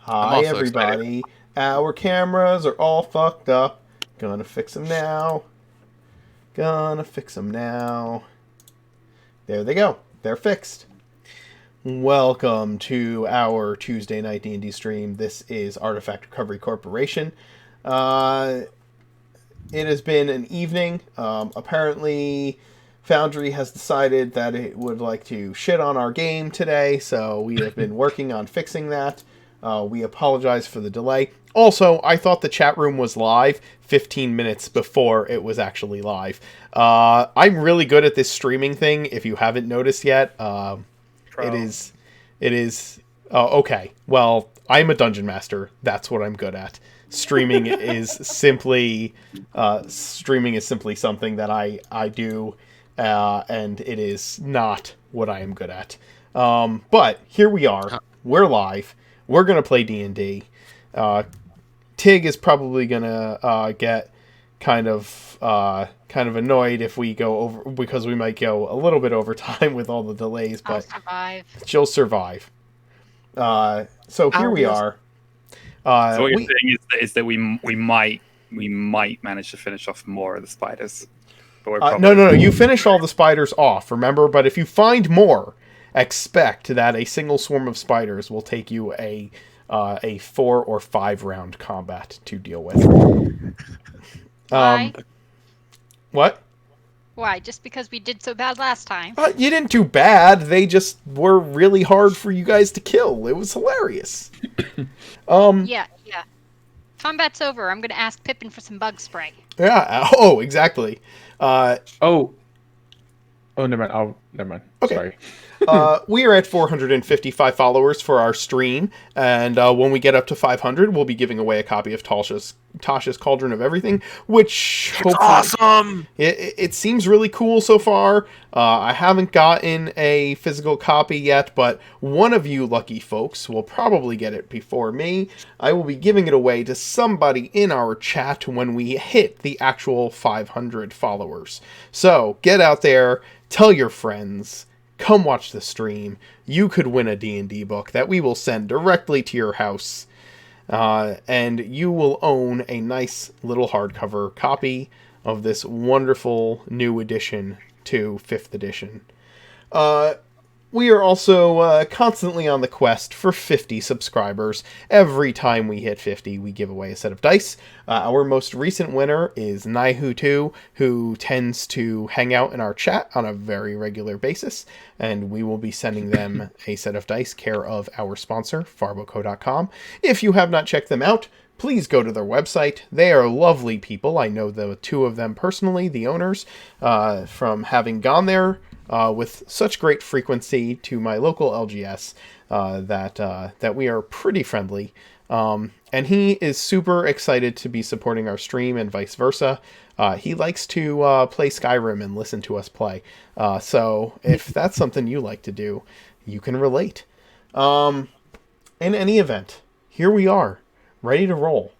I'm Hi, also excited. everybody. Our cameras are all fucked up. Gonna fix them now. Gonna fix them now. There they go. They're fixed. Welcome to our Tuesday night D&D stream. This is Artifact Recovery Corporation. Uh, it has been an evening. Apparently, Foundry has decided that it would like to shit on our game today, so we have been working on fixing that. We apologize for the delay. Also, I thought the chat room was live 15 minutes before it was actually live. I'm really good at this streaming thing, if you haven't noticed yet. It Pro. is. It is. Okay. Well, I'm a dungeon master. That's what I'm good at. Streaming is simply. Streaming is simply something that I do, and it is not what I am good at. But here we are. We're live. We're gonna play D&D. Tig is probably gonna get kind of annoyed if we go over because we might go a little bit over time with all the delays, I'll but survive. she'll survive. So here we are. So what you're We saying is that we might manage to finish off more of the spiders, but we're probably no. You finish all the spiders off, remember? But if you find more, expect that a single swarm of spiders will take you a 4 or 5 round combat to deal with. Why? What? Why? Just because we did so bad last time? You didn't do bad. They just were really hard for you guys to kill. It was hilarious. Yeah. Combat's over. I'm gonna ask Pippin for some bug spray. Yeah. Oh, exactly. Oh, never mind. Never mind. Okay. Sorry. We are at 455 followers for our stream, and when we get up to 500, we'll be giving away a copy of Tasha's Cauldron of Everything, which hopefully awesome. it seems really cool so far. I haven't gotten a physical copy yet, but one of you lucky folks will probably get it before me. I will be giving it away to somebody in our chat when we hit the actual 500 followers. So get out there, tell your friends. Come watch the stream. You could win a D&D book that we will send directly to your house. And you will own a nice little hardcover copy of this wonderful new edition to 5th edition. We are also constantly on the quest for 50 subscribers. Every time we hit 50, we give away a set of dice. Our most recent winner is Naihu2, who tends to hang out in our chat on a very regular basis, and we will be sending them a set of dice, care of our sponsor, farboco.com. If you have not checked them out, please go to their website. They are lovely people. I know the 2 of them personally, the owners, from having gone there with such great frequency to my local LGS that we are pretty friendly. And he is super excited to be supporting our stream and vice versa. He likes to play Skyrim and listen to us play. So if that's something you like to do, you can relate. In any event, here we are, ready to roll.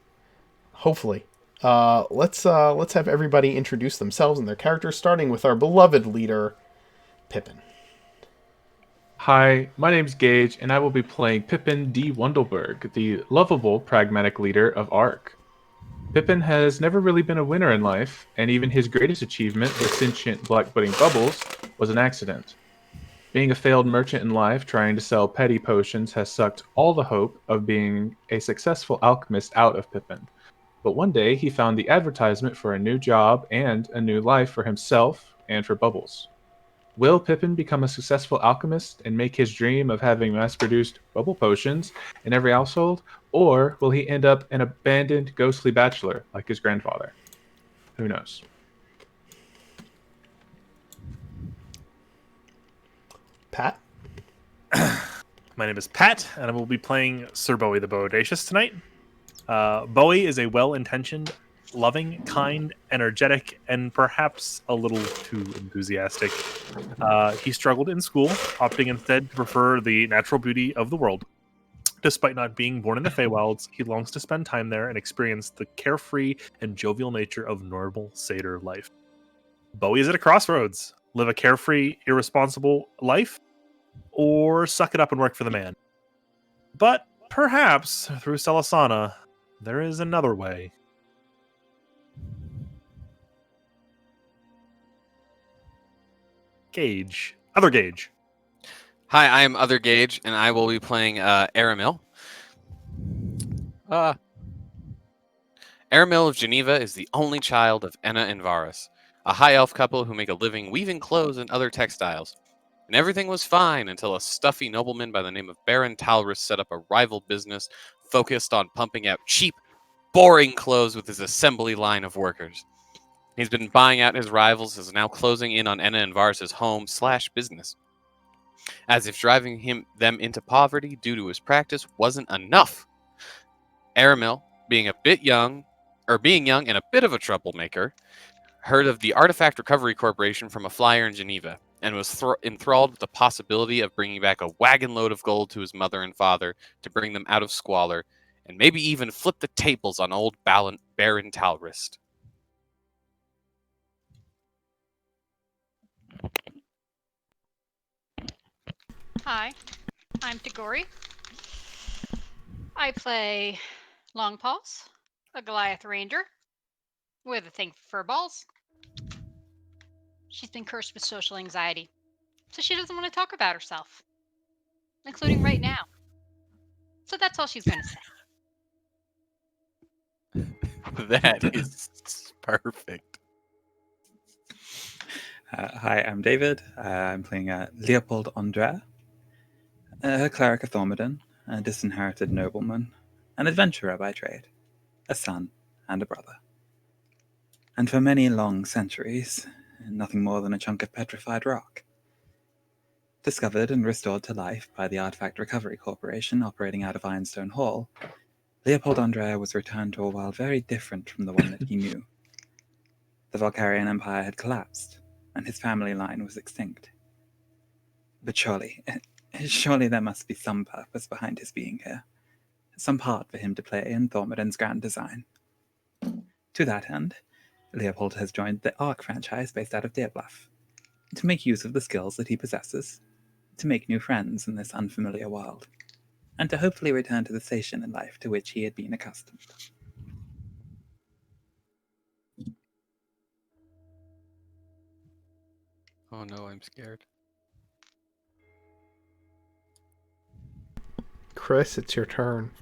Hopefully. Let's have everybody introduce themselves and their characters, starting with our beloved leader, Pippin. Hi, my name's Gage, and I will be playing Pippin D. Wundelberg, the lovable, pragmatic leader of ARC. Pippin has never really been a winner in life, and even his greatest achievement, the sentient black-pudding bubbles, was an accident. Being a failed merchant in life trying to sell petty potions has sucked all the hope of being a successful alchemist out of Pippin. But one day he found the advertisement for a new job and a new life for himself and for Bubbles. Will Pippin become a successful alchemist and make his dream of having mass-produced bubble potions in every household, or will he end up an abandoned, ghostly bachelor like his grandfather? Who knows? Pat? My name is Pat, and I will be playing Sir Bowie the Boadacious tonight. Bowie is a well-intentioned, loving, kind, energetic, and perhaps a little too enthusiastic. He struggled in school, opting instead to prefer the natural beauty of the world. Despite not being born in the Feywilds, he longs to spend time there and experience the carefree and jovial nature of normal satyr life. Bowie is at a crossroads. Live a carefree, irresponsible life, or suck it up and work for the man. But perhaps through Selasana, there is another way. Gage. Other Gage. Hi, I am Other Gage, and I will be playing Aramil. Aramil of Geneva is the only child of Enna and Varus, a high elf couple who make a living weaving clothes and other textiles. And everything was fine until a stuffy nobleman by the name of Baron Talrus set up a rival business focused on pumping out cheap, boring clothes with his assembly line of workers. He's been buying out his rivals and is now closing in on Enna and Varus' home/business. As if driving them into poverty due to his practice wasn't enough. Aramil, being young and a bit of a troublemaker, heard of the Artifact Recovery Corporation from a flyer in Geneva, and was enthralled with the possibility of bringing back a wagon load of gold to his mother and father to bring them out of squalor, and maybe even flip the tables on old Baron Talrus. Hi, I'm Tagori. I play Longpaws, a Goliath Ranger, with a thing for balls. She's been cursed with social anxiety, so she doesn't want to talk about herself, including right now. So that's all she's going to say. That is perfect. Hi, I'm David. I'm playing Leopold André, a cleric of Thormodon, a disinherited nobleman, an adventurer by trade, a son and a brother. And for many long centuries, nothing more than a chunk of petrified rock. Discovered and restored to life by the Artifact Recovery Corporation operating out of Ironstone Hall, Leopold André was returned to a world very different from the one that he knew. The Valkyrian Empire had collapsed, and his family line was extinct. But surely there must be some purpose behind his being here, some part for him to play in Thormodon's grand design. To that end, Leopold has joined the ARC franchise based out of Deerbluff, to make use of the skills that he possesses, to make new friends in this unfamiliar world, and to hopefully return to the station in life to which he had been accustomed. Oh no, I'm scared. Chris, it's your turn.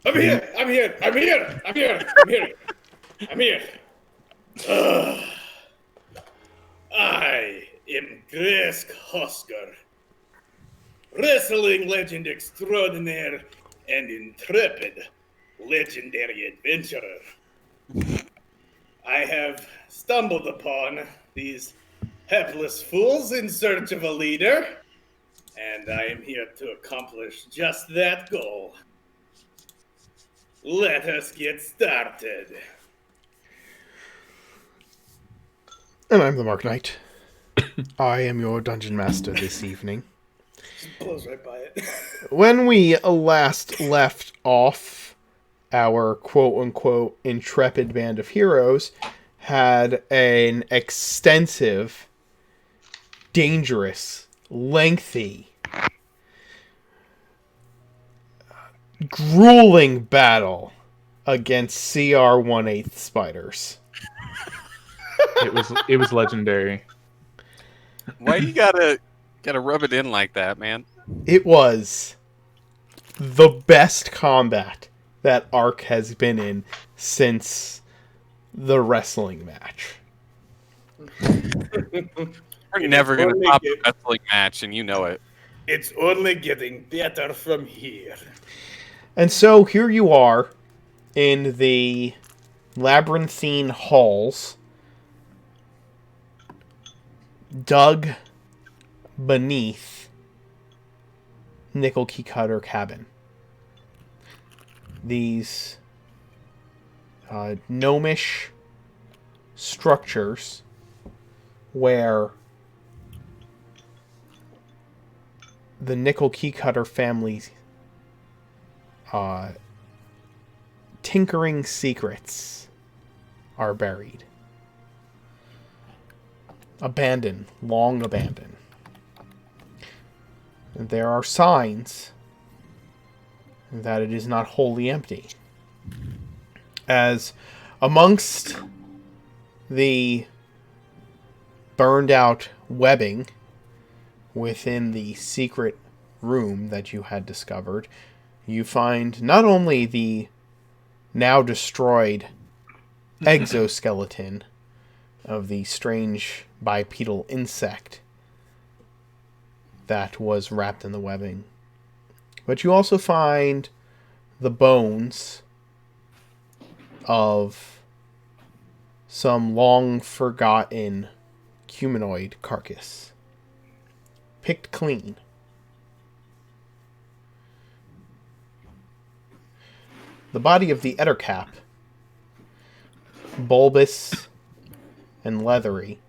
I'm here! I'm here! I'm here! I'm here! I'm here! I'm here! I am Gresk Hosker, wrestling legend extraordinaire and intrepid legendary adventurer. I have stumbled upon these hapless fools in search of a leader, and I am here to accomplish just that goal. Let us get started. And I'm the Mark Knight. I am your dungeon master this evening. Blows right by it. When we last left off, our quote-unquote intrepid band of heroes had an extensive, dangerous, lengthy, grueling battle against CR-1/8 spiders. It was legendary. Why do you gotta rub it in like that, man? It was the best combat that Ark has been in since the wrestling match. We're never gonna top a wrestling match, and you know it. It's only getting better from here. And so here you are in the labyrinthine halls, dug beneath Nickel Key Cutter Cabin. These gnomish structures where the Nickel Key Cutter family's tinkering secrets are buried. Abandoned, long abandoned. there are signs that it is not wholly empty. As amongst the burned out webbing within the secret room that you had discovered, you find not only the now destroyed exoskeleton of the strange bipedal insect that was wrapped in the webbing, but you also find the bones of some long forgotten humanoid carcass, picked clean. The body of the Ettercap, bulbous and leathery,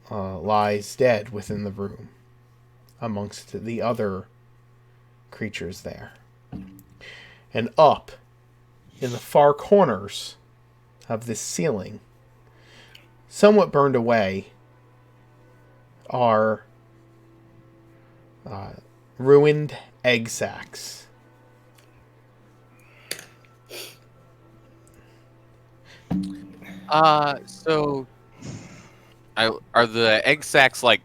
lies dead within the room amongst the other creatures there. And up in the far corners of this ceiling, somewhat burned away, are ruined egg sacs. So are the egg sacs like?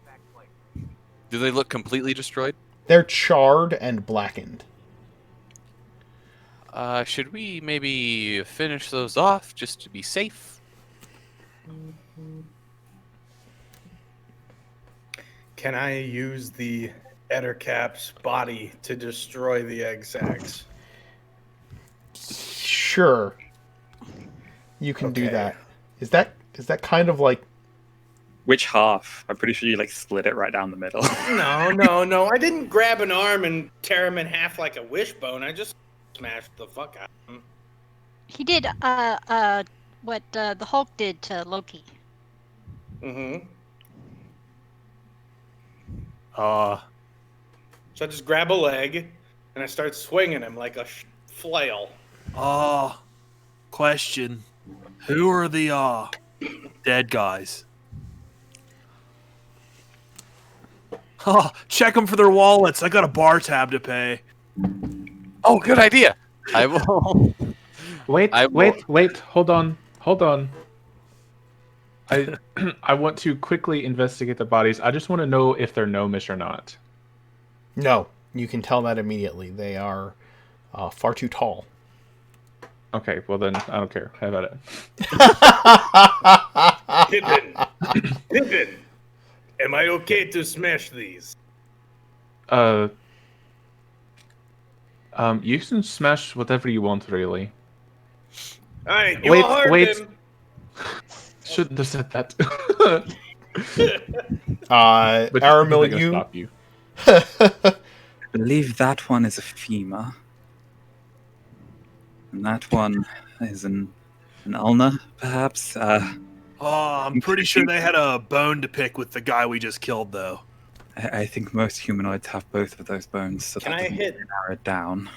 Do they look completely destroyed? They're charred and blackened. Should we maybe finish those off just to be safe? Can I use the Ettercap's body to destroy the egg sacs? Sure. You can do Okay. that. Is that kind of like... Which half? I'm pretty sure you like split it right down the middle. No. I didn't grab an arm and tear him in half like a wishbone. I just smashed the fuck out of him. He did what the Hulk did to Loki. Mm-hmm. Uh, So I just grab a leg and I start swinging him like a flail. question. Who are the dead guys? Oh, check them for their wallets. I got a bar tab to pay. Oh, good idea. I will. Wait, I will- wait, hold on. I want to quickly investigate the bodies. I just want to know if they're gnomish or not. No, you can tell that immediately. They are far too tall. Okay, well then I don't care. Have at it. Pippin, am I okay to smash these? You can smash whatever you want, really. All right, you Wait, heard wait. him. Shouldn't have said that. But Aramil, I'm gonna you... stop you. I believe that one is a femur. And that one is an ulna, perhaps. Oh, I'm pretty sure they had a bone to pick with the guy we just killed, though. I think most humanoids have both of those bones, so Can that I doesn't hit? narrow it down.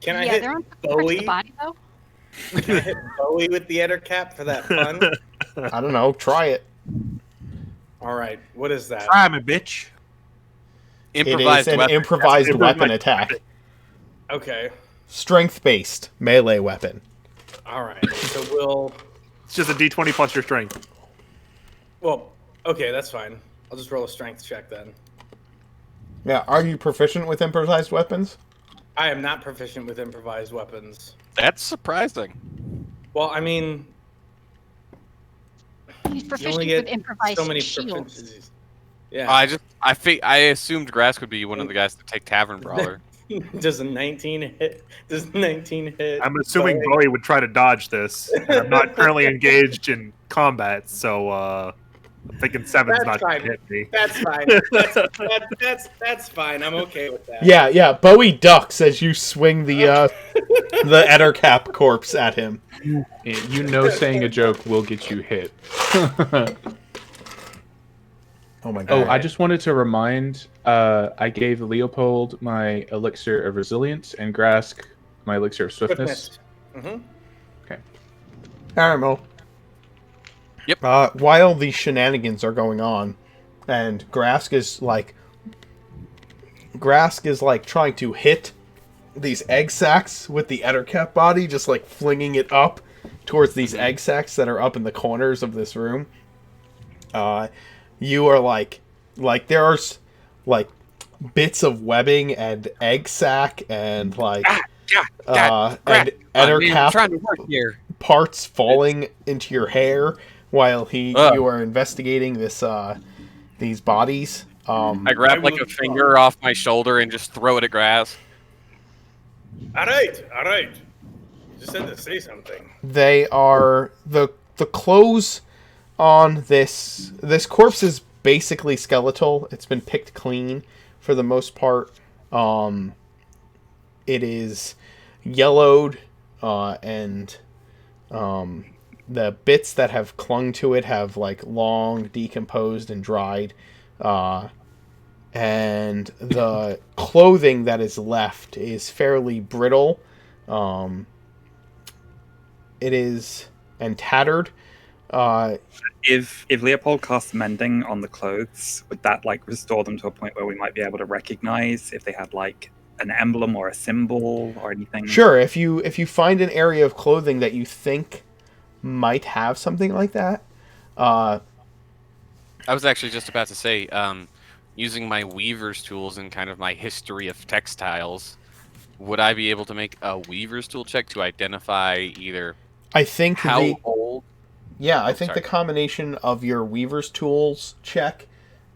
Can I Yeah, hit they're on parts of the Bowie? body though. Can I hit Bowie with the Ettercap for that fun? I don't know. Try it. All right, what is that? Try me, bitch. Improvised It is an weapon. improvised Yes, weapon improvised attack. Okay, Strength-based melee weapon. all right. So we'll. It's just a D20 plus your strength. Well, okay, that's fine. I'll just roll a strength check then. Yeah, are you proficient with improvised weapons? I am not proficient with improvised weapons. That's surprising. Well, I mean, He's you proficient only with get improvised so many shields. proficiencies. Yeah. I assumed Grass would be one of the guys to take Tavern Brawler. Does a 19 hit? Does a 19 hit? I'm assuming Bowie? Bowie would try to dodge this. And I'm not currently engaged in combat, so I'm thinking 7's That's not going fine. to hit me. That's fine. That's fine. I'm okay with that. Yeah. Bowie ducks as you swing the Ettercap corpse at him. You know, saying a joke will get you hit. Oh my god. Oh, I just wanted to remind, I gave Leopold my elixir of resilience and Grask my elixir of swiftness. Mm-hmm. Aramil. Yep. While these shenanigans are going on, and Grask is like Grask is like trying to hit these egg sacs with the Ettercap body, just like flinging it up towards these egg sacs that are up in the corners of this room. You are like there's like bits of webbing and egg sac and like and I'm Ettercap trying to work here. parts falling into your hair while you are investigating this these bodies. I grab like a finger off my shoulder and just throw it at Grass. All right. Just had to say something. They are the clothes on this corpse is basically skeletal. It's been picked clean for the most part. It is yellowed, and the bits that have clung to it have like long decomposed and dried. And the clothing that is left is fairly brittle. It is and tattered. If Leopold casts mending on the clothes, would that like restore them to a point where we might be able to recognize if they had like an emblem or a symbol or anything? Sure, if you find an area of clothing that you think might have something like that. I was actually just about to say, using my weaver's tools and kind of my history of textiles, would I be able to make a weaver's tool check to identify either I think how old? Yeah, I think sorry. the combination of your weaver's tools check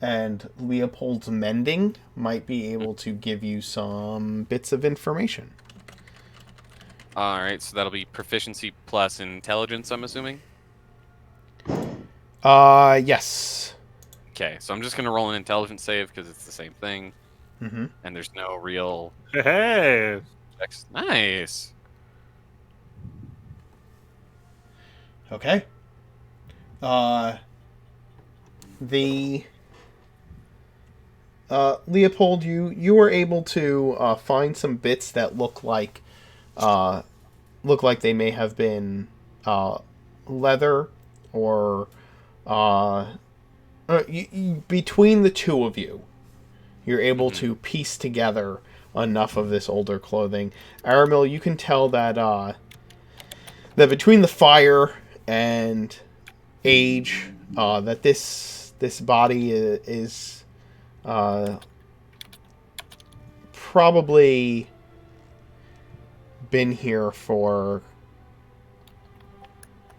and Leopold's mending might be able to give you some bits of information. All right, so that'll be proficiency plus intelligence, I'm assuming. Yes. Okay, so I'm just gonna roll an intelligence save because it's the same thing, Mm-hmm. and there's no real Hey. checks. Nice. Okay. Leopold, you were able to find some bits that look like they may have been leather or between the two of you, you're able to piece together enough of this older clothing. Aramil, you can tell that that between the fire and age, that this body is probably been here for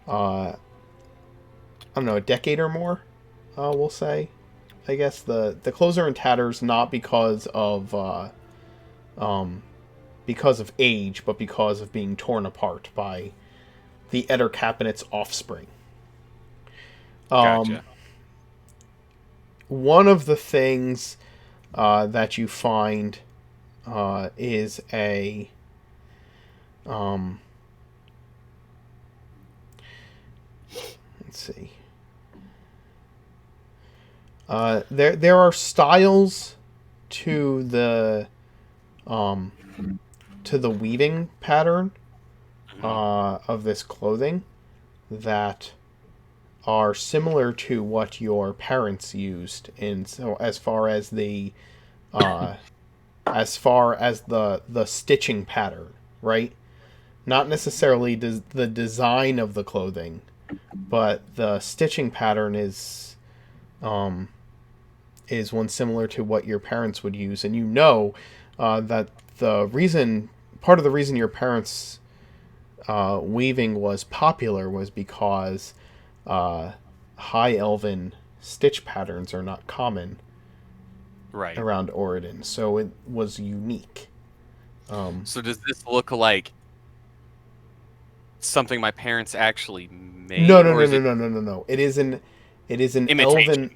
I don't know, a decade or more. We'll say. I guess the clothes are in tatters not because of age, but because of being torn apart by the Ettercap and its offspring. Gotcha. One of the things that you find is a let's see. There are styles to the weaving pattern of this clothing that are similar to what your parents used in so as far as the stitching pattern, right? Not necessarily the design of the clothing, but the stitching pattern is one similar to what your parents would use, and you know that part of the reason your parents' weaving was popular was because high elven stitch patterns are not common Right. around Oridon, so it was unique. So does this look like something my parents actually made? No. or is it- No. It is an Imitation.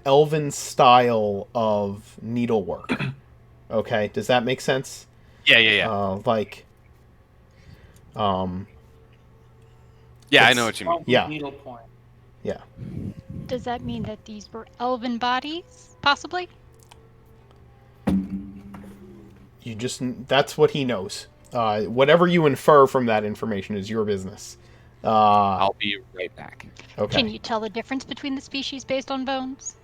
elven style of needlework. Okay, does that make sense? Yeah. Yeah, Yeah, I it's- know what you mean. Yeah. Needlepoint. Does that mean that these were elven bodies, possibly? that's what he knows. Whatever you infer from that information is your business. I'll be right back. Okay. Can you tell the difference between the species based on bones?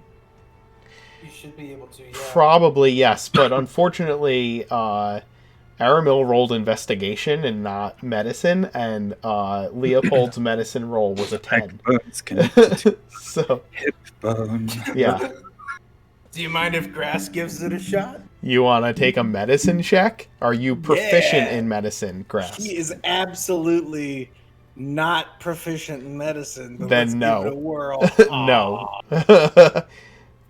You should be able to, yeah. Probably yes, but unfortunately, Aramil rolled investigation and not medicine, and Leopold's medicine roll was a 10. Bones connected to So, hip bone. yeah. Do you mind if Grass gives it a shot? You want to take a medicine check? Are you proficient Yeah. in medicine, Grass? He is absolutely not proficient in medicine, but Then let's no. give it a whirl. No. Aw.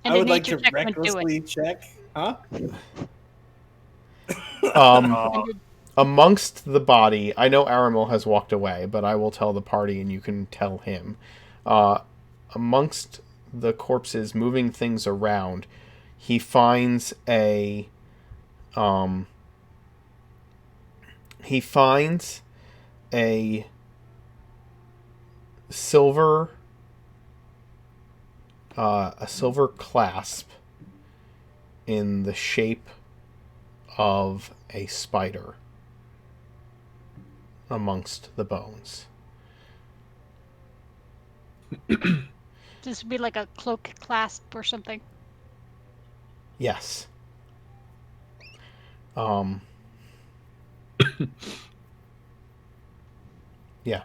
And I a would like nature to check would do it. recklessly check. Huh? Amongst the body, I know Aramil has walked away, but I will tell the party and you can tell him. Amongst the corpses, moving things around, he finds a silver clasp in the shape of a spider amongst the bones. This would be like a cloak clasp or something. Yes. Yeah.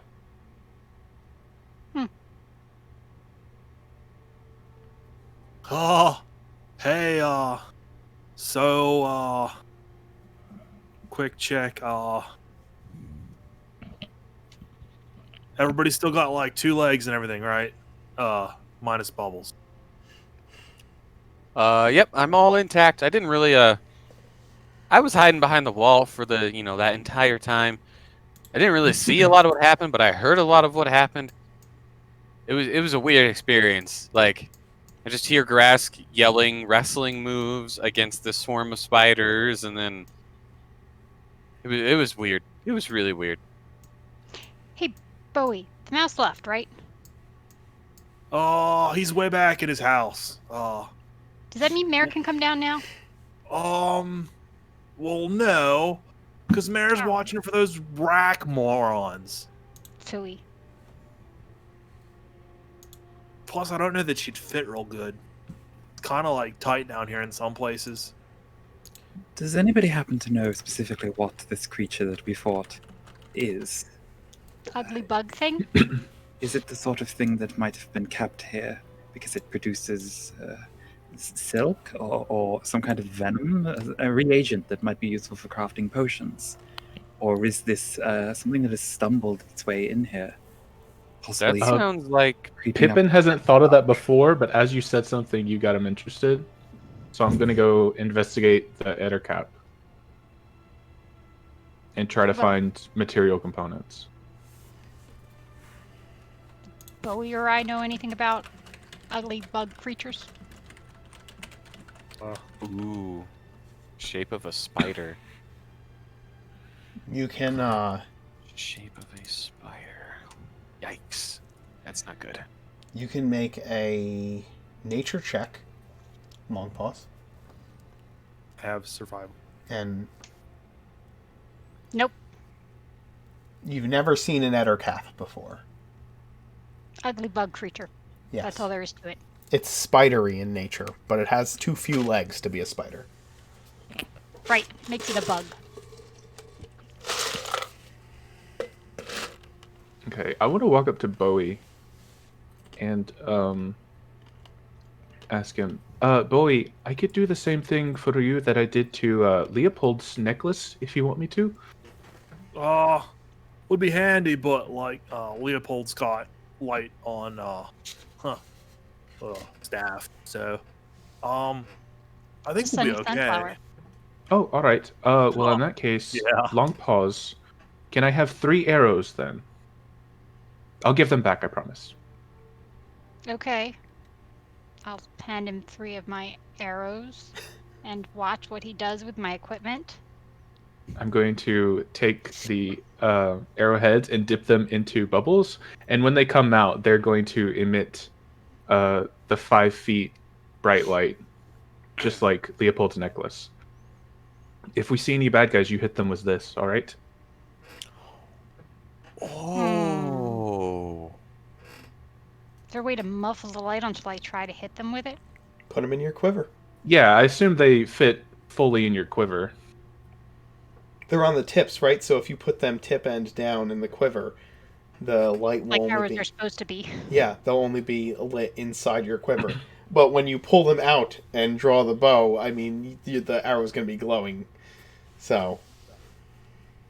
Oh, hey, quick check, everybody still got like 2 legs and everything, right? Minus Bubbles. Yep, I'm all intact. I didn't really, I was hiding behind the wall for the, that entire time. I didn't really see a lot of what happened, but I heard a lot of what happened. It was a weird experience. Like, I just hear Grask yelling wrestling moves against this swarm of spiders, and then it was weird. It was really weird. Hey, Bowie, the mouse left, right? Oh, he's way back at his house. Oh. Does that mean Mare can come down now? Well, no, because Mare's watching for those rack morons. Phooey. Plus, I don't know that she'd fit real good. Kind of like tight down here in some places. Does anybody happen to know specifically what this creature that we fought is? Ugly bug thing? Is it the sort of thing that might have been kept here because it produces silk or some kind of venom, a reagent that might be useful for crafting potions? Or is this something that has stumbled its way in here? Possibly That sounds like creeping up- Pippin hasn't thought of that before, but as you said something, you got him interested. So I'm gonna go investigate the Ettercap and try to find material components. Bowie or I know anything about ugly bug creatures? ooh, shape of a spider. You can Shape of a spider. Yikes, that's not good. you can make a nature check, long pause, Have survival. and Nope. you've never seen an Ettercath before. Ugly bug creature. Yes. That's all there is to it. It's spidery in nature, but it has too few legs to be a spider. Right. Makes it a bug. Okay, I want to walk up to Bowie and ask him, Bowie, I could do the same thing for you that I did to Leopold's necklace if you want me to. Would be handy, but like Leopold's got light on staff, so I think we'll Sunny be okay. sunflower. Oh, all right. Well, in that case, Yeah. long pause. Can I have 3 arrows then? I'll give them back, I promise. Okay. I'll hand him 3 of my arrows and watch what he does with my equipment. I'm going to take the arrowheads and dip them into bubbles, and when they come out, they're going to emit the 5 feet bright light, just like Leopold's necklace. If we see any bad guys, you hit them with this, all right? Oh. Is there a way to muffle the light until I try to hit them with it? Put them in your quiver. Yeah, I assume they fit fully in your quiver. They're on the tips, right? So if you put them tip end down in the quiver, the light will Like only arrows be are supposed to be. yeah, they'll only be lit inside your quiver. But when you pull them out and draw the bow, I mean, the arrow's going to be glowing. So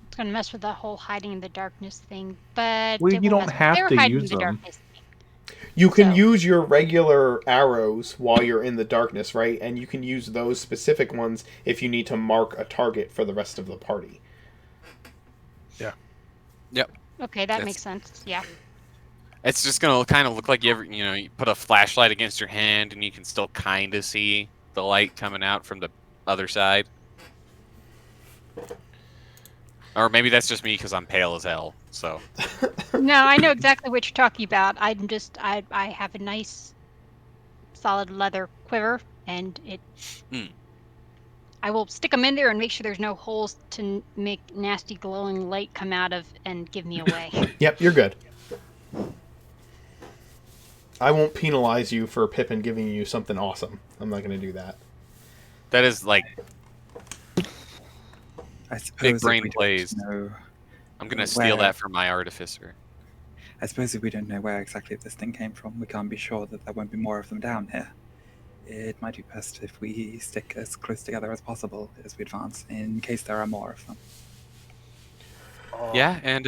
It's gonna mess with the whole hiding in the darkness thing, but Well, it you won't don't mess with have their to hiding in use the them. darkness thing. you can So- use your regular arrows while you're in the darkness, right? And you can use those specific ones if you need to mark a target for the rest of the party. Okay, that That's- makes sense. Yeah. It's just gonna kind of look like you put a flashlight against your hand and you can still kind of see the light coming out from the other side. Or maybe that's just me because I'm pale as hell. So No, I know exactly what you're talking about. I have a nice solid leather quiver, and Mm. I will stick them in there and make sure there's no holes to make nasty glowing light come out of and give me away. Yep, you're good. I won't penalize you for Pippin giving you something awesome. I'm not going to do that. that is like I suppose big if brain we don't plays. know- I'm gonna steal Where- that from my artificer. I suppose if we don't know where exactly this thing came from, we can't be sure that there won't be more of them down here. It might be best if we stick as close together as possible as we advance, in case there are more of them. Yeah, and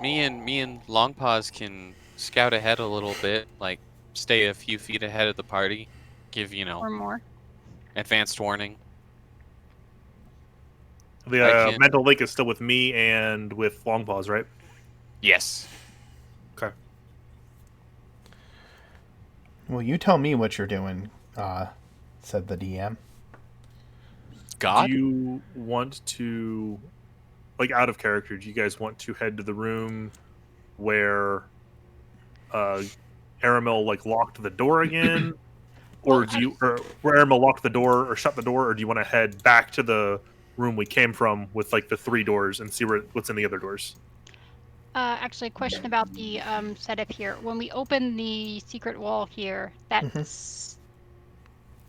me and Longpaws can scout ahead a little bit, like stay a few feet ahead of the party, give or more. advanced warning. The I can- mental link is still with me and with Longpaws, right? Yes. Okay. Well, you tell me what you're doing, said the DM. God. Do you want to, like, out of character? Do you guys want to head to the room where Aramil like locked the door again, or Well, do you, or where Aramil locked the door or shut the door, or do you want to head back to the room we came from with like the 3 doors and see what's in the other doors? Actually, a question about the setup here. When we open the secret wall here, does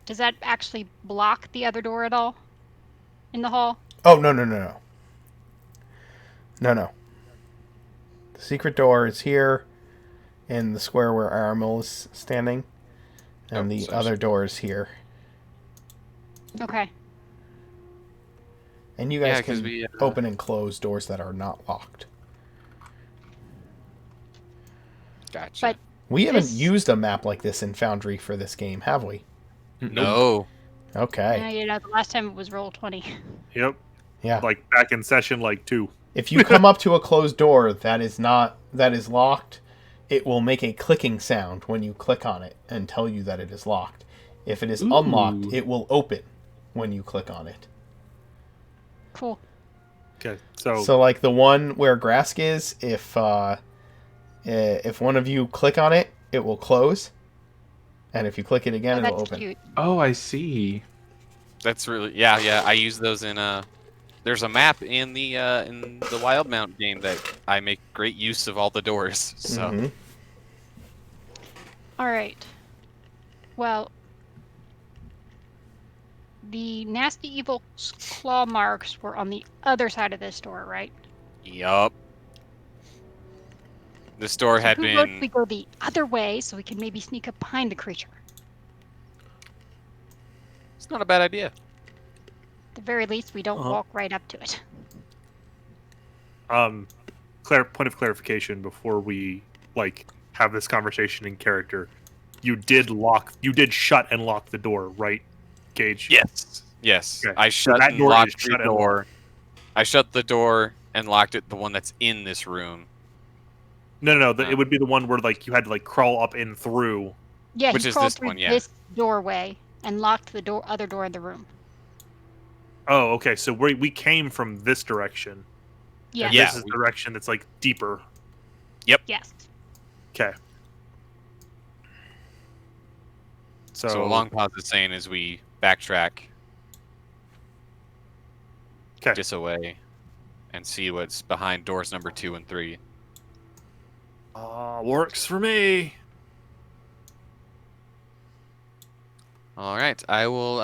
that actually block the other door at all in the hall? Oh, no. No. The secret door is here in the square where Aramil is standing. And the other door is here. Okay. And you guys Yeah, 'cause can we, open and close doors that are not locked. Gotcha. But We haven't This- used a map like this in Foundry for this game, have we? no. Okay. the last time it was Roll20. Yep, Yeah. like back in session like 2. If you come up to a closed door that is locked, it will make a clicking sound when you click on it and tell you that it is locked. If it is unlocked, Ooh. it will open when you click on it. Cool. Okay, so So like the one where Grask is, if one of you click on it, it will close. And if you click it again, Oh, it'll that's open. cute. Oh, I see. That's really yeah. I use those in There's a map in the Wildmount game that I make great use of all the doors. So Mhm. All right. Well, the nasty evil claw marks were on the other side of this door, right? yup. This door So had who votes been we go the other way so we can maybe sneak up behind the creature? It's not a bad idea. At the very least, we don't Uh-huh. walk right up to it. point of clarification before we like have this conversation in character. You did shut and lock the door, right, Gage? Yes. Okay, I so shut that and door is locked shut the and door. I shut the door and locked it. The one that's in this room. No. It would be the one where like you had to like crawl up in through. Yeah, Which he is crawled this through one, yeah. this doorway and locked the other door in the room. Oh, okay. So we came from this direction. Yeah. And Yeah, this is the direction that's like deeper. Yes. Okay. So a long pause is saying as we backtrack Okay. this away and see what's behind doors number 2 and 3. Works for me. All right, I will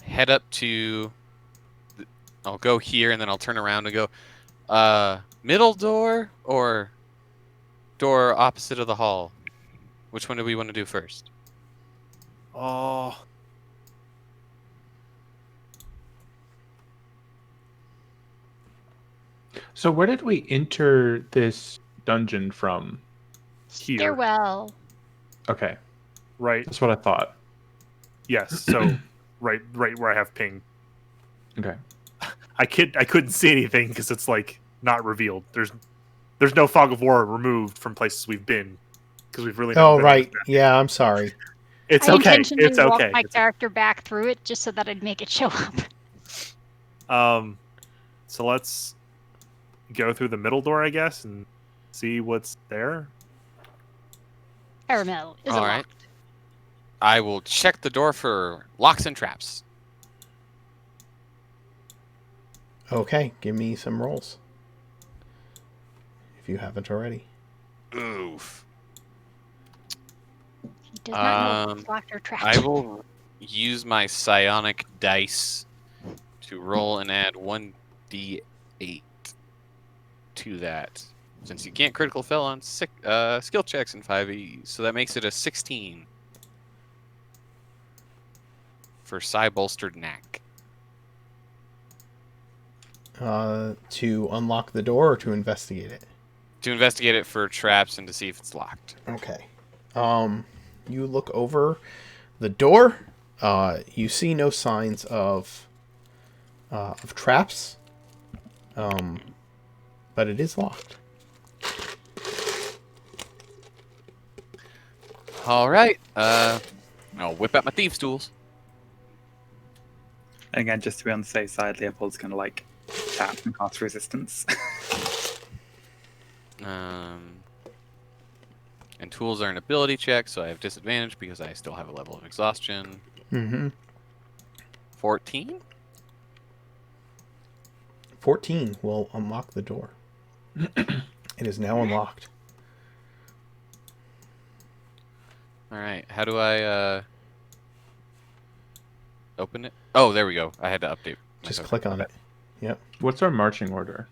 head up to. I'll go here and then I'll turn around and go. Middle door or door opposite of the hall? Which one do we want to do first? Oh, So where did we enter this dungeon from? here. Stairwell. Okay, Right. that's what I thought. Yes. So right where I have ping. Okay. I couldn't see anything because it's like not revealed. There's no fog of war removed from places we've been because we've really. Oh, never been on right. this map. Yeah, I'm sorry. It's I okay. intentionally It's walked okay. my character back through it just so that I'd make it show up. So let's go through the middle door, I guess, and see what's there. Caramel is All right. locked. I will check the door for locks and traps. Okay, give me some rolls. If you haven't already. Oof. He does not know if Um, it's locked or trapped. I will use my psionic dice to roll and add 1d8 to that. Since you can't critical fail on skill checks in 5e, so that makes it a 16 for psi bolstered knack. To unlock the door or to investigate it? To investigate it for traps and to see if it's locked. Okay. You look over the door. You see no signs of traps. But it is locked. All right. I'll whip out my thieves' tools. And again, just to be on the safe side, Leopold's going to like tap and cast resistance. And tools are an ability check, so I have disadvantage because I still have a level of exhaustion. Mm-hmm. 14? 14 will unlock the door. It is now unlocked. All right. How do I open it? Oh, there we go. I had to update. my Just token. click on it. Yep. What's our marching order?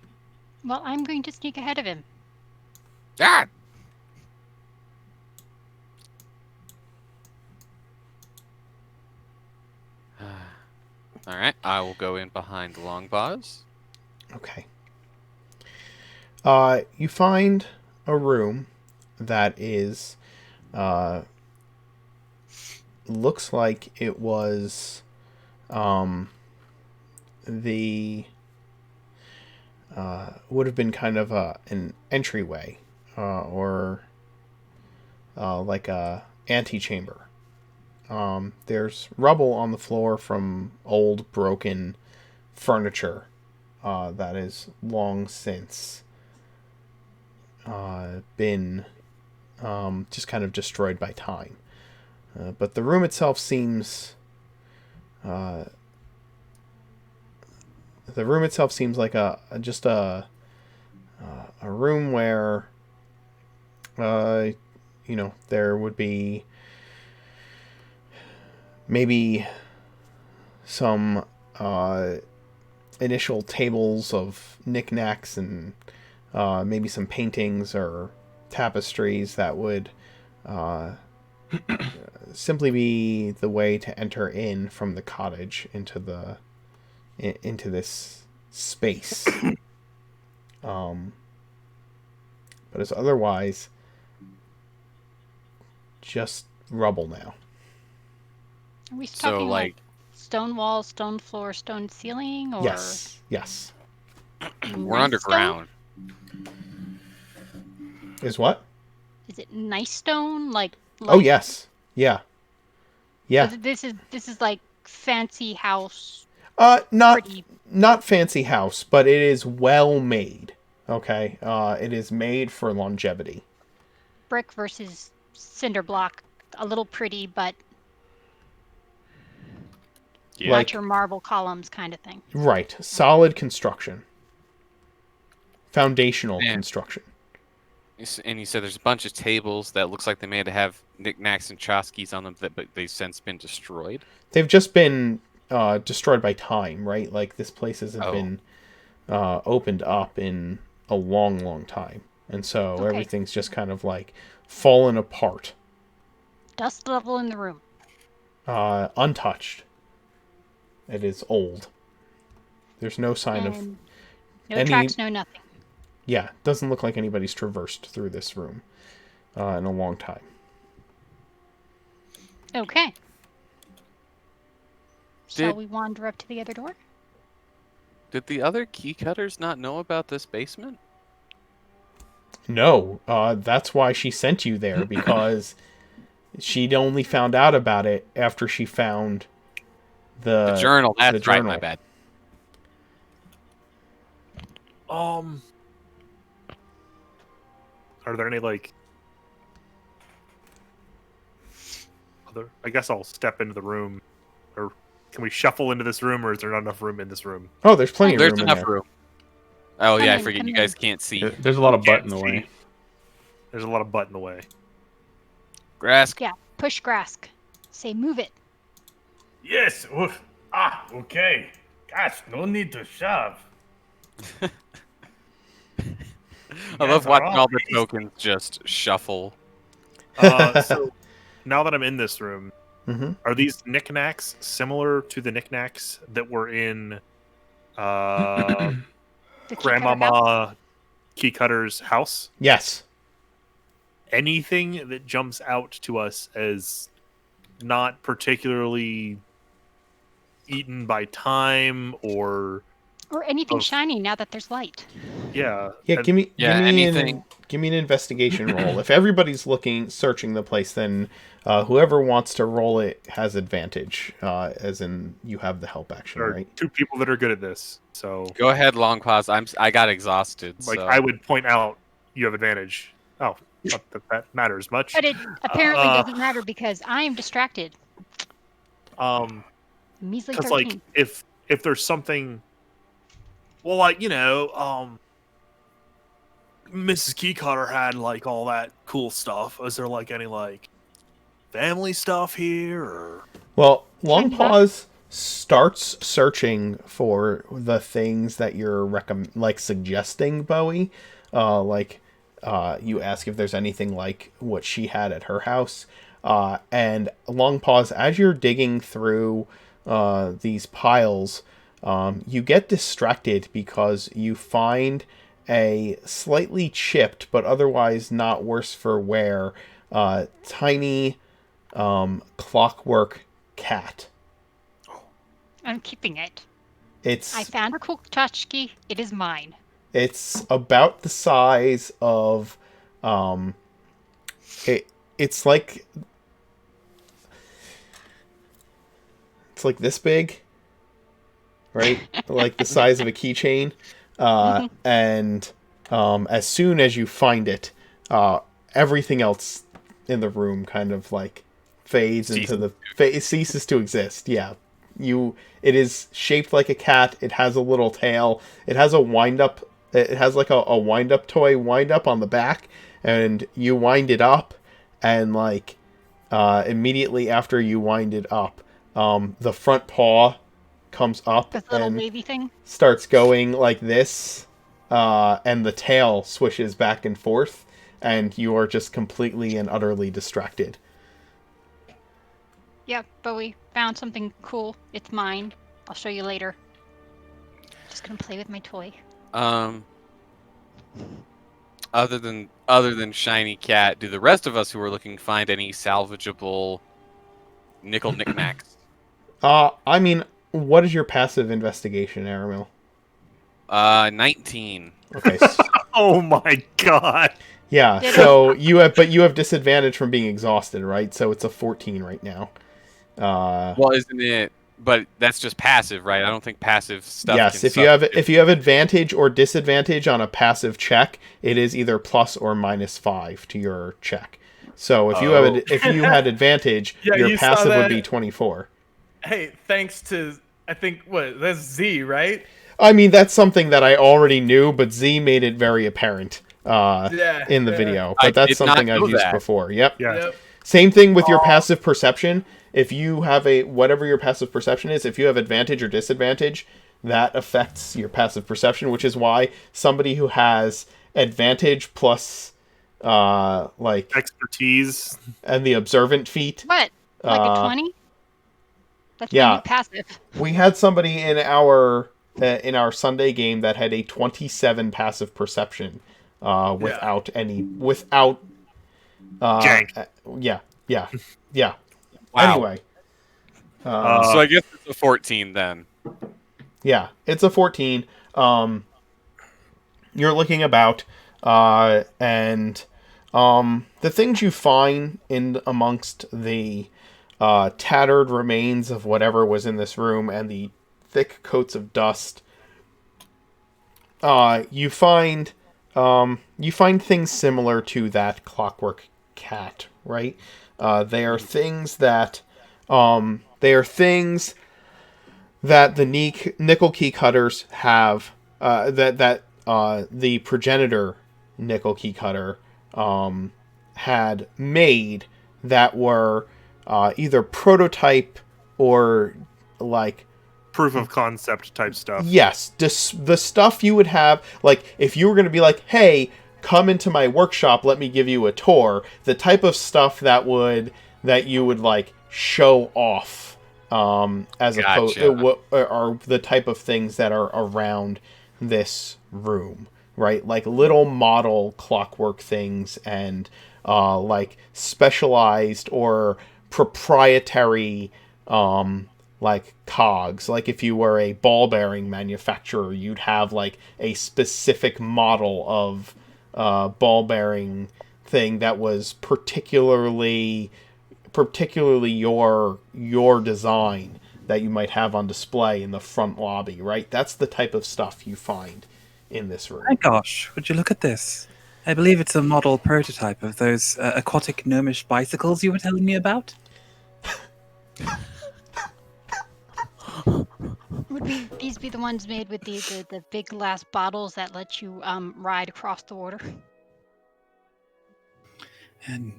Well, I'm going to sneak ahead of him. Ah! All right. I will go in behind the long pause. Okay. You find a room that is, looks like it was, would have been kind of an entryway, or like a antechamber. There's rubble on the floor from old broken furniture that is long since been just kind of destroyed by time. But the room itself seems like just a room where there would be maybe some initial tables of knickknacks and maybe some paintings or tapestries that would simply be the way to enter in from the cottage into this space. But it's otherwise just rubble now. Are we So, talking like, stone walls, stone floor, stone ceiling, or Yes. we're nice underground. Is what? Stone? Is it nice stone? Like Oh yes. Yeah. Yeah. so this is like fancy house. Not Pretty. not fancy house, but it is well made. Okay. It is made for longevity. Brick versus cinder block. A little pretty, but Yeah. Like- not your marble columns kind of thing. Right. Solid construction. Foundational Yeah. construction. And you said there's a bunch of tables that looks like they may have knickknacks and tchotchkes on them, but they've since been destroyed. They've just been destroyed by time, right? Like this place hasn't Oh. been opened up in a long, long time, and so Okay. everything's just kind of like fallen apart, Dust level in the room. untouched. It is old. There's no sign of And no any- tracks, no nothing. yeah. Doesn't look like anybody's traversed through this room in a long time. Okay. Shall Did- we wander up to the other door? Did the other key cutters not know about this basement? No, that's why she sent you there, because she'd only found out about it after she found The journal. That's the right. journal. My bad. Are there any like other? I guess I'll step into the room, or can we shuffle into this room, or is there not enough room in this room? Oh, there's plenty of There's room in enough there. room. Oh yeah, I in, forget come you guys in. can't see. There's a lot of butt in Can't the way. see. There's a lot of butt in the way. Grass. Yeah. Push Grask. Say move it. Yes. Okay. Gosh, no need to shove. I love guys are watching all all the hasty. tokens just shuffle. So now that I'm in this room, Mm-hmm. are these knickknacks similar to the knickknacks that were in The key cutter house? Grandmama Key Cutter's house? Yes. Anything that jumps out to us as not particularly eaten by time or Or anything Oh. shiny now that there's light. yeah. Yeah, and- give me anything. give me an investigation roll. If everybody's searching the place, then whoever wants to roll it has advantage, as in you have the help action, there are right? two people that are good at this. So Go ahead, long pause. I got exhausted. like so. I would point out you have advantage. Oh, not that matters much. But it apparently Uh, doesn't matter because I am distracted. Measly Because 13. like if there's something, well, like Mrs. Keycutter had like all that cool stuff. Is there like any like family stuff here or? Well, Long Tiny Pause starts searching for the things that you're suggesting, Bowie. You ask if there's anything like what she had at her house. And Long Pause, as you're digging through these piles, you get distracted because you find a slightly chipped but otherwise not worse for wear tiny clockwork cat. I'm keeping it. It's I found a cool tchotchke. It is mine. It's about the size of it's like this big, right? Like the size of a keychain. And as soon as you find it, everything else in the room kind of like fades into it ceases to exist. Yeah. It is shaped like a cat. It has a little tail. It has a wind-up. It has like a wind-up toy wind-up on the back, and you wind it up, and like immediately after you wind it up, the front paw comes up This little and wavy thing. starts going like this, and the tail swishes back and forth, and you are just completely and utterly distracted. Yeah, Bowie found something cool. It's mine. I'll show you later. Just gonna play with my toy. Other than shiny cat, do the rest of us who are looking find any salvageable nickel knickknacks? I mean, what is your passive investigation, Aramil? 19. Okay. Oh my god! Yeah, so you have disadvantage from being exhausted, right? So it's a 14 right now. Well, isn't it? But that's just passive, right? I don't think passive stuff. Yes, can if you have advantage or disadvantage on a passive check, it is either plus or minus 5 to your check. So if you had advantage, Yeah, your you saw passive would that. be 24. Hey, thanks to I think that's Z, right? I mean, that's something that I already knew, but Z made it very apparent Yeah. in the yeah. video, I but that's did not something I've know used that. before. Yep. Yeah. Yep. Same thing with your passive perception. If you have whatever your passive perception is, if you have advantage or disadvantage, that affects your passive perception, which is why somebody who has advantage plus like Expertise. and the observant feat. What? Like a uh, 20? That's yeah. my new passive. We had somebody in our Sunday game that had a 27 passive perception without Jank. yeah. Wow. Anyway, So I guess it's a 14 then. yeah, it's a 14. You're looking about, and the things you find in amongst the tattered remains of whatever was in this room and the thick coats of dust, you find things similar to that clockwork cat, right? They are things that the nickel key cutters have, that the progenitor nickel key cutter had made, that were either prototype or like Proof of concept type stuff. yes, the stuff you would have, like if you were going to be like, hey, come into my workshop, let me give you a tour, the type of stuff that you would like show off, as opposed Gotcha. are the type of things that are around this room, right? Like little model clockwork things and like specialized or proprietary like cogs. Like if you were a ball bearing manufacturer, you'd have like a specific model of ball bearing thing that was particularly your design that you might have on display in the front lobby, right? That's the type of stuff you find in this room. My gosh, would you look at this? I believe it's a model prototype of those aquatic gnomish bicycles you were telling me about. Would these be the ones made with the big glass bottles that let you ride across the water? And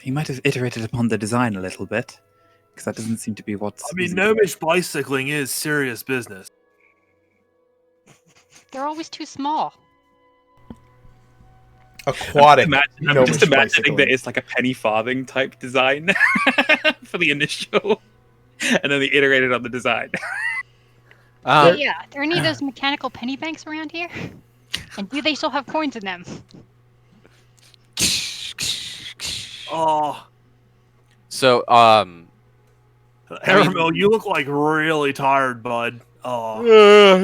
he might have iterated upon the design a little bit, because that doesn't seem to be what's. I mean, gnomish bicycling is serious business. They're always too small. Aquatic. I'm just imagining bicycling. that it's like a penny farthing type design for the initial, and then they iterated on the design. Yeah, are there any of those mechanical penny banks around here? And do they still have coins in them? Oh, So, Aramil, you look like really tired, bud. Oh,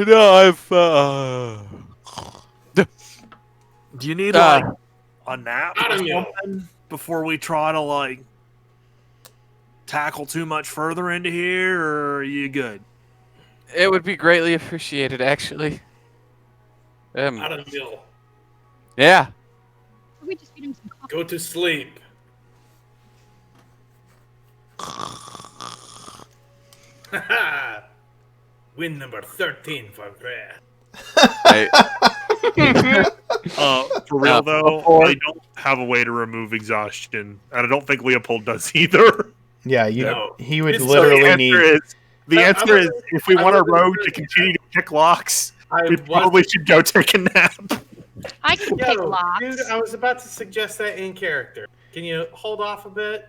no, I've, do you need like a nap I or don't know. something before we try to like tackle too much further into here, or are you good? it would be greatly appreciated, actually. I don't know. Yeah. We just feed him some coffee. Go to sleep. Haha. Win number 13 for Grant. For real though, before- I don't have a way to remove exhaustion, and I don't think Leopold does either. Yeah, No. he would It's literally need. The answer is, if we I want a wasn't rogue sure to yet. continue to pick locks, I we probably should go take a nap. I can pick Yo, locks. dude, I was about to suggest that in character. Can you hold off a bit?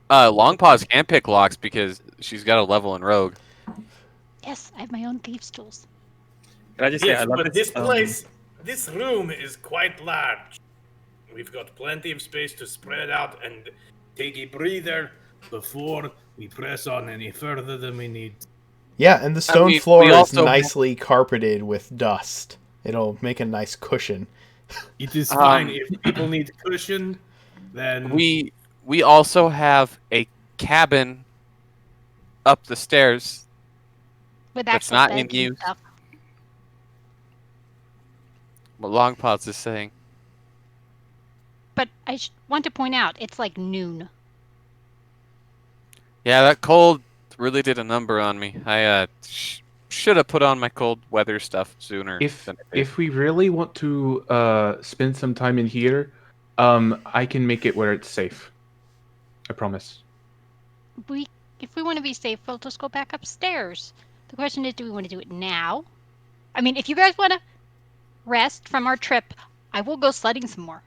Longpaws can pick locks because she's got a level in rogue. Yes, I have my own thieves' tools. Can I just say, I Yes, love but this this place, this room is quite large. We've got plenty of space to spread out and take a breather before we press on any further than we need. Yeah, and the stone mean, floor we is also- nicely carpeted with dust. It'll make a nice cushion. It is fine if people need cushion. Then We also have a cabin up the stairs. With That's actual not beds in and use. stuff. What Longpaws is saying. But I want to point out, it's like noon. Yeah, that cold really did a number on me. should have put on my cold weather stuff sooner. If than I did. if we really want to spend some time in here, I can make it where it's safe. I promise. If we want to be safe, we'll just go back upstairs. The question is, do we want to do it now? I mean, if you guys want to rest from our trip, I will go sledding some more.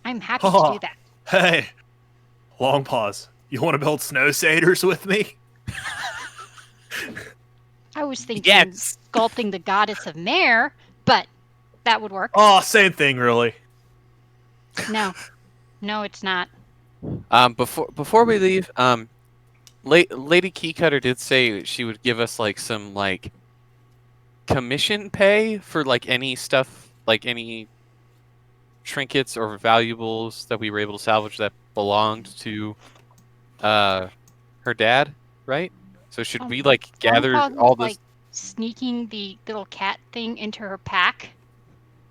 I'm happy to do that. Hey, long pause. You want to build snow satyrs with me? I was thinking Yes. sculpting the goddess of Mare, but that would work. Oh, same thing, really. No, it's not. Before we leave, Lady Keycutter did say she would give us like some like commission pay for like any stuff, like any trinkets or valuables that we were able to salvage that belonged to her dad, right? So should we like gather Grandpa was, all this? like sneaking the little cat thing into her pack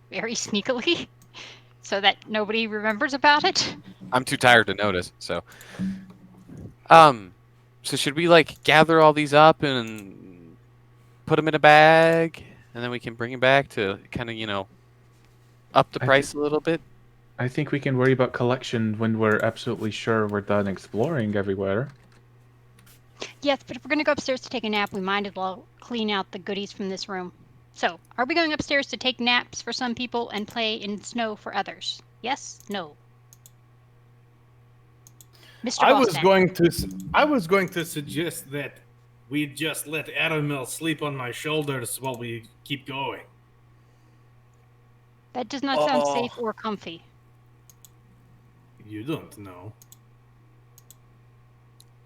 very sneakily so that nobody remembers about it. I'm too tired to notice. So should we like gather all these up and put them in a bag, and then we can bring them back to kind of up the I price a little bit? I think we can worry about collection when we're absolutely sure we're done exploring everywhere. Yes, but if we're going to go upstairs to take a nap, we might as well clean out the goodies from this room. So, are we going upstairs to take naps for some people and play in snow for others? Yes? No? Mr. I was Boston. going to suggest that we just let Aramil sleep on my shoulders while we keep going. That does not sound Oh. safe or comfy. You don't know.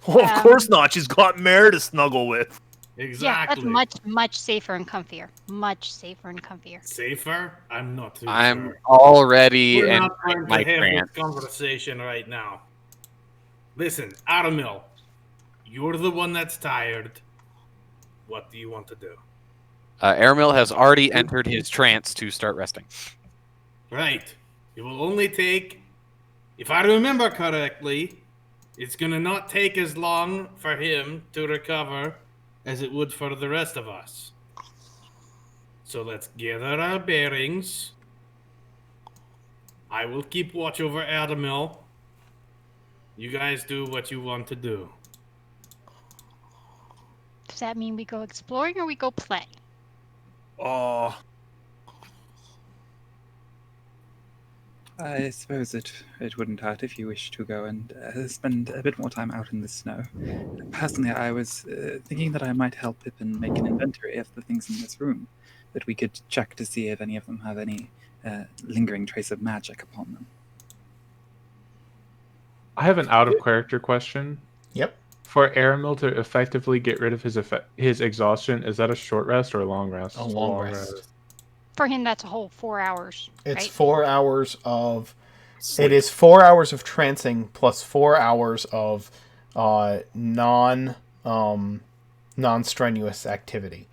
Well, of course not. She's got Mare to snuggle with. Exactly. Yeah, that's much safer and comfier. Much safer and comfier. Safer? I'm not too I'm sure. already We're in not going my to have trance. this conversation right now. Listen, Aramil, you're the one that's tired. What do you want to do? Aramil has already entered his trance to start resting. Right. It will only take, if I remember correctly, it's gonna not take as long for him to recover as it would for the rest of us. So let's gather our bearings. I will keep watch over Aramil. You guys do what you want to do. Does that mean we go exploring or we go play? Oh, I suppose it wouldn't hurt if you wish to go and spend a bit more time out in the snow. Personally, I was thinking that I might help Pippin make an inventory of the things in this room, that we could check to see if any of them have any lingering trace of magic upon them. I have an out of character question. Yep. For Aramil to effectively get rid of his exhaustion, is that a short rest or a long rest? A long rest. For him, that's a whole 4 hours. It's right? 4 hours of. sleep. It is 4 hours of trancing plus 4 hours of non-strenuous activity.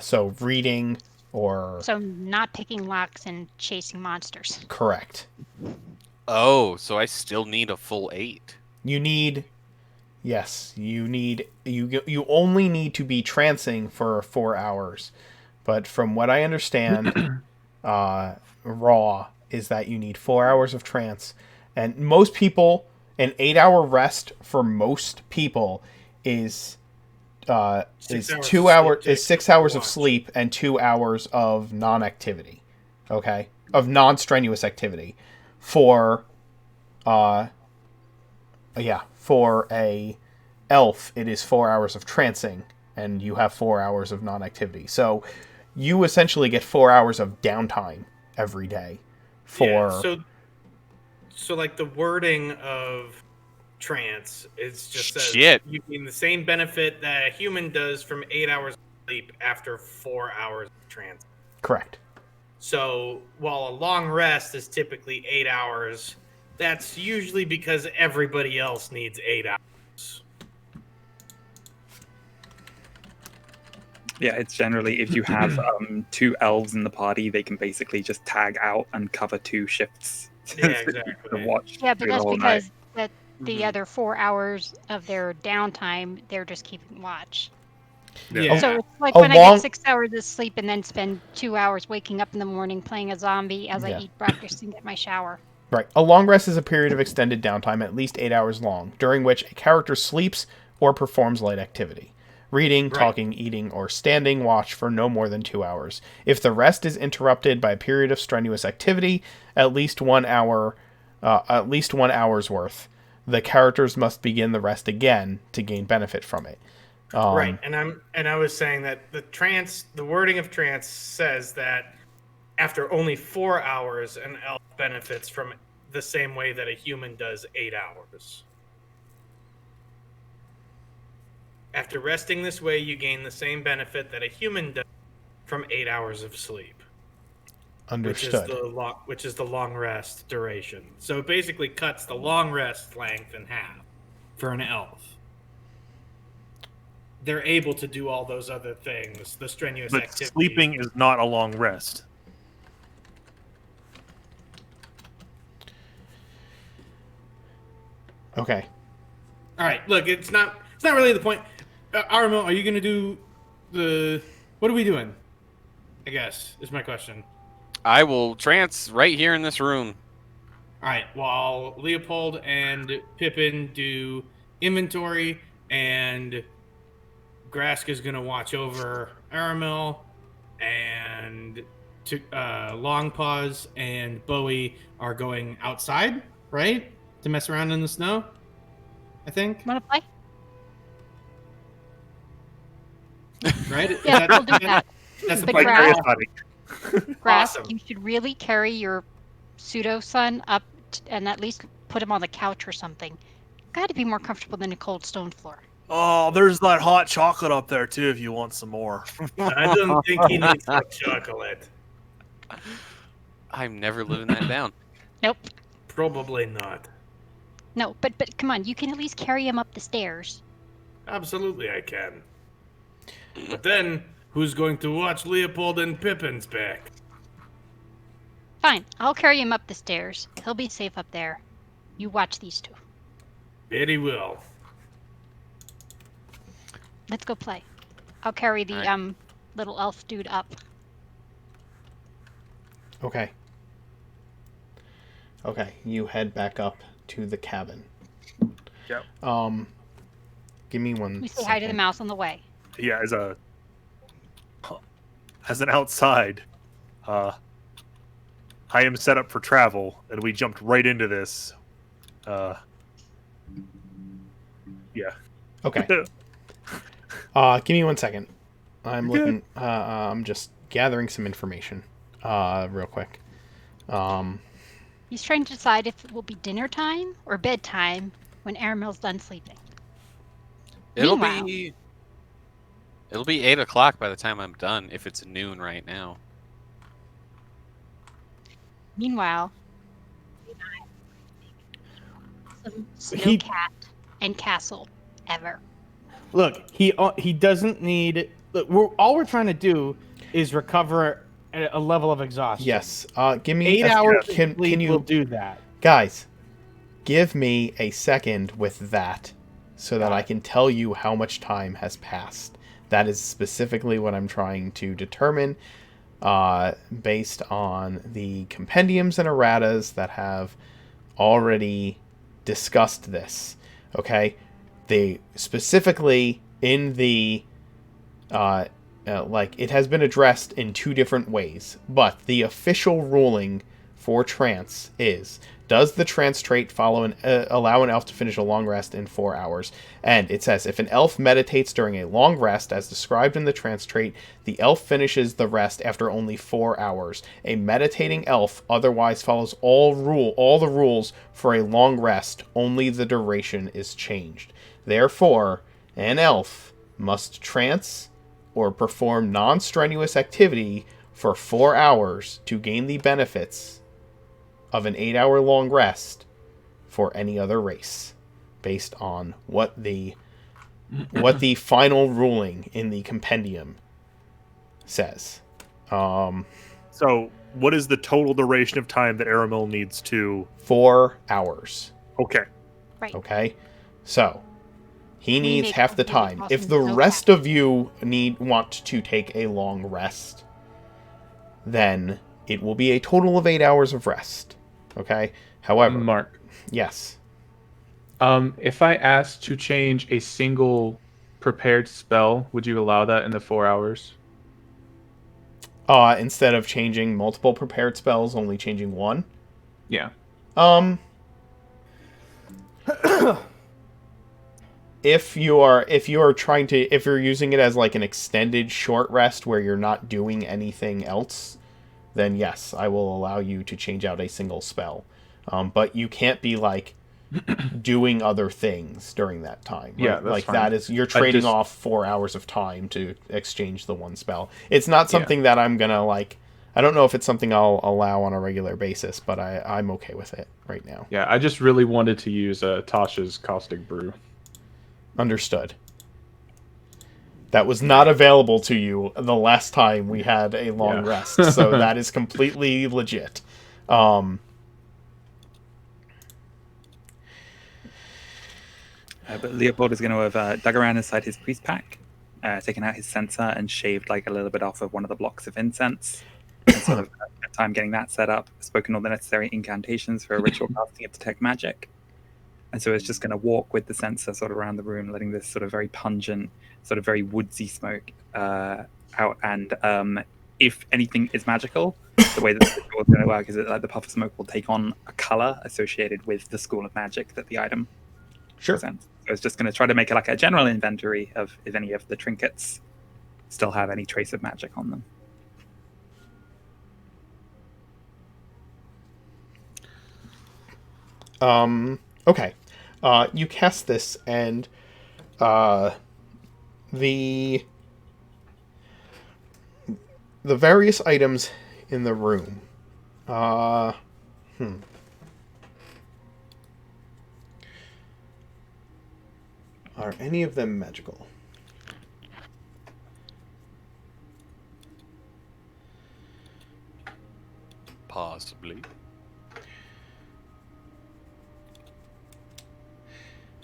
So reading or So not picking locks and chasing monsters. correct. Oh, so I still need a full 8. You need. Yes, you only need to be trancing for 4 hours. But from what I understand, raw is that you need 4 hours of trance. And most people, an 8-hour rest for most people is 6 hours of 2 hours sleep, is 6 hours of watch. sleep and 2 hours of non-activity. Okay? Of non-strenuous activity. For for a elf, it is 4 hours of trancing, and you have 4 hours of non-activity. So you essentially get 4 hours of downtime every day. For So like the wording of trance is just says Shit. you gain the same benefit that a human does from 8 hours of sleep after 4 hours of trance. correct. So while a long rest is typically 8 hours, that's usually because everybody else needs 8 hours. Yeah, it's generally if you have 2 elves in the party, they can basically just tag out and cover 2 shifts. Yeah, to exactly. watch Yeah, but through the that's whole because night. the other 4 hours of their downtime, they're just keeping watch. Yeah. So it's like A when I long- get 6 hours of sleep and then spend 2 hours waking up in the morning playing a zombie as Yeah. I eat breakfast and get my shower. Right. A long rest is a period of extended downtime, at least 8 hours long, during which a character sleeps or performs light activity. Reading, Right. talking, eating, or standing watch for no more than 2 hours. If the rest is interrupted by a period of strenuous activity, at least 1 hour's worth, the characters must begin the rest again to gain benefit from it. Right, and I was saying that the wording of trance says that after only 4 hours, an elf benefits from the same way that a human does 8 hours. After resting this way, you gain the same benefit that a human does from 8 hours of sleep, Understood. which is the long rest duration. So it basically cuts the long rest length in half for an elf. They're able to do all those other things, the strenuous But activity. sleeping is not a long rest. Okay. All right, look, it's not really the point. Armo, are you gonna do the? What are we doing? I guess is my question. I will trance right here in this room. All right, while Leopold and Pippin do inventory, and Grask is gonna watch over Aramil, and Longpaws and Bowie are going outside, right, to mess around in the snow. I think, Want to play? right? Is Yeah, we'll do that. That's the But plan. Grask- Grass, Awesome. you should really carry your pseudo son up and at least put him on the couch or something. Got to be more comfortable than a cold stone floor. Oh, there's that hot chocolate up there too if you want some more. I don't think he needs hot chocolate. I'm never living that down. Nope. Probably not. No, but come on, you can at least carry him up the stairs. Absolutely, I can. But then, who's going to watch Leopold and Pippin's back? Fine, I'll carry him up the stairs. He'll be safe up there. You watch these two. Very well. Let's go play. I'll carry the Alright. little elf dude up. Okay. Okay, you head back up to the cabin. Yep. Give me one We say hi to the second. mouse on the way. Yeah, as an outside, I am set up for travel, and we jumped right into this. Yeah. Okay. Give me one second. I'm looking. I'm just gathering some information. Real quick. He's trying to decide if it will be dinner time or bedtime when Aramil's done sleeping. It'll Meanwhile- be 8 o'clock by the time I'm done. If it's noon right now. Meanwhile, some snow He- cat and castle ever. Look, he doesn't need. Look, all we're trying to do is recover a level of exhaustion. Yes. Give me 8 hours Can, of sleep can you will do that. guys give me a second with that so that I can tell you how much time has passed. That is specifically what I'm trying to determine based on the compendiums and erratas that have already discussed this. Okay? They specifically in the it has been addressed in two different ways, but the official ruling for trance is: does the trance trait allow an elf to finish a long rest in 4 hours? And it says, if an elf meditates during a long rest, as described in the trance trait, the elf finishes the rest after only 4 hours. A meditating elf otherwise follows all the rules for a long rest, only the duration is changed. Therefore, an elf must trance or perform non-strenuous activity for 4 hours to gain the benefits of an 8-hour long rest for any other race, based on what the final ruling in the compendium says. So, what is the total duration of time that Aramil needs to? 4 hours. Okay. Okay, so He needs make half the make it time. If possible the so rest fast. of you want to take a long rest, then it will be a total of 8 hours of rest. Okay? However, Mark, yes. if I asked to change a single prepared spell, would you allow that in the 4 hours? Instead of changing multiple prepared spells, only changing one. Yeah. If you're using it as like an extended short rest where you're not doing anything else, then yes, I will allow you to change out a single spell. But you can't be like doing other things during that time. Right? Yeah, that's like fine. that is you're I trading just- off 4 hours of time to exchange the one spell. It's not Yeah. something that I'm gonna like. I don't know if it's something I'll allow on a regular basis, but I'm okay with it right now. Yeah, I just really wanted to use Tasha's Caustic Brew. Understood. That was not available to you the last time we had a long Yeah. rest, so that is completely legit. But Leopold is going to have dug around inside his priest pack, taken out his censer and shaved like a little bit off of one of the blocks of incense. And sort of spent time getting that set up, spoken all the necessary incantations for a ritual casting of detect magic. And so it's just going to walk with the censer sort of around the room, letting this sort of very pungent, sort of very woodsy smoke out. And if anything is magical, the way that the ritual is going to work is that the puff of smoke will take on a color associated with the school of magic that the item Sure. presents. So it's just going to try to make it like a general inventory of if any of the trinkets still have any trace of magic on them. Okay. You cast this, and the various items in the room. Are any of them magical? Possibly.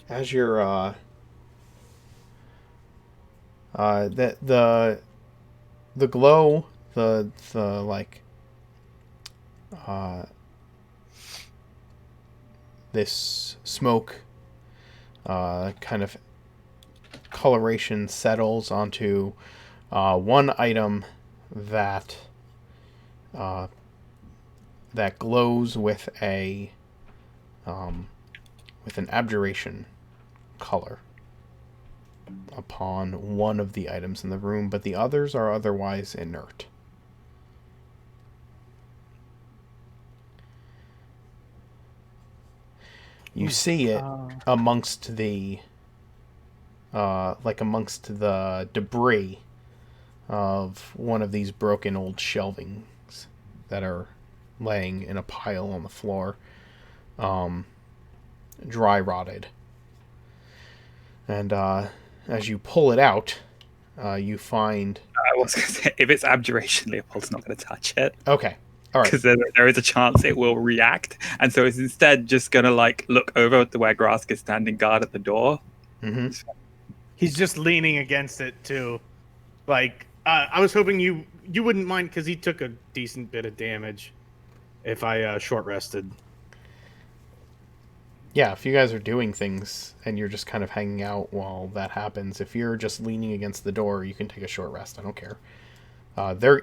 As you're the glow, the like this smoke kind of coloration settles onto one item that that glows with an abjuration color upon one of the items in the room, but the others are otherwise inert. You see it amongst the amongst the debris of one of these broken old shelvings that are laying in a pile on the floor, dry rotted. And as you pull it out, you find... I was going to say, if it's abjuration, Leopold's not going to touch it. Okay. All right. Because there is a chance it will react. And so it's instead just going to like look over to where Grask is standing guard at the door. Mm-hmm. He's just leaning against it too. Like I was hoping you wouldn't mind because he took a decent bit of damage if I short rested. Yeah, if you guys are doing things and you're just kind of hanging out while that happens, if you're just leaning against the door, you can take a short rest. I don't care.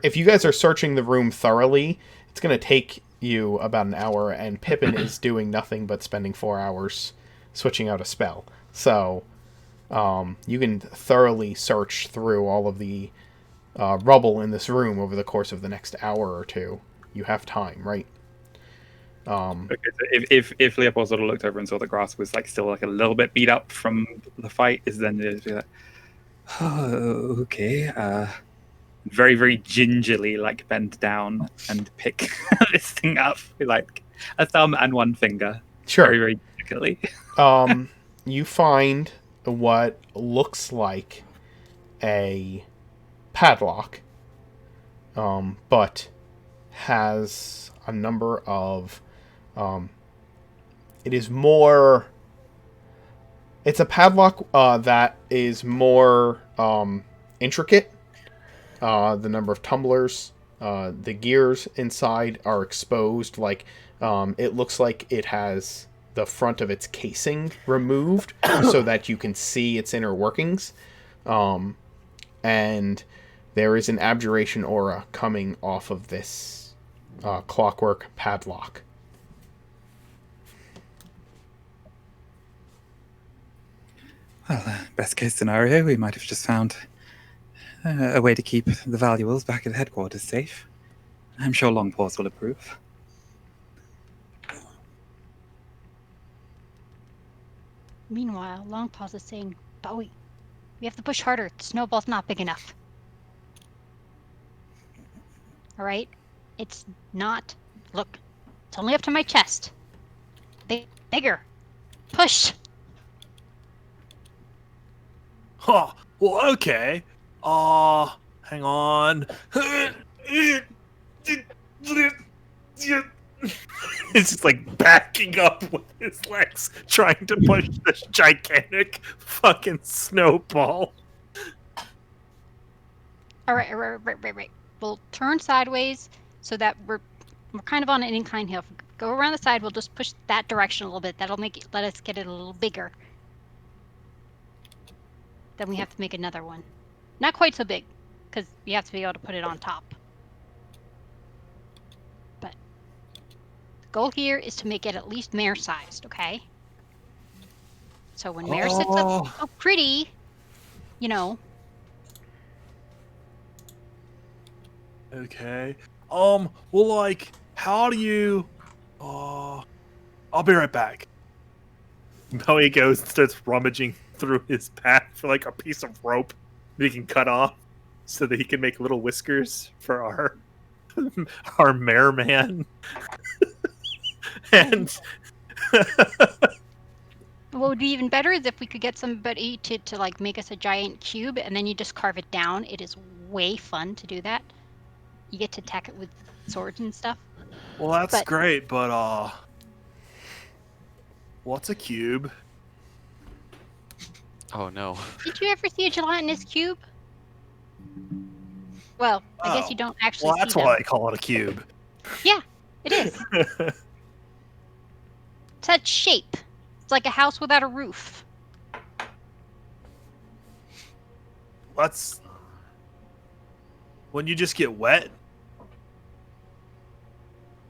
If you guys are searching the room thoroughly, it's going to take you about an hour, and Pippin is doing nothing but spending 4 hours switching out a spell. So you can thoroughly search through all of the rubble in this room over the course of the next hour or two. You have time, right? Okay, so if Leopold sort of looked over and saw the grass was like still like a little bit beat up from the fight, is then it'd be like, oh, okay, very very gingerly like bend down and pick this thing up with like a thumb and one finger, Sure. very very delicately. You find what looks like a padlock, but has a number of it is more It's a padlock that is more intricate. The number of tumblers, the gears inside are exposed. Like it looks like it has the front of its casing removed so that you can see its inner workings. And there is an abjuration aura coming off of this clockwork padlock. Well, best case scenario, we might have just found a way to keep the valuables back at headquarters safe. I'm sure Longpaws will approve. Meanwhile, Longpaws is saying, Bowie, we have to push harder. The snowball's not big enough. Alright? It's not. Look, it's only up to my chest. Bigger. Push! Huh. Well, okay. Hang on. It's just like backing up with his legs, trying to push this gigantic fucking snowball. Alright. We'll turn sideways so that we're kind of on an incline hill. If we go around the side, we'll just push that direction a little bit. That'll let us get it a little bigger. Then we have to make another one. Not quite so big, because you have to be able to put it on top. But the goal here is to make it at least mare-sized, okay? So when Mare sits up so pretty, you know. Okay. Well, like, how do you... I'll be right back. Bowie goes and starts rummaging through his pack for, like, a piece of rope that he can cut off so that he can make little whiskers for our mare man. And... What would be even better is if we could get somebody to like make us a giant cube and then you just carve it down. It is way fun to do that. You get to attack it with swords and stuff. Well, that's great, but what's a cube? Oh no. Did you ever see a gelatinous cube? Well, I guess you don't actually Well, that's see them. why I call it a cube. Yeah, it is. It's that shape. It's like a house without a roof. That's... When you just get wet?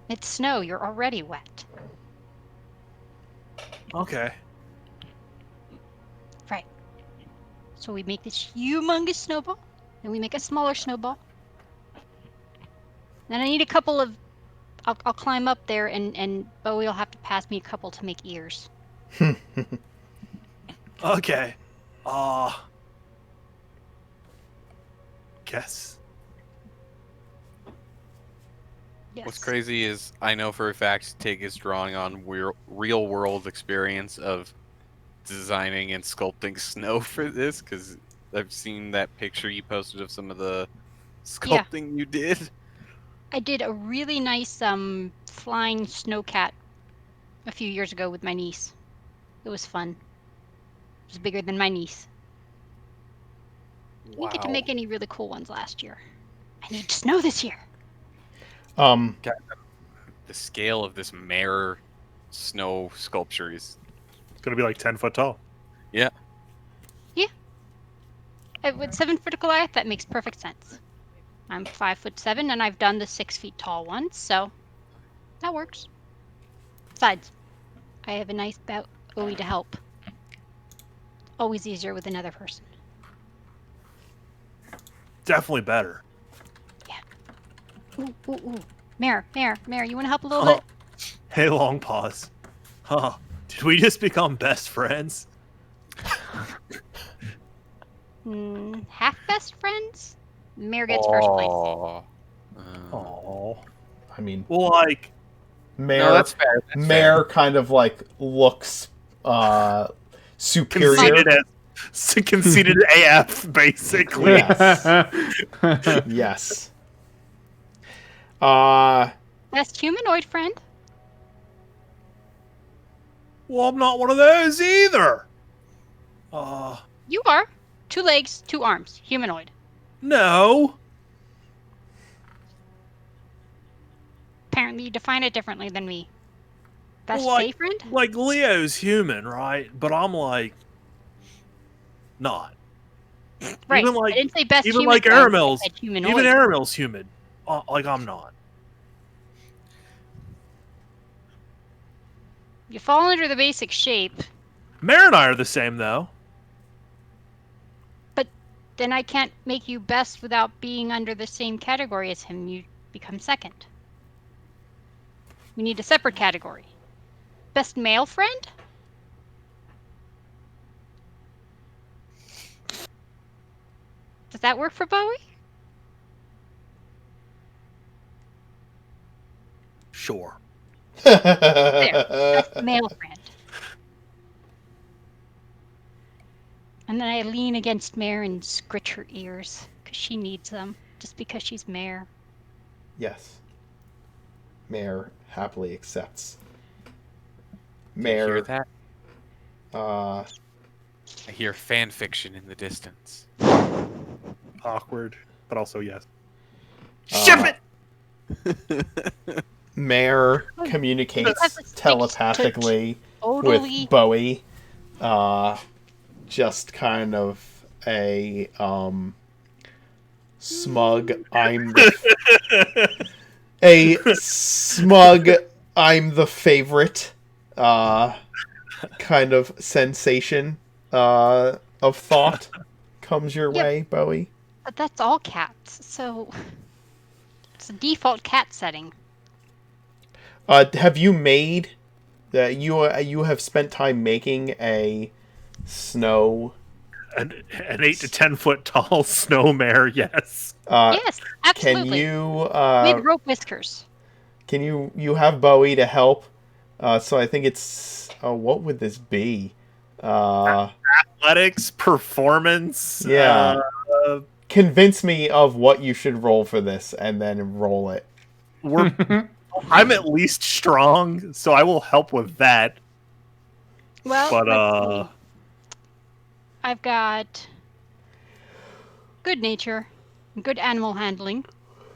It's snow. You're already wet. Okay. Right. So we make this humongous snowball. Then we make a smaller snowball. Then I need a couple of... I'll climb up there and Bowie will have to pass me a couple to make ears. Okay. Guess. Yes. What's crazy is I know for a fact Tig is drawing on real world experience of designing and sculpting snow for this, because I've seen that picture you posted of some of the sculpting you did. I did a really nice flying snowcat a few years ago with my niece. It was fun. It was bigger than my niece. We didn't get to make any really cool ones last year. I need snow this year. The scale of this mare snow sculpture is... It's going to be like 10 foot tall. Yeah. Yeah. With 7 foot Goliath, that makes perfect sense. I'm 5'7", and I've done the 6 feet tall ones, so that works. Besides, I have a nice Bowie to help. Always easier with another person. Definitely better. Ooh. Mare, you want to help a little bit? Hey, Long Paws. Huh. Did we just become best friends? Half best friends? Mare gets first place. Oh. I mean, Well, like... Mare, No, that's fair. That's Mare kind of like looks superior. Conceited AF, basically. Yes. Best humanoid friend? Well, I'm not one of those either. You are. 2 legs, 2 arms. Humanoid. No. Apparently you define it differently than me. That's Well, stay friend? Like Leo's human, right? But I'm like not. Right. Even like I didn't say best even human like friend, I Aramel's said humanoid. even Aramel's human. Like I'm not. You fall under the basic shape, Mare and I are the same though. but then I can't make you best without being under the same category as him. You become second. We need a separate category. Best male friend? Does that work for Bowie? Sure. There. Best male friend. And then I lean against Mare and scritch her ears, because she needs them, just because she's Mare. Yes. Mare happily accepts. Do you hear Mare, that? uh, I hear fan fiction in the distance. Awkward, but also yes. uh, Ship Mare That's communicates a stick telepathically Totally. with Bowie. Just kind of a smug I'm the favorite kind of sensation of thought comes your Yep. way, Bowie. But that's all cats, so it's a default cat setting. Have you made you have spent time making a snow an 8 to 10 foot tall snow mare? Yes. Yes, can absolutely. you With rope whiskers. can you have Bowie to help? So I think it's what would this be? Athletics, performance. Yeah. Convince me of what you should roll for this, and then roll it. I'm at least strong, so I will help with that. Well, But let's see. I've got good nature, good animal handling,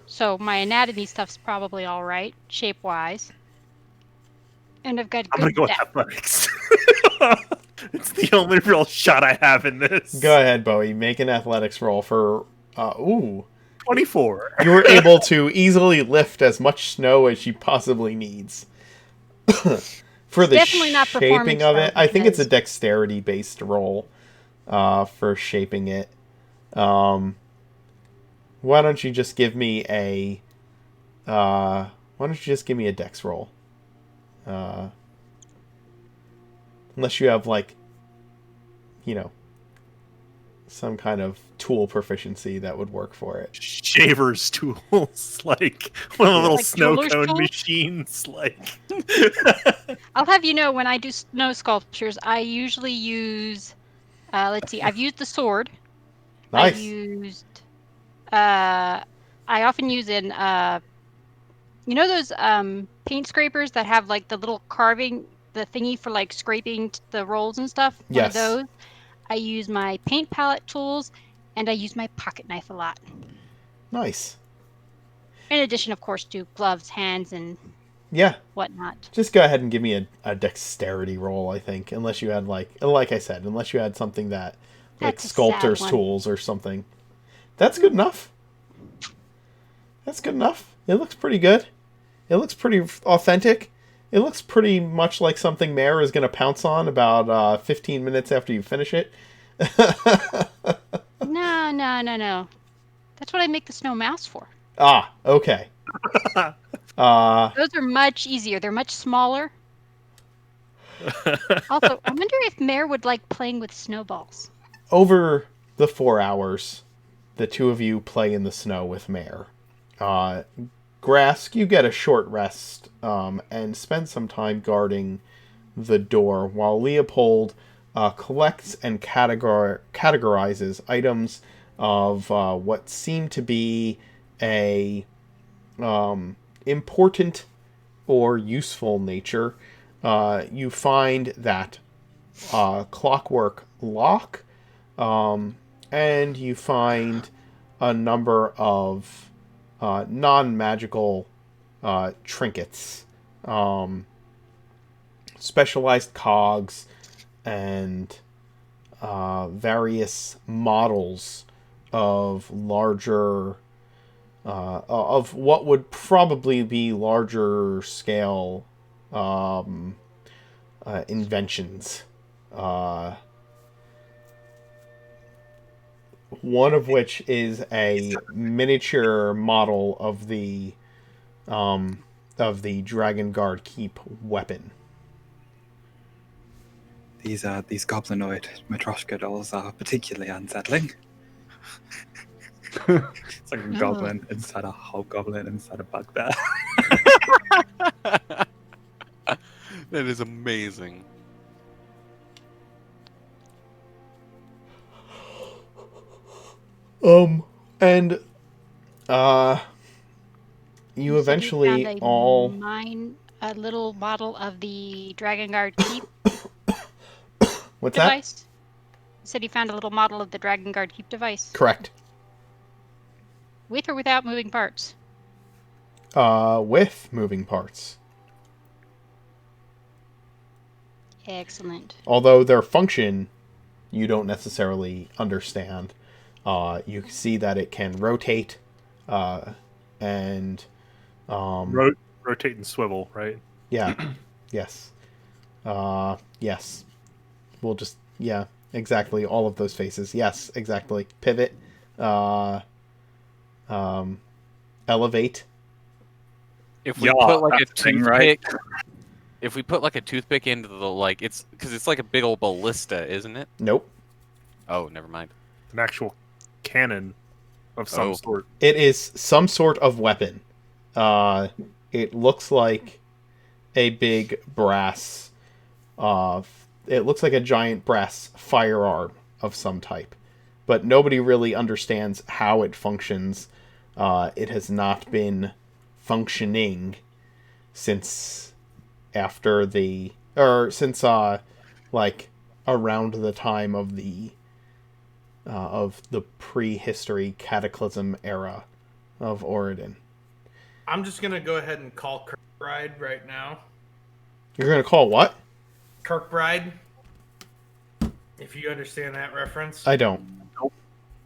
so my anatomy stuff's probably all right, shape-wise. And I've got I'm gonna good go with depth. athletics. It's the only real shot I have in this. Go ahead, Bowie. Make an athletics roll for. 24. You were able to easily lift as much snow as she possibly needs. For the Definitely not shaping performance, of though, it, I think it's a because- dexterity-based roll for shaping it. Why don't you just give me a dex roll? Unless you have some kind of tool proficiency that would work for it. Shaver's tools, like one of the little Like snow jeweler's cone tools? machines, like. I'll have you know, when I do snow sculptures, I usually use, let's see, I've used the sword. Nice. I've used, I often use in, you know those paint scrapers that have like the little carving, the thingy for like scraping the rolls and stuff? Yes. One of those. I use my paint palette tools, and I use my pocket knife a lot. Nice. In addition, of course, to gloves, hands, and Yeah. whatnot. Just go ahead and give me a dexterity roll, I think. Unless you had like I said, unless you had something that like That's a sad sculptor's one. tools or something. That's good enough. That's good enough. It looks pretty good. It looks pretty authentic. It looks pretty much like something Mare is going to pounce on about 15 minutes after you finish it. No. That's what I make the snow mouse for. Ah, okay. Those are much easier. They're much smaller. Also, I wonder if Mare would like playing with snowballs. Over the 4 hours, the two of you play in the snow with Mare. Grask, you get a short rest and spend some time guarding the door while Leopold collects and categorizes items of what seem to be a important or useful nature. You find that clockwork lock, and you find a number of non-magical trinkets, specialized cogs, and various models of larger, of what would probably be larger scale inventions. One of which is a miniature model of the Dragon Guard Keep weapon. These goblinoid Matryoshka dolls are particularly unsettling. It's like a goblin inside a hobgoblin inside a bugbear. That is amazing. And you eventually found all a little model of the Dragon Guard Keep what's that? device. He said he found a little model of the Dragon Guard Keep device. Correct. With or without moving parts? With moving parts. Excellent. Although their function you don't necessarily understand. You see that it can rotate, and rotate and swivel, right? Yeah. Yes. Yes. We'll just exactly all of those faces. Yes, exactly. Pivot. Elevate. If we Yeah, put like a that's the thing, toothpick, right? if we put like a toothpick into the it's because it's like a big old ballista, isn't it? Nope. Oh, never mind. An actual cannon of some sort. It is some sort of weapon. It looks like a big brass. It looks like a giant brass firearm of some type, but nobody really understands how it functions. It has not been functioning since like around the time of the prehistory cataclysm era of Oridon. I'm just gonna go ahead and call Kirkbride right now. You're gonna call what? Kirkbride. If you understand that reference. I don't.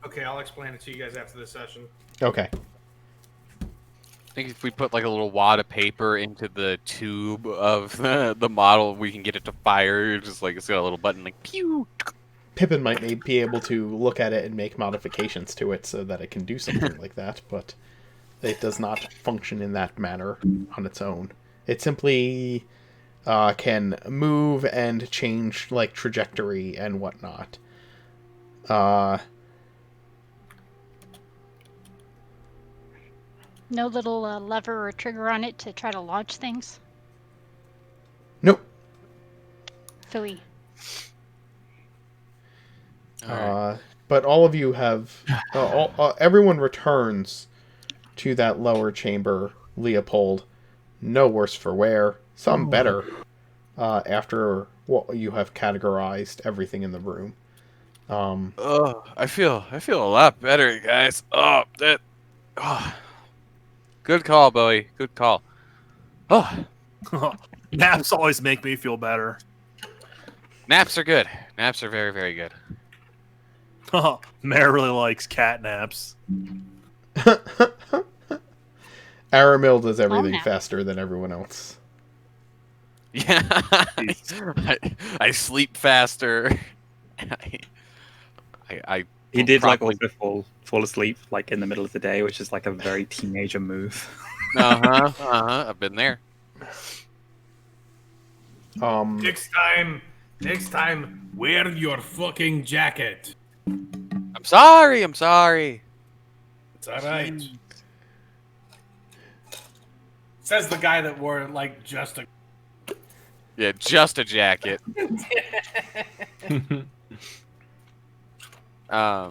Okay, I'll explain it to you guys after the session. Okay. I think if we put like a little wad of paper into the tube of the model, we can get it to fire. Just like it's got a little button, like pew. Pippin might be able to look at it and make modifications to it so that it can do something like that, but it does not function in that manner on its own. It simply can move and change like trajectory and whatnot. No little lever or trigger on it to try to launch things? Nope. Philly. But all of you have... everyone returns to that lower chamber, Leopold. No worse for wear. Some better. After you have categorized everything in the room. I feel a lot better, guys. Good call, Bowie. Good call. Naps always make me feel better. Naps are good. Naps are very, very good. Mare really likes cat naps. Aramil does everything faster than everyone else. Yeah. I sleep faster. He did probably... like also fall asleep like in the middle of the day, which is like a very teenager move. I've been there. Next time, wear your fucking jacket. I'm sorry. It's all right. Says the guy that wore like just a. Yeah, just a jacket. I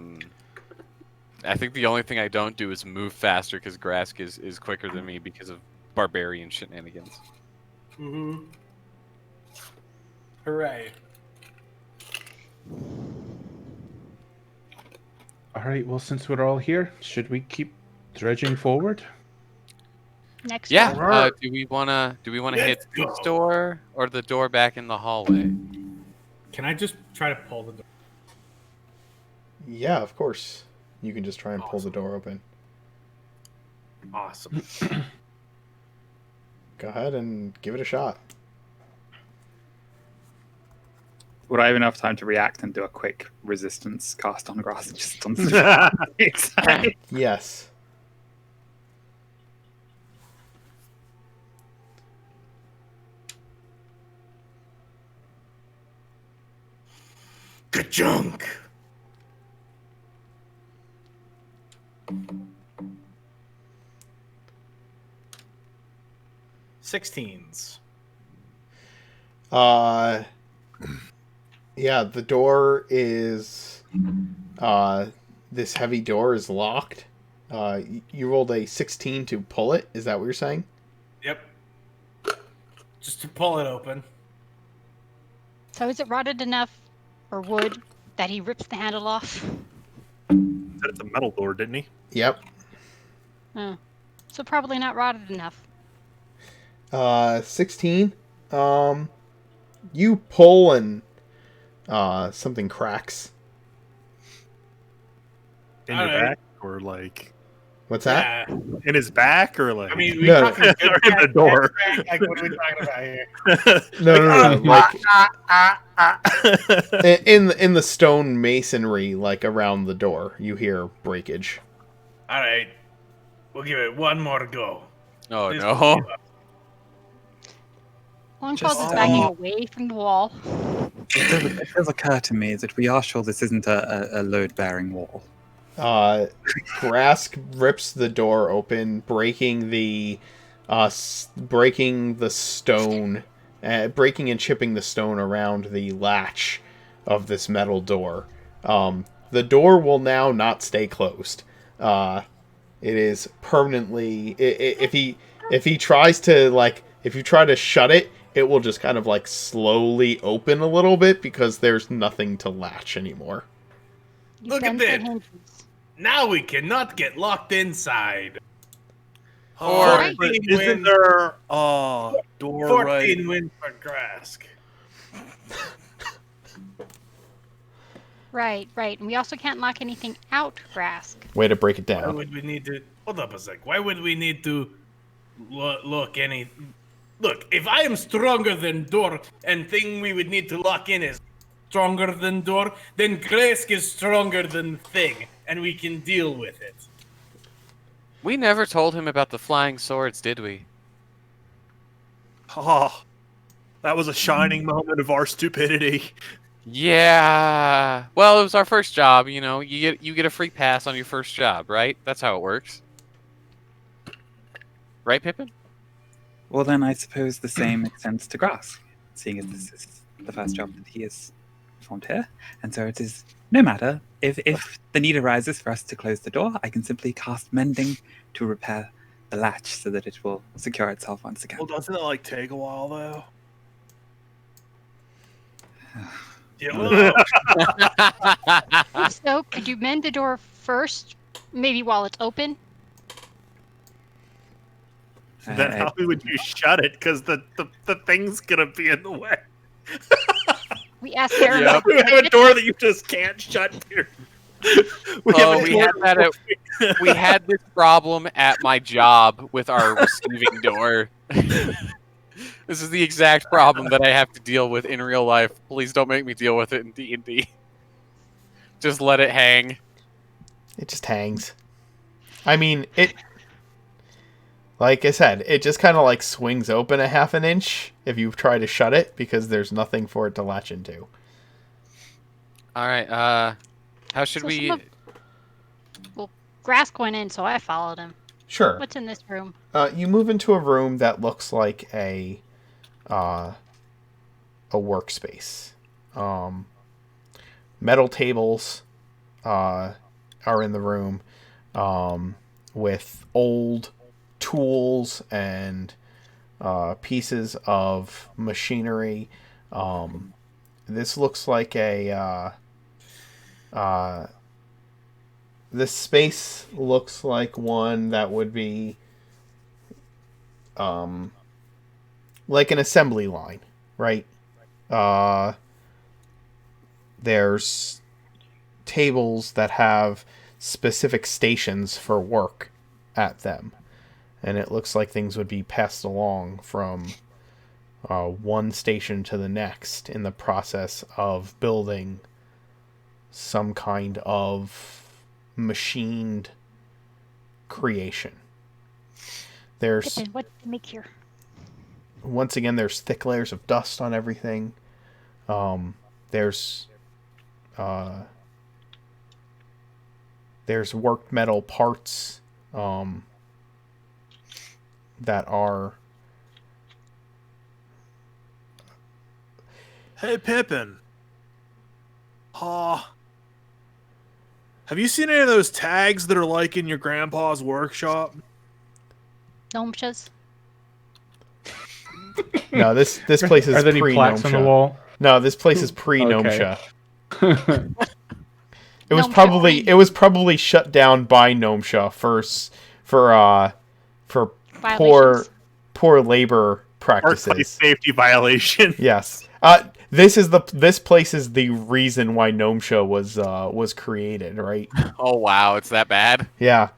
think the only thing I don't do is move faster because Grask is quicker than me because of barbarian shenanigans. Mm-hmm. Hooray. right, well, since we're all here, should we keep dredging forward? Next Yeah. door. Do we wanna hit Let's this go. door or the door back in the hallway? Can I just try to pull the door? Yeah, of course. You can just try and pull the door open. Awesome. Go ahead and give it a shot. Would I have enough time to react and do a quick resistance cast on grass? Just on Yes. Ka-junk! Sixteens. Yeah, the door is this heavy door is locked. You rolled a 16 to pull it. Is that what you're saying? Yep. Just to pull it open. So is it rotted enough, or wood, that he rips the handle off? Said it's a metal door, didn't he? Yep. Oh. So probably not rotted enough. 16. You pull and something cracks. In your Alright. back, or like What's that? Yeah. in his back, or like I mean, we No, talking good or in the back, door. back, like, what are we talking about here? No. Like in in the stone masonry, like around the door, you hear breakage. All right, we'll give it one more go. Oh Please no. don't give up. Longpaws Just, is backing away from the wall. It does occur to me that we are sure this isn't a load-bearing wall. Grask rips the door open, breaking the stone, breaking and chipping the stone around the latch of this metal door. The door will now not stay closed. It is permanently. If he tries to if you try to shut it, it will just kind of slowly open a little bit because there's nothing to latch anymore. You Look at bend the that. hinges. Now we cannot get locked inside. Or- Right. But isn't there door 14 right? wins for Grask. Right. And we also can't lock anything out, Grask. Way to break it Why down. would we need to? Hold up a sec. Why would we need to look any? Look, if I am stronger than door, and thing we would need to lock in is stronger than door, then Grask is stronger than thing, and we can deal with it. We never told him about the flying swords, did we? Oh, that was a shining moment of our stupidity. Yeah. Well, it was our first job, you know. You get a free pass on your first job, right? That's how it works. Right, Pippin? Well, then I suppose the same extends to Grass, seeing as this is the first job that he has performed here. And so it is no matter. If the need arises for us to close the door, I can simply cast Mending to repair the latch so that it will secure itself once again. Well, doesn't it take a while though? Yeah, well, If so, could you mend the door first? Maybe while it's open? Then how would you shut it? Because the thing's gonna be in the way. We asked Aaron. Yep. You have a door that you just can't shut here. We had this problem at my job with our receiving door. This is the exact problem that I have to deal with in real life. Please don't make me deal with it in D&D. Just let it hang. It just hangs. I mean, it. Like I said, it just kind of swings open a half an inch if you try to shut it because there's nothing for it to latch into. All right. How should So we? Well, Grask went in, so I followed him. Sure. What's in this room? You move into a room that looks like a workspace. Metal tables are in the room with old tools and pieces of machinery. This looks like a this space looks like one that would be like an assembly line, right? There's tables that have specific stations for work at them, and it looks like things would be passed along from one station to the next in the process of building some kind of machined creation. There's Pippin, what did you make here? once again, there's thick layers of dust on everything. There's worked metal parts that are. Hey, Pippin. Have you seen any of those tags that are like in your grandpa's workshop? Gnomeshas? No, this place is Are there any plaques on the wall? No, this place is pre-Gnomesha. Okay. It was probably shut down by Gnomesha for poor labor practices. Workplace safety violation. Yes. This place is the reason why Gnomesha was created, right? Oh wow, it's that bad. Yeah.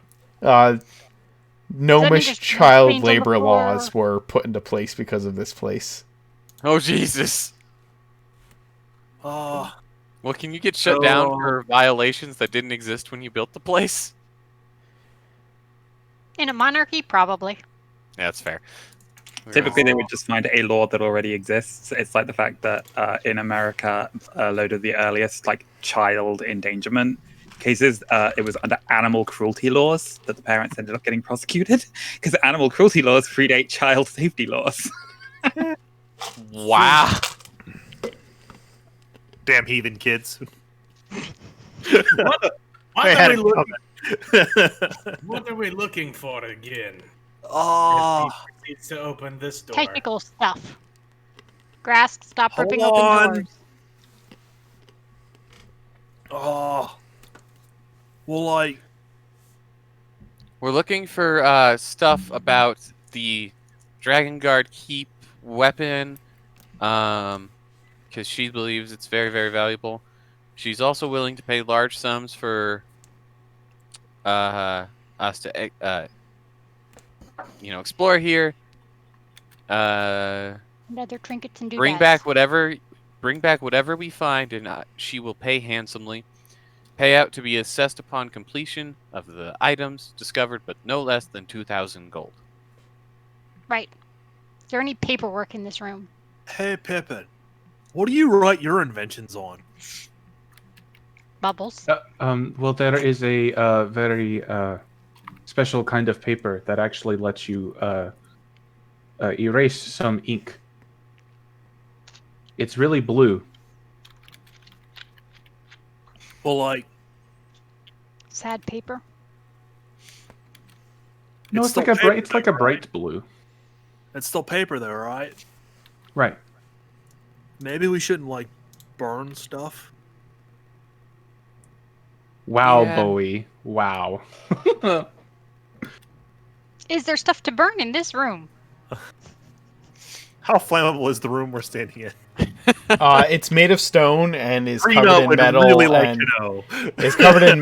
Gnomish just child stains on the labor floor? laws were put into place because of this place. Oh Jesus. Oh, Well, can you get shut down for violations that didn't exist when you built the place? In a monarchy, probably. Yeah, that's fair. Typically, they would just find a law that already exists. It's like the fact that in America, a load of the earliest child endangerment cases, it was under animal cruelty laws that the parents ended up getting prosecuted because animal cruelty laws predate child safety laws. Wow. damn heathen kids. What are we looking for again? Oh, Needs to open this door. Technical stuff. Grass, stop Hold ripping on. open doors. oh. Well, We're looking for stuff about the Dragon Guard Keep weapon, because she believes it's very, very valuable. She's also willing to pay large sums for us to, explore here. And other trinkets and Bring back whatever we find, and she will pay handsomely. Payout to be assessed upon completion of the items discovered, but no less than 2,000 gold. Right. Is there any paperwork in this room? hey, Pippin, what do you write your inventions on? Bubbles. Well, there is a very special kind of paper that actually lets you erase some ink. It's really blue. Well, Sad paper. No, It's it's like still a bright. paper, It's like a right? bright blue. it's still paper, though, right? Right. Maybe we shouldn't burn stuff. Wow, Yeah. Bowie. Wow. Is there stuff to burn in this room? How flammable is the room we're standing in? It's made of stone and is Reno covered in would metal. really like and to know. It's covered in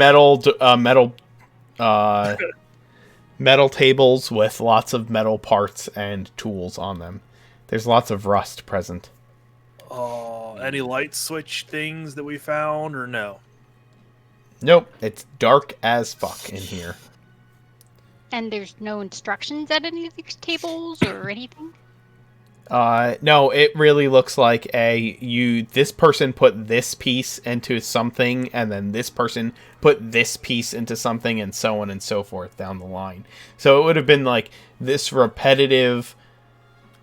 metal tables with lots of metal parts and tools on them. There's lots of rust present. Any light switch things that we found, or no? Nope, it's dark as fuck in here. And there's no instructions at any of these tables or anything? No, it really looks like this person put this piece into something, and then this person put this piece into something, and so on and so forth down the line. So it would have been like this repetitive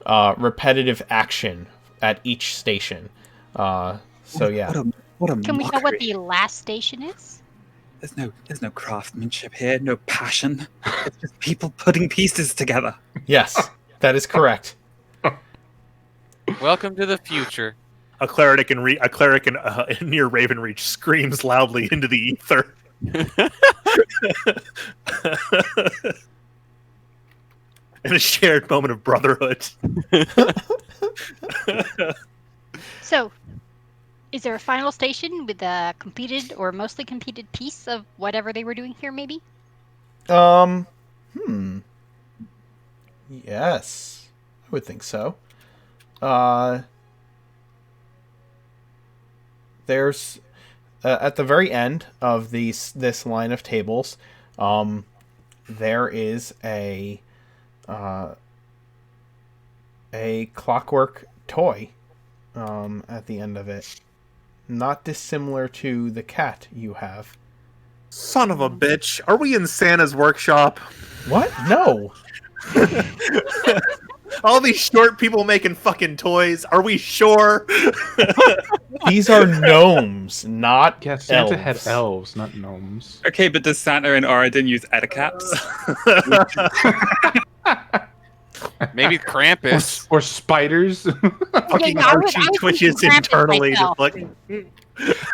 action at each station. So yeah. What a Can we know what mockery. the last station is? There's no craftsmanship here, no passion. It's just people putting pieces together. Yes, that is correct. Welcome to the future. A cleric in near Ravenreach screams loudly into the ether. In a shared moment of brotherhood. So, is there a final station with a completed or mostly completed piece of whatever they were doing here, maybe? Yes, I would think so. There's at the very end of this line of tables, there is a clockwork toy at the end of it, not dissimilar to the cat you have. Son of a bitch. Are we in Santa's workshop? What? No. All these short people making fucking toys. Are we sure? These are gnomes, not Yeah, Santa elves. had elves, not gnomes. Okay, but does Santa and Oridon use eticaps? Maybe Krampus. Or spiders. Fucking Yeah, I was Archie thinking twitches Krampus internally. myself. Just like,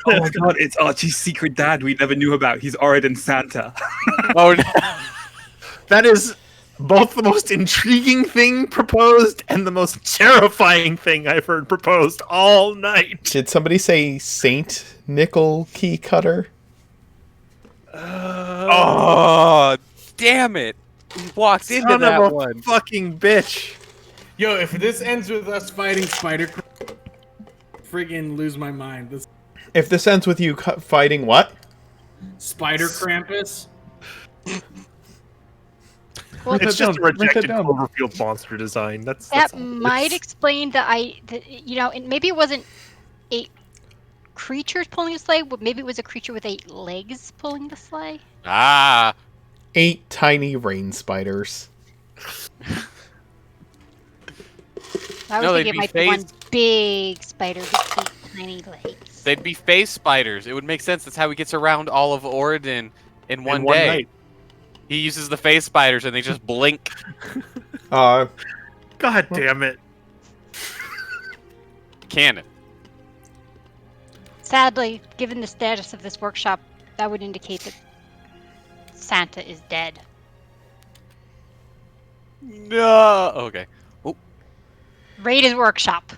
Oh my god, it's Archie's secret dad we never knew about. He's Oridon Santa. Oh, no. that is both the most intriguing thing proposed and the most terrifying thing I've heard proposed all night. Did somebody say Saint Nickel Key Cutter? Oh, damn it. He walked into Son that of a one. fucking bitch. Yo, if this ends with us fighting Spider, friggin' lose my mind. This If this ends with you fighting what? Spider Krampus. Write It's that just a down, write that rejected down. Cloverfield monster design. That's That all. might It's- explain maybe it wasn't 8 creatures pulling the sleigh, but maybe it was a creature with 8 legs pulling the sleigh. Ah. 8 tiny rain spiders. I was No, they'd thinking it be might be one phased. big spider with 8 tiny legs. They'd be face spiders. It would make sense. That's how he gets around all of Oridon in one in day. night. He uses the face spiders and they just blink. God damn it. Canon. Sadly, given the status of this workshop, that would indicate that Santa is dead. No. Okay. Raid his workshop.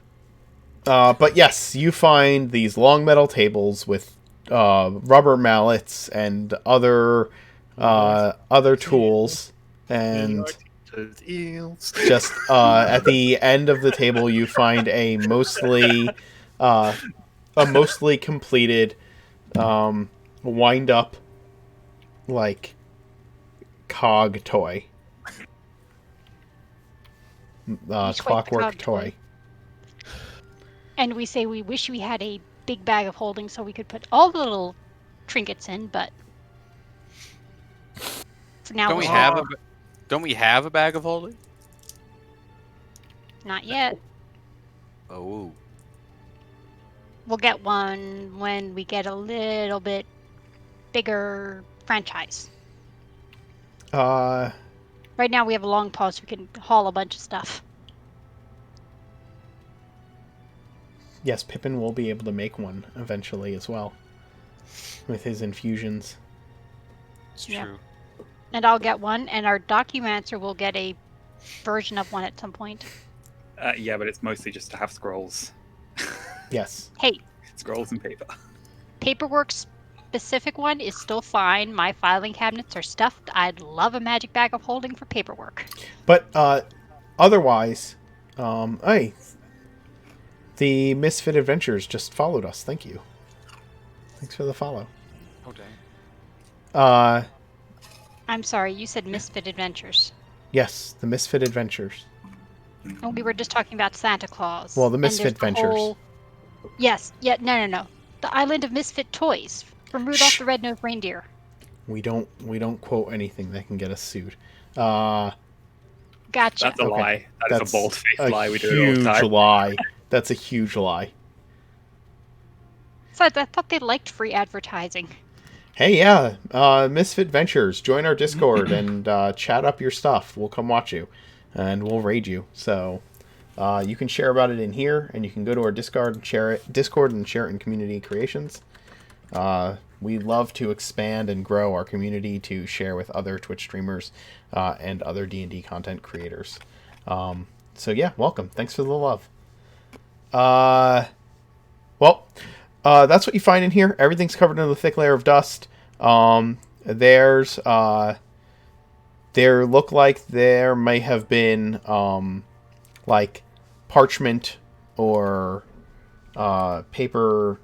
But yes, you find these long metal tables with rubber mallets and other tools, and just at the end of the table you find a mostly completed wind up like cog toy. Quite the Clockwork cog toy. And we say we wish we had a big bag of holding so we could put all the little trinkets in, but for now Don't we we're have a bag of holding? not yet. Oh. We'll get one when we get a little bit bigger franchise. Right now we have a long pause, so we can haul a bunch of stuff. Yes, Pippin will be able to make one eventually as well, with his infusions. It's Yeah. true. And I'll get one, and our Documancer will get a version of one at some point. Yeah, but it's mostly just to have scrolls. Yes. Hey, Scrolls and paper. paperwork specific one is still fine. My filing cabinets are stuffed. I'd love a magic bag of holding for paperwork. But otherwise, hey, the Misfit Adventures just followed us. Thank you. Thanks for the follow. Oh, dang. I'm sorry, you said Misfit Adventures. Yes, the Misfit Adventures. And we were just talking about Santa Claus. Well, the And there's Misfit Ventures. Yes, yeah, no. The Island of Misfit Toys from Rudolph Shh. the Red-Nosed Reindeer. We don't quote anything that can get us sued. Gotcha. That's a Okay. lie. That is That's a bold-faced a lie. We do it all the huge time. lie. That's a huge lie. Besides, I thought they liked free advertising. Hey, yeah, Misfit Ventures. Join our Discord and chat up your stuff. We'll come watch you, and we'll raid you. So you can share about it in here, and you can go to our Discord and share it. Discord and share it in Community Creations. We love to expand and grow our community to share with other Twitch streamers and other D&D content creators. So yeah, welcome. Thanks for the love. That's what you find in here. Everything's covered in a thick layer of dust. There look like there may have been like parchment or paper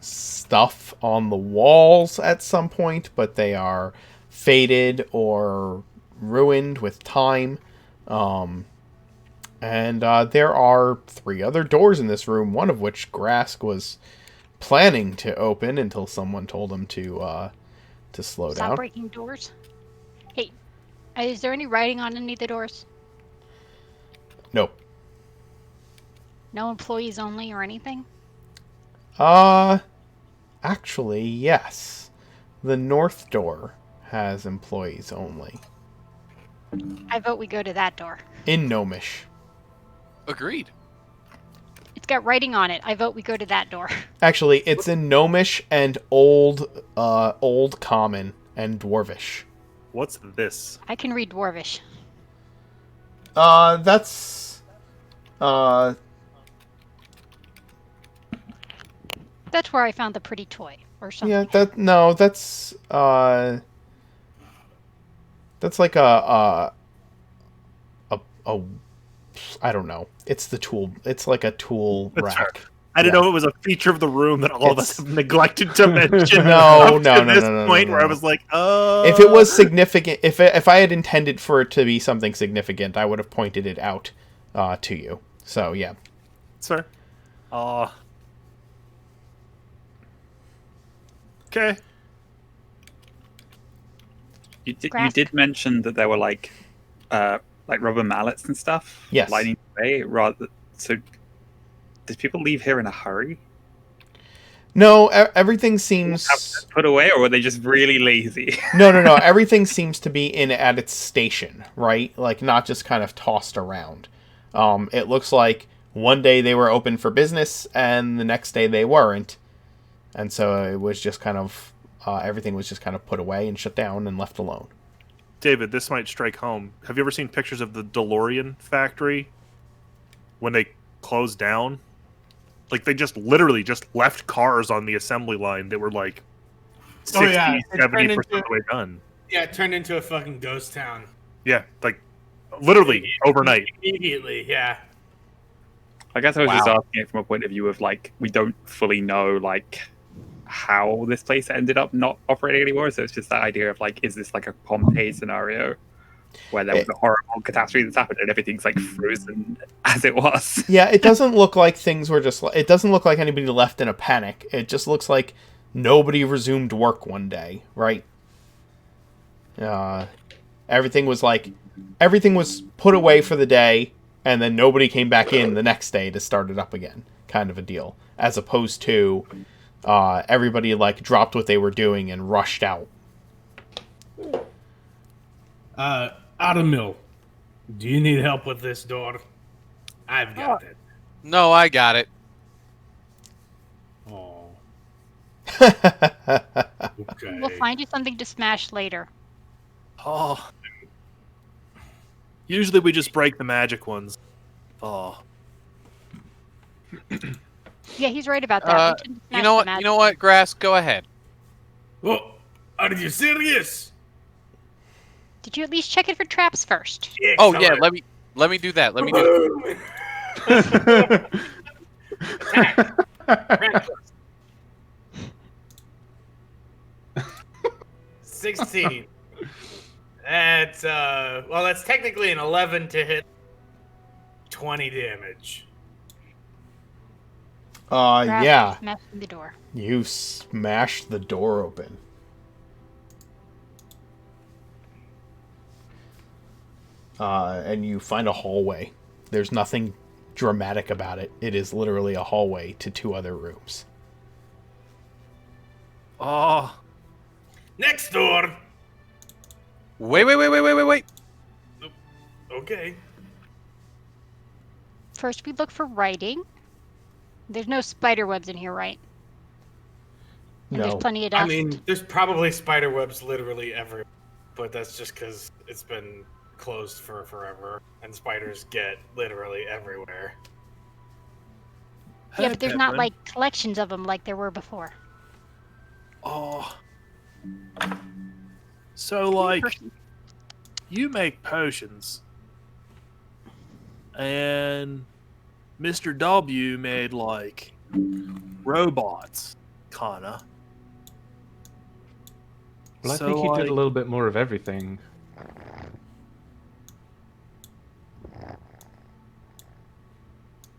stuff on the walls at some point, but they are faded or ruined with time. And there are 3 other doors in this room, one of which Grask was planning to open until someone told him to slow Stop down. breaking doors. Hey, is there any writing on any of the doors? Nope. No employees only or anything? Actually, yes. The north door has employees only. I vote we go to that door. In Gnomish. Agreed. It's got writing on it. I vote we go to that door. Actually, it's in Gnomish and Old Common and Dwarvish. What's this? I can read Dwarvish. That's That's where I found the pretty toy or something. yeah, that's like a I don't know. It's the tool. It's like a tool That's rack. fair. I didn't know it was a feature of the room that all of us It's- have neglected to mention. No, up no, to no, this no, no, point no, where I no. was like, If it was significant, if I had intended for it to be something significant, I would have pointed it out to you. So yeah. Sir. Okay. You Grask. did mention that there were like rubber mallets and stuff. Yes. Lighting the way. So, did people leave here in a hurry? No, everything Have seems that put away, or were they just really lazy? no. Everything seems to be at its station, right? Like not just kind of tossed around. It looks like one day they were open for business, and the next day they weren't, and so it was just kind of everything was just kind of put away and shut down and left alone. David, this might strike home. Have you ever seen pictures of the DeLorean factory when they closed down? Like, they just literally just left cars on the assembly line that were like 60, Oh, yeah. It turned 70% of into- the way done. Yeah, it turned into a fucking ghost town. Yeah, like literally overnight. Immediately, yeah. I guess I was just Wow. asking it from a point of view of like we don't fully know like how this place ended up not operating anymore. So it's just that idea of like, is this like a Pompeii scenario where there was a horrible catastrophe that's happened and everything's like frozen as it was? Yeah, it doesn't look like things were just. It doesn't look like anybody left in a panic. It just looks like nobody resumed work one day, right? Everything was put away for the day, and then nobody came back in the next day to start it up again, kind of a deal. As opposed to everybody like dropped what they were doing and rushed out. Autumnmill, do you need help with this door? I've got it. No, I got it. Oh, okay. We'll find you something to smash later. Oh. Usually we just break the magic ones. Oh. Yeah, he's right about that. We didn't You smash know the what? magic You know what, Grass? Go ahead. Oh, are you serious? Did you at least check it for traps first? Oh yeah, let me do that. Let me do. Reckless. 16. That's that's technically an 11 to hit 20 damage. Grass Yeah. smashing the door. You smashed the door open. And you find a hallway. There's nothing dramatic about it. It is literally a hallway to 2 other rooms. Oh. Next door. Wait. Okay. First, we look for writing. There's no spider webs in here, right? And No. there's plenty of I dust. mean, there's probably spider webs literally everywhere, but that's just because it's been closed for forever, and spiders get literally everywhere. yeah, but there's not Pippin. like collections of them like there were before. Oh. So, like, you make potions, and Mr. W made, like, robots, kinda. Well, I So, think he did like- a little bit more of everything.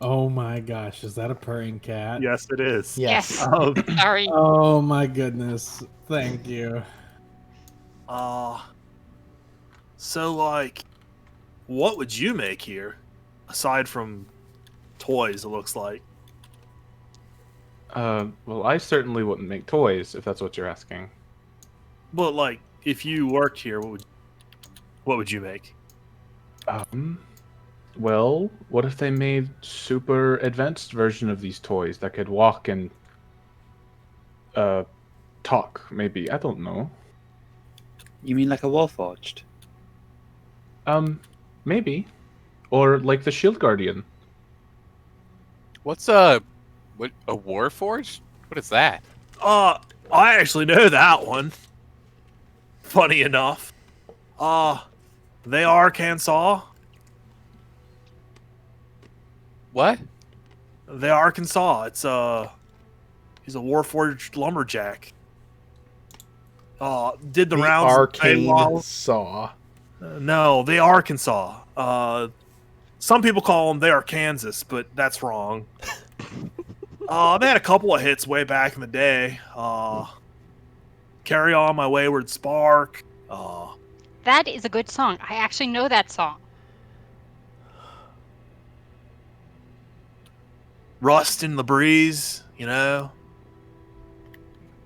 Oh my gosh, is that a purring cat? Yes, it is. Yes. Um, Sorry. Oh my goodness. Thank you. So, like, what would you make here, aside from toys? It looks like. Well, I certainly wouldn't make toys, if that's what you're asking. But like, if you worked here, what would you make? Well, what if they made super advanced version of these toys that could walk and talk? Maybe, I don't know. You mean like a Warforged? Maybe, or like the Shield Guardian. What's a Warforged? What is that? I actually know that one. Funny enough. They are Arkansas. What? They are Arkansas. It's he's a Warforged lumberjack. Did the rounds arcane while- saw. No, they are Arkansas. Some people call them they are Kansas, but that's wrong. They had a couple of hits way back in the day. Carry On My Wayward Spark. That is a good song. I actually know that song. Rust in the Breeze, you know?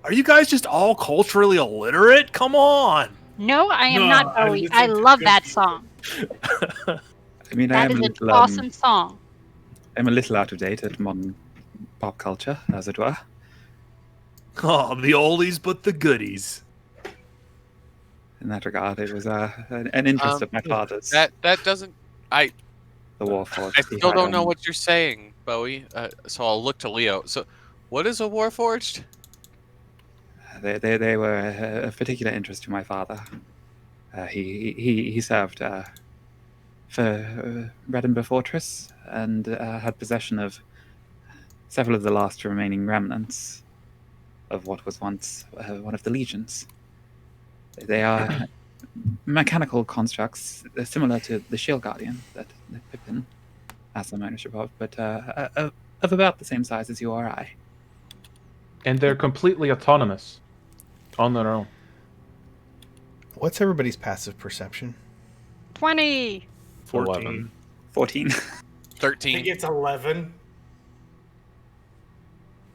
Are you guys just all culturally illiterate? Come on! No, I am No, not I Bowie. listen I to love good that people. song. I mean, I That am is a an little, awesome song. I'm a little out of date at modern pop culture, as it were. Oh, the oldies but the goodies. In that regard, it was an interest of my father's. That doesn't. The Warforged. I still don't know what you're saying, Bowie. So I'll look to Leo. So, what is a Warforged? They were a particular interest to my father. He served for Reddenburg Fortress and had possession of several of the last remaining remnants of what was once one of the legions. They are mechanical constructs similar to the Shield Guardian that Pippin has some ownership of, but of about the same size as you or I. And they're completely autonomous on their own. What's everybody's passive perception? 20. 11. 14. I think 13. it's 11.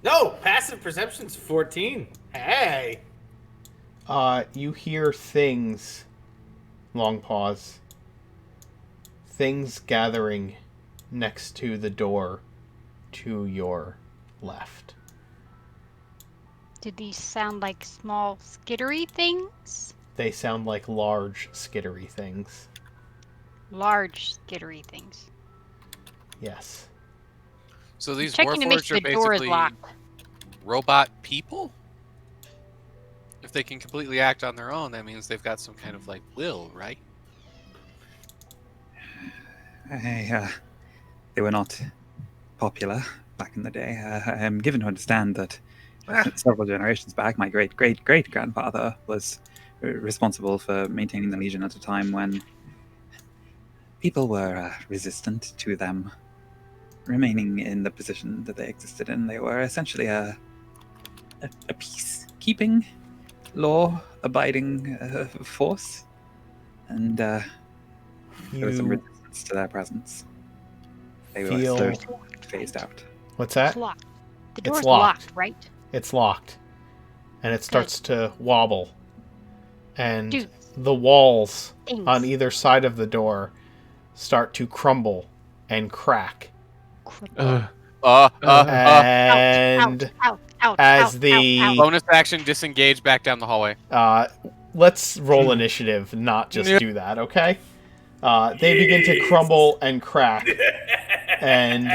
No, passive perception's 14. Hey. You hear things. Long pause. Things gathering next to the door to your left. Did these sound like small skittery things? They sound like large, skittery things. Large skittery things. Yes. So these Checking to make Warforged sure are the door is basically locked. robot people? If they can completely act on their own, that means they've got some kind of like will, right? They were not popular back in the day. I am given to understand that several generations back, my great-great-great-grandfather was responsible for maintaining the Legion at a time when people were resistant to them remaining in the position that they existed in. They were essentially a peacekeeping, law-abiding force, and there was some You resistance to their presence. They were feel... slowly phased out. What's that? It's locked. The It's door's locked. locked, right? It's locked. And it starts to wobble. And Dude. the walls Things. on either side of the door start to crumble and crack. And as the bonus action, disengage back down the hallway. let's roll initiative, not just do that, okay? They begin to crumble and crack, and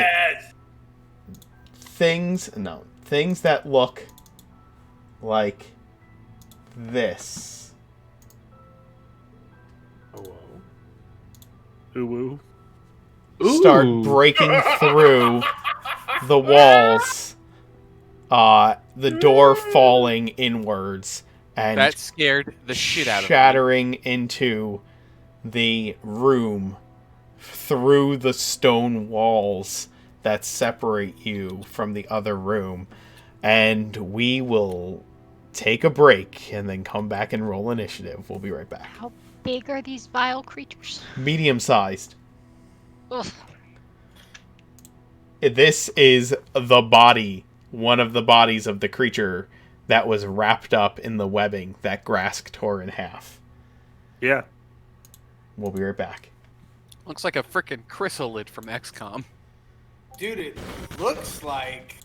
things that look like this Ooh. start Ooh. breaking through the walls, the door falling inwards and That scared the shit out of me. shattering into the room through the stone walls that separate you from the other room. And we will take a break and then come back and roll initiative. We'll be right back. How big are these vile creatures? Medium-sized. Ugh. This is the body, one of the bodies of the creature that was wrapped up in the webbing that Grask tore in half. Yeah. We'll be right back. Looks like a frickin' chrysalid from XCOM. Dude, it looks like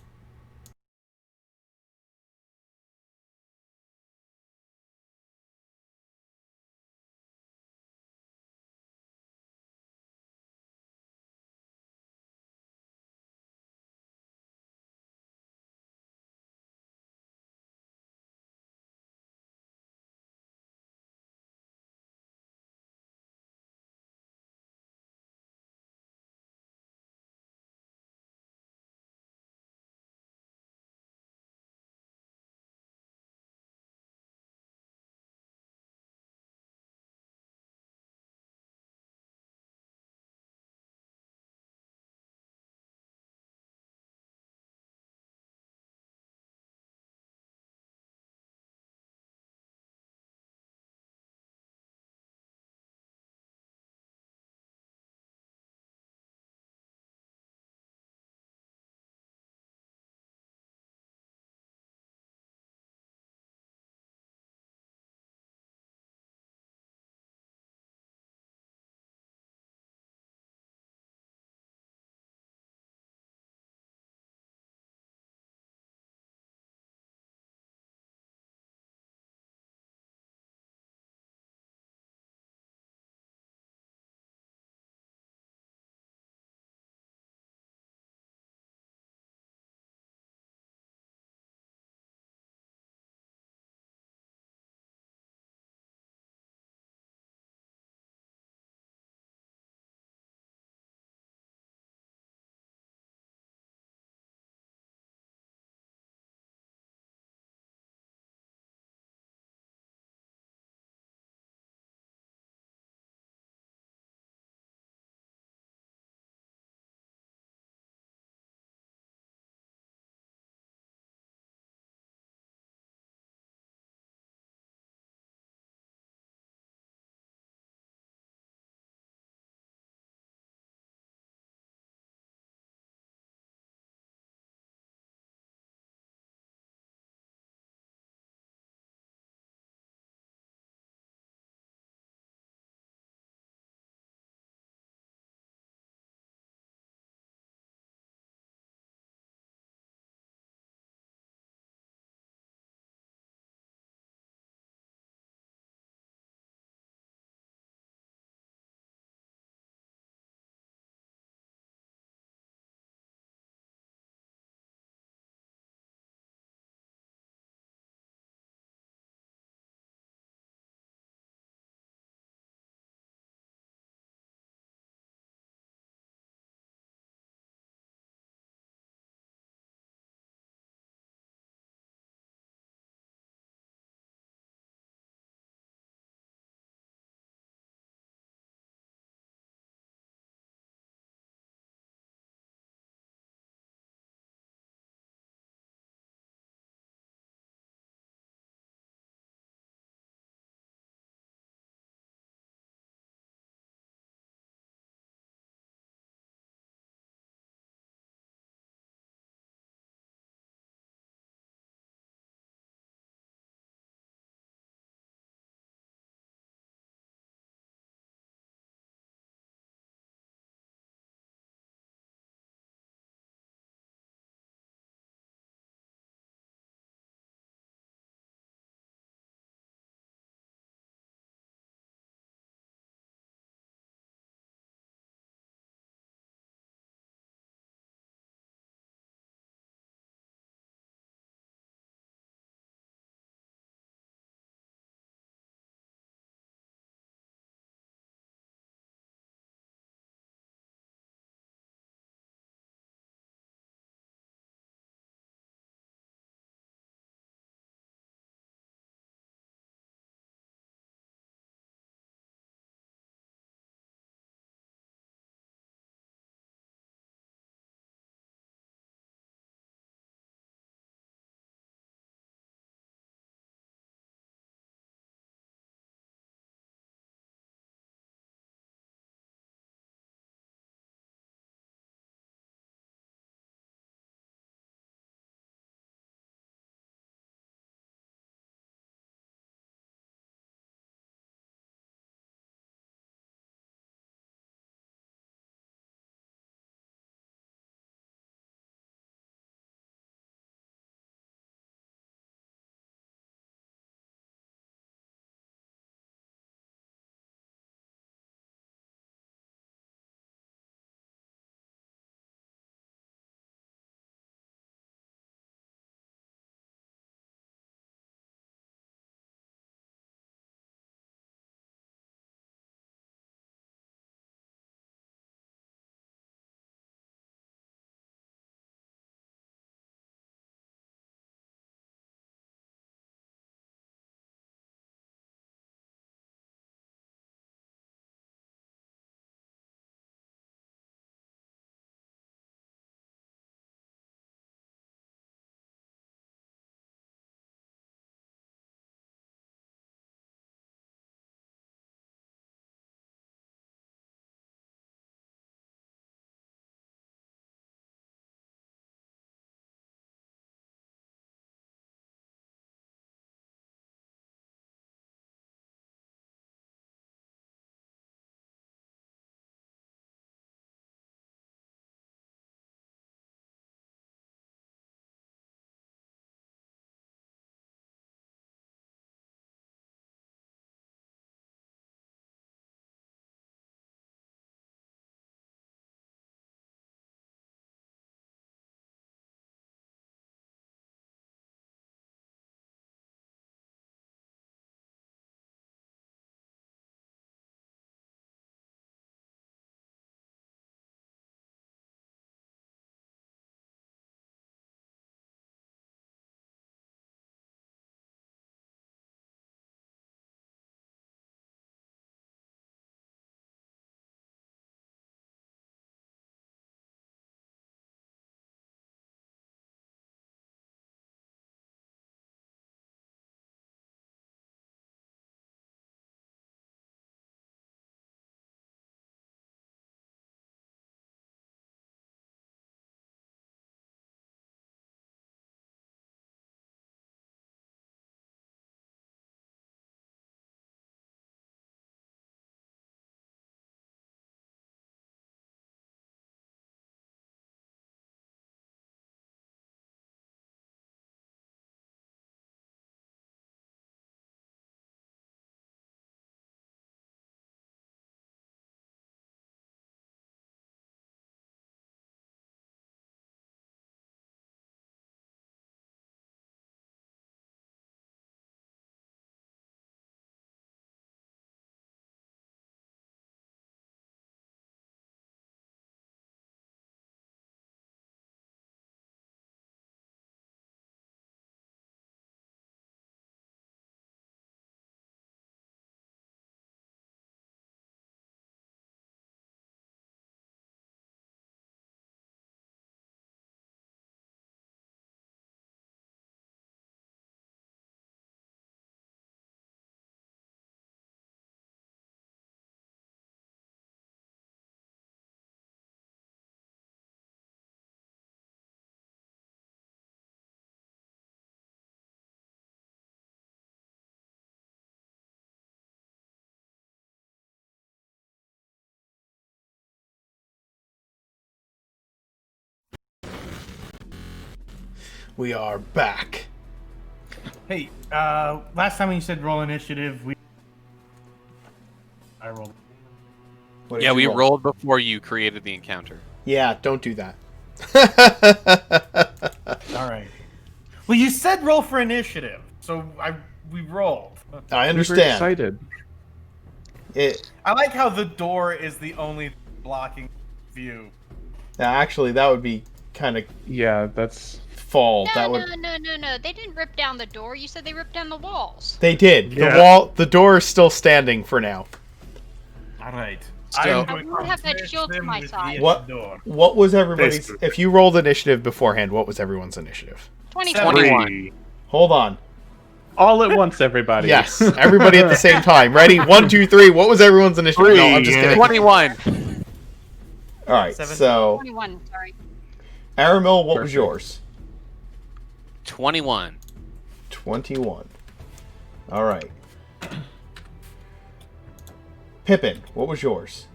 We are back. Hey, last time when you said roll initiative, I rolled. What did Yeah, you we roll? rolled before you created the encounter. Yeah, don't do that. All right. Well, you said roll for initiative, so we rolled. I We were understand. excited. I like how the door is the only blocking view. Actually, that would be kind of Yeah, that's fall. No, That would. no. They didn't rip down the door. You said they ripped down the walls. They did. Yeah. The door is still standing for now. All right. So- I'm I going would have that smash shield to them my with side. the What? door. What was everybody's? Basically. If you rolled initiative beforehand, what was everyone's initiative? 2020. 21. 3. Hold on. all at once, everybody. Yes, everybody at the same time. Ready? 1, 2, 3. What was everyone's initiative? No, I'm just kidding. 21. All right. 17. So, 21, sorry. Aramil, what was Perfect. yours? 21. 21. All right. Pippin, what was yours?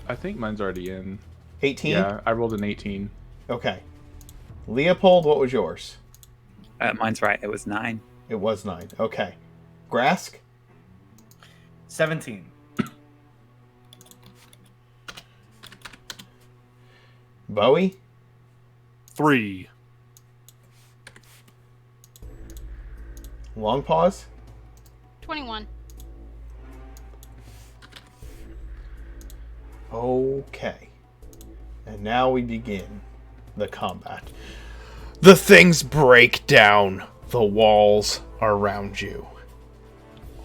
I think mine's already in. 18? Yeah, I rolled an 18. Okay. Leopold, what was yours? Mine's right. It was 9. It was 9. Okay. Grask? 17. Bowie? 3. Long pause? 21. Okay. And now we begin the combat. The things break down. The walls around you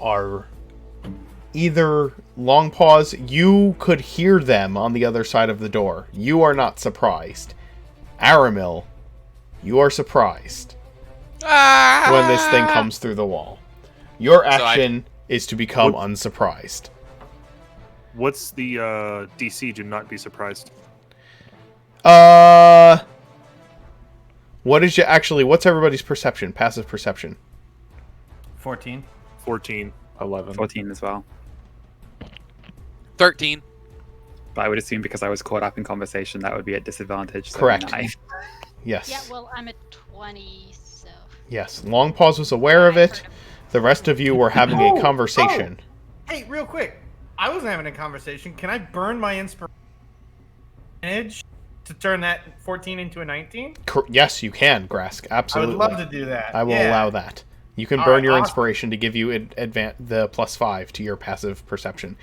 are either long pause. You could hear them on the other side of the door. You are not surprised. Aramil, you are surprised when this thing comes through the wall. Your action is to become unsurprised. What's the DC? Do not be surprised. What is your what's everybody's perception? Passive perception. 14. 14. 11. 14 as well. 13. But I would assume because I was caught up in conversation, that would be at disadvantage. So Correct. 9. Yes. Yeah, well, I'm at 20, so. Yes. Long pause was aware of it. The rest of you were having a conversation. Hey, real quick. I wasn't having a conversation. Can I burn my inspiration to turn that 14 into a 19? Yes, you can, Grask. Absolutely. I would love to do that. I will Yeah. allow that. You can All burn right, your awesome. inspiration to give you the +5 to your passive perception.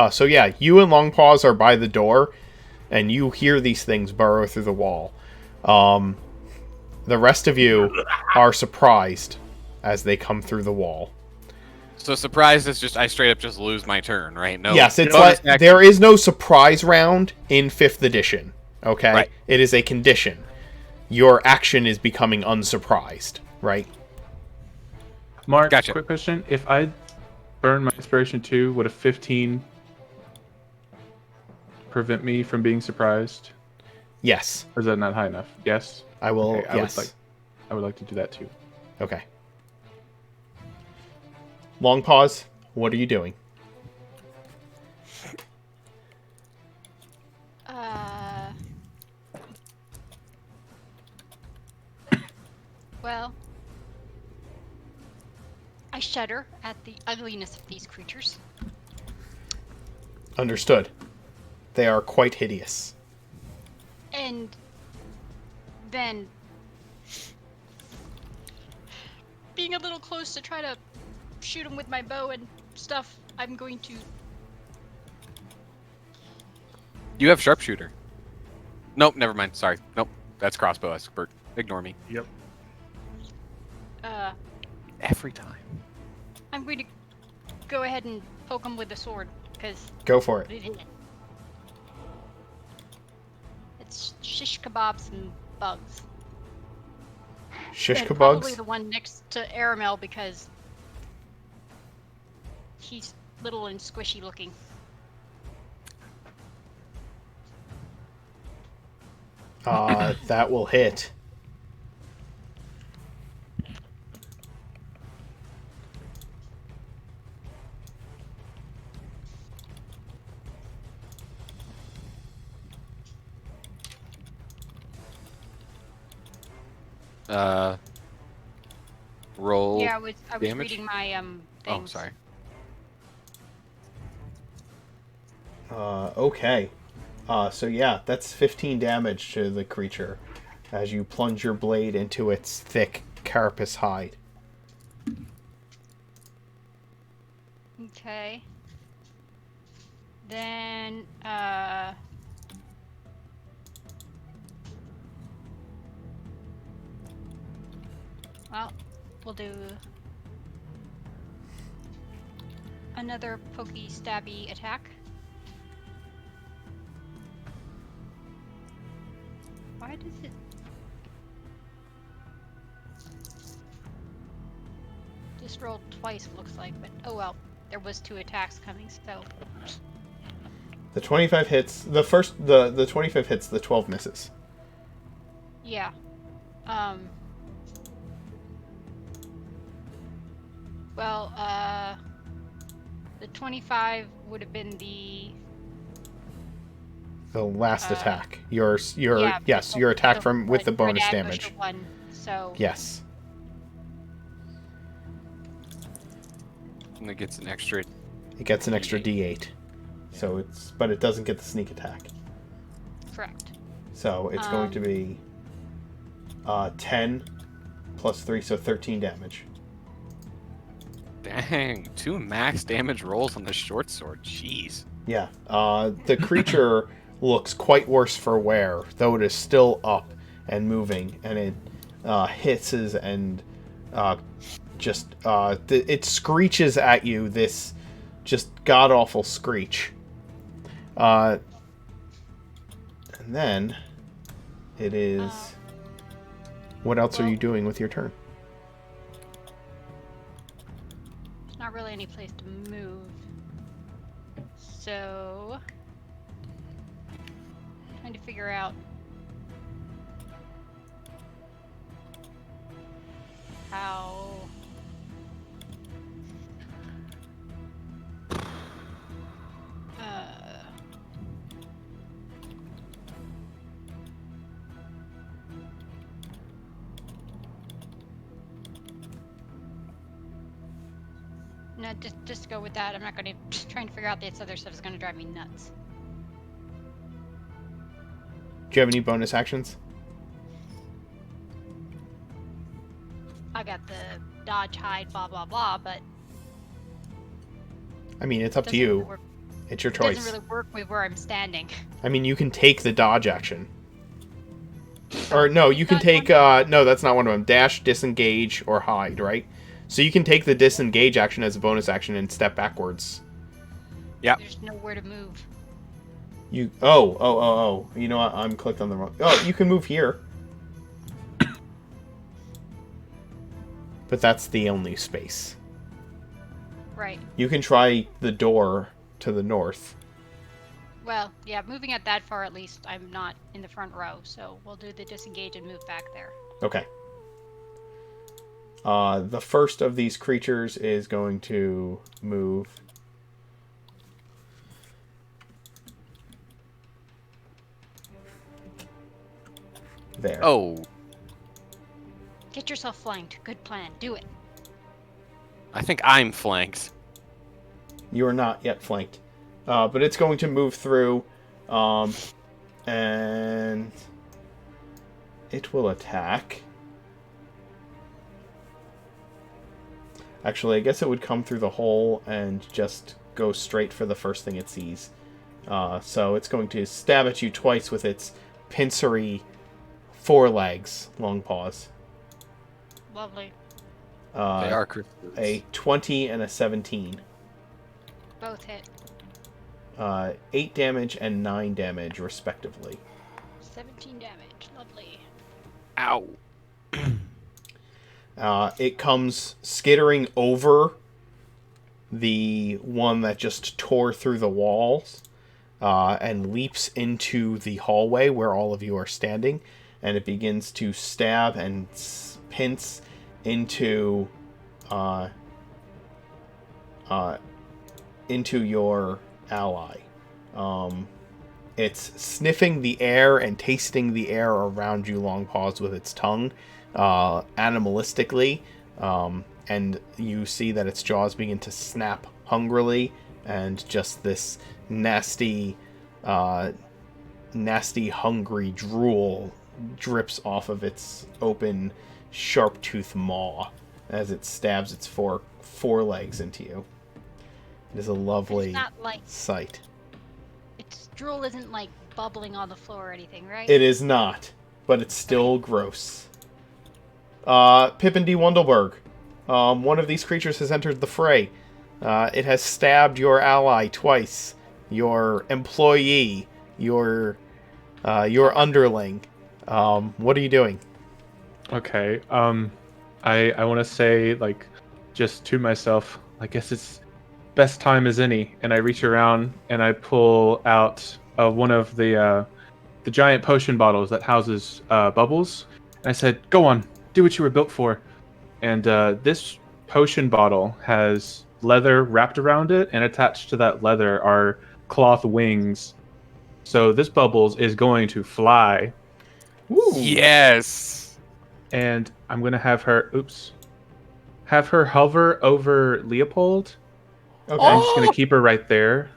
So yeah, you and Long Paws are by the door, and you hear these things burrow through the wall. The rest of you are surprised as they come through the wall. So surprise is just I straight up just lose my turn, right? No. Yes, it's bonus like action. there is no surprise round in 5th edition. Okay, Right. It is a condition. Your action is becoming unsurprised, right? Mark, Gotcha. quick question. If I burn my inspiration too, would a 15 prevent me from being surprised? Yes, Or is that not high enough? Yes? I will. Okay, Yes. I would like to do that too. Okay. Long pause. What are you doing? Well, I shudder at the ugliness of these creatures. Understood. They are quite hideous. And then being a little close to try to shoot him with my bow and stuff, I'm going to. You have sharpshooter. Nope, never mind. Sorry. Nope. That's crossbow expert. Ignore me. Yep. Every time. I'm going to go ahead and poke him with the sword, because Go for it. it's shish kebabs and bugs. Shish And probably kebabs. the one next to Aramel, because he's little and squishy looking. That will hit. Roll. Yeah, I was damage? reading my Oh, things. sorry. Okay. So yeah, that's 15 damage to the creature as you plunge your blade into its thick carapace hide. Okay. Then well, we'll do another pokey stabby attack. Why does it just rolled twice, looks like, but oh well. There was 2 attacks coming, so The 25 hits. The 25 hits, the 12 misses. yeah. Well, the 25 would have been the The last attack. Your yeah, yes, the- your attack the from with the red bonus ambush damage. one. So Yes. And it gets an extra. It gets an extra D8. D8. So but it doesn't get the sneak attack. correct. So it's going to be 10 plus 3, so 13 damage. Dang, 2 max damage rolls on the short sword. Jeez. Yeah. The creature looks quite worse for wear, though it is still up and moving, and it hisses and it screeches at you, this just god-awful screech. And then it is... What else are you doing with your turn? There's not really any place to move. So trying to figure out how no, just go with that. I'm not going to trying to figure out this other stuff is going to drive me nuts. Do you have any bonus actions? I got the dodge, hide, blah blah blah, but I mean, it's up to doesn't you. really work. It's your It choice. doesn't really work with where I'm standing. I mean, you can take the dodge action. Or no, you can Dodge take no, that's not one of them. Dash, disengage, or hide, right? So you can take the disengage action as a bonus action and step backwards. Yeah. There's nowhere to move. You oh. You know what? I'm clicked on the wrong. Oh, you can move here. But that's the only space. Right. You can try the door to the north. Well, yeah, moving at that far at least, I'm not in the front row, so we'll do the disengage and move back there. Okay. The first of these creatures is going to move. There. Oh, Get yourself flanked. Good plan. Do it. I think I'm flanked. You are not yet flanked. But it's going to move through. And it will attack. Actually, I guess it would come through the hole and just go straight for the first thing it sees. So it's going to stab at you twice with its pincery forelegs. Long pause. Lovely. They are creatures. A 20 and a 17. Both hit. 8 damage and 9 damage, respectively. 17 damage. Lovely. Ow. It comes skittering over the one that just tore through the walls and leaps into the hallway where all of you are standing, and it begins to stab and pinch into your ally. It's sniffing the air and tasting the air around you, Long Paws, with its tongue, animalistically, and you see that its jaws begin to snap hungrily, and just this nasty, hungry drool drips off of its open, sharp-toothed maw as it stabs its forelegs into you. It is a lovely It's not like sight. its drool isn't like bubbling on the floor or anything, right? It is not, but it's still gross. Pippin D. Wundelberg. One of these creatures has entered the fray. It has stabbed your ally twice. Your employee. Your underling. What are you doing? Okay. I want to say, like, just to myself, I guess it's best time as any. And I reach around and I pull out one of the giant potion bottles that houses Bubbles. And I said, "Go on, do what you were built for." And this potion bottle has leather wrapped around it, and attached to that leather are cloth wings. So this Bubbles is going to fly. Ooh. Yes. And I'm going to have her hover over Leopold. Okay. I'm just going to keep her right there.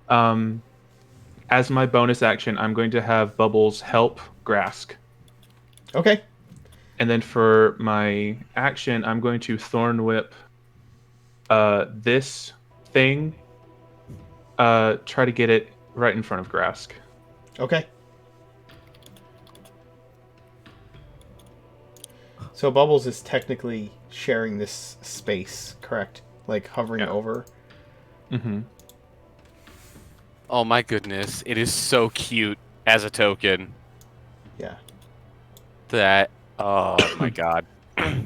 As my bonus action, I'm going to have Bubbles help Grask. Okay. And then for my action, I'm going to Thorn Whip this thing. Try to get it right in front of Grask. Okay. So Bubbles is technically sharing this space, correct? Like hovering over. Mm-hmm. Oh my goodness, it is so cute as a token. Yeah. That, oh my god.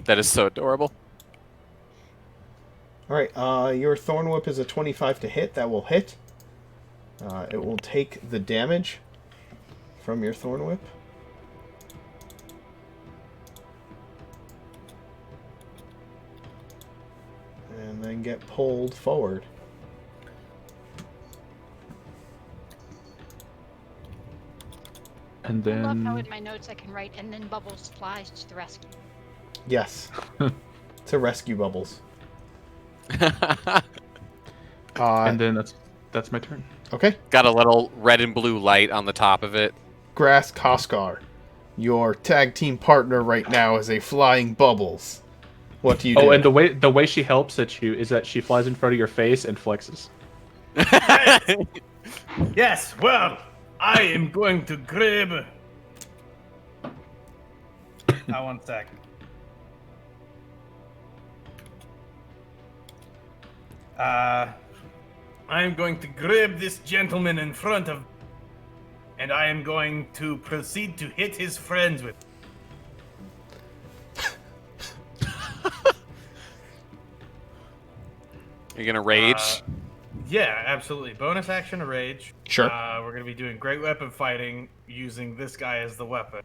That is so adorable. Alright, your Thorn Whip is a 25 to hit. That will hit. It will take the damage from your Thorn Whip. And then get pulled forward. And I love how then in my notes I can write, and then Bubbles flies to the rescue. Yes. To rescue Bubbles. and then that's my turn. Okay. Got a little red and blue light on the top of it. Grass Koskar, your tag team partner right now is a flying Bubbles. What do you do? Oh, and the way she helps at you is that she flies in front of your face and flexes. Yes, well, I am going to grab. One sec. I am going to grab this gentleman in front of, and I am going to proceed to hit his friends with. You're gonna rage? Yeah, absolutely. Bonus action to rage. Sure. We're going to be doing great weapon fighting using this guy as the weapon.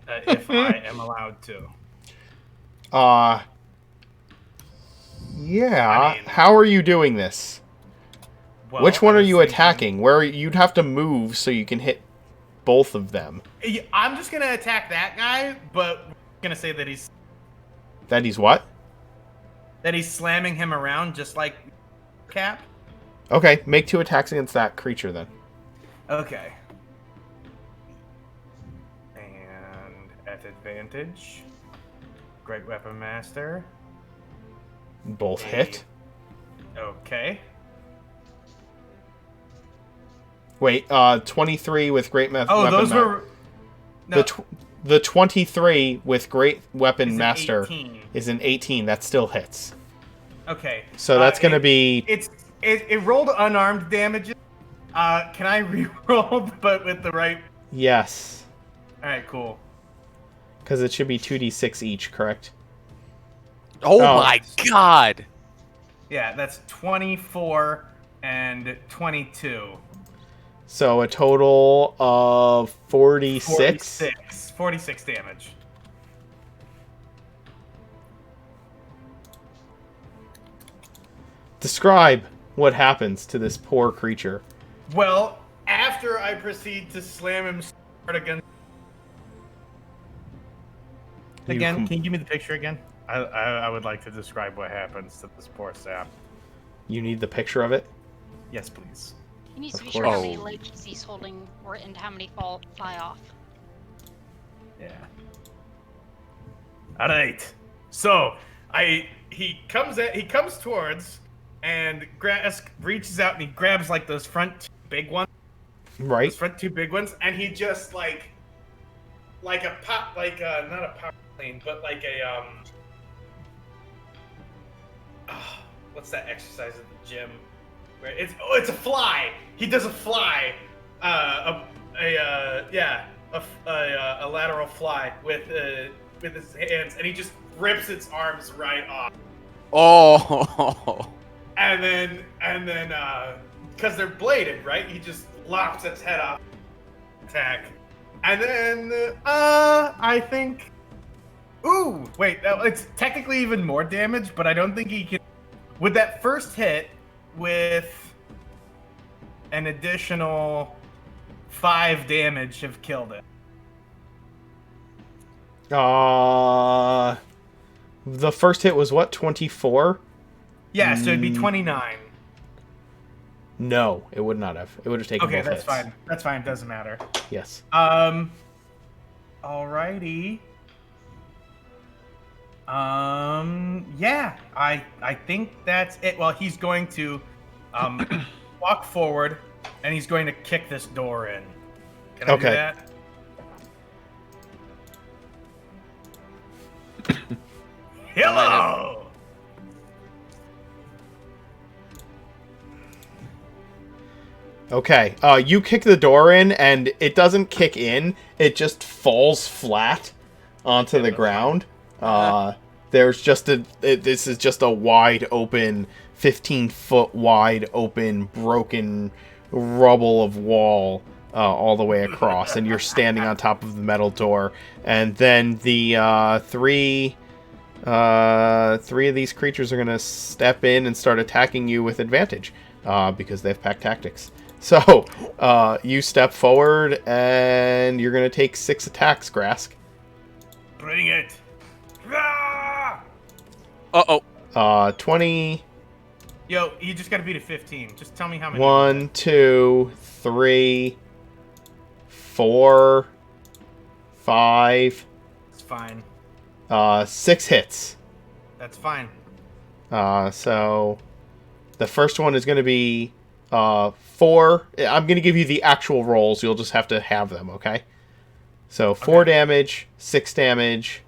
If I am allowed to. Yeah. I mean- How are you doing this? Well, Which one I are was you thinking- attacking? Where you'd have to move so you can hit both of them. I'm just going to attack that guy, but we're going to say that he's What? slamming him around just like Cap. Okay, make 2 attacks against that creature then. Okay. And at advantage, Great Weapon Master. Both hit. Okay. Wait, 23 with Great Weapon those Master. were... No, The 23 with Great Weapon Is an Master 18. is an 18. That still hits. okay. So that's going to be... It rolled unarmed damages. Can I re-roll, but with the right... Yes. Alright, cool. Because it should be 2d6 each, correct? Oh my god! Yeah, that's 24 and 22. So a total of 46? 46 damage. Describe what happens to this poor creature. Well, after I proceed to slam him hard against, Again, can you give me the picture again? I would like to describe what happens to this poor sap. You need the picture of it? Yes, please. He needs to be Of sure how course. many legs he's holding and how many fly off. Yeah. All right. So he comes towards, and Grask reaches out and he grabs like those front two big ones. Right. Those front two big ones, and he just like a pop, like not a power plane, but like a what's that exercise at the gym? Where it's a fly. He does a fly, a lateral fly with his hands, and he just rips its arms right off. Oh. And then, because they're bladed, right? He just lops its head off. Attack. And then, I think. Ooh, wait. It's technically even more damage, but I don't think he can. With that first hit, with an additional 5 damage, have killed it. The first hit was what? 24? Yeah, so it'd be 29. No, it would not have. It would have taken Okay, both that's hits. fine. That's fine. Doesn't matter. Yes. Alrighty. Yeah, I think that's it. Well, he's going to walk forward, and he's going to kick this door in. Can I do that? Hello! Okay, you kick the door in, and it doesn't kick in. It just falls flat onto the ground. There's just this is just a wide open, 15-foot wide open, broken rubble of wall all the way across, and you're standing on top of the metal door. And then the three of these creatures are going to step in and start attacking you with advantage because they have pack tactics. So, you step forward, and you're going to take 6 attacks, Grask. Bring it! Ah! Uh-oh. 20... Yo, you just gotta beat a 15. Just tell me how many. 1, 2, 3, 4, 5... It's fine. 6 hits. That's fine. So, the first one is going to be 4. I'm going to give you the actual rolls. You'll just have to have them, okay? So 4 damage, 6 damage,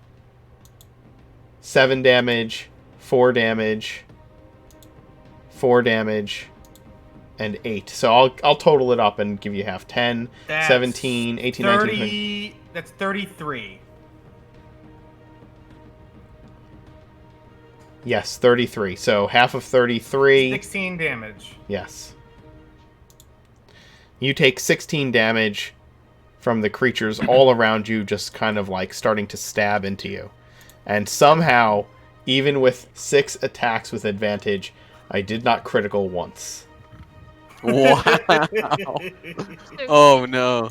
7 damage, 4 damage, 4 damage, and 8. So I'll total it up and give you half. 10, That's 17, 18, 19, 20. That's 33. Yes, 33. So half of 33. 16 damage. Yes. You take 16 damage from the creatures all around you, just kind of like starting to stab into you. And somehow, even with 6 attacks with advantage, I did not critical once. Wow. Oh no.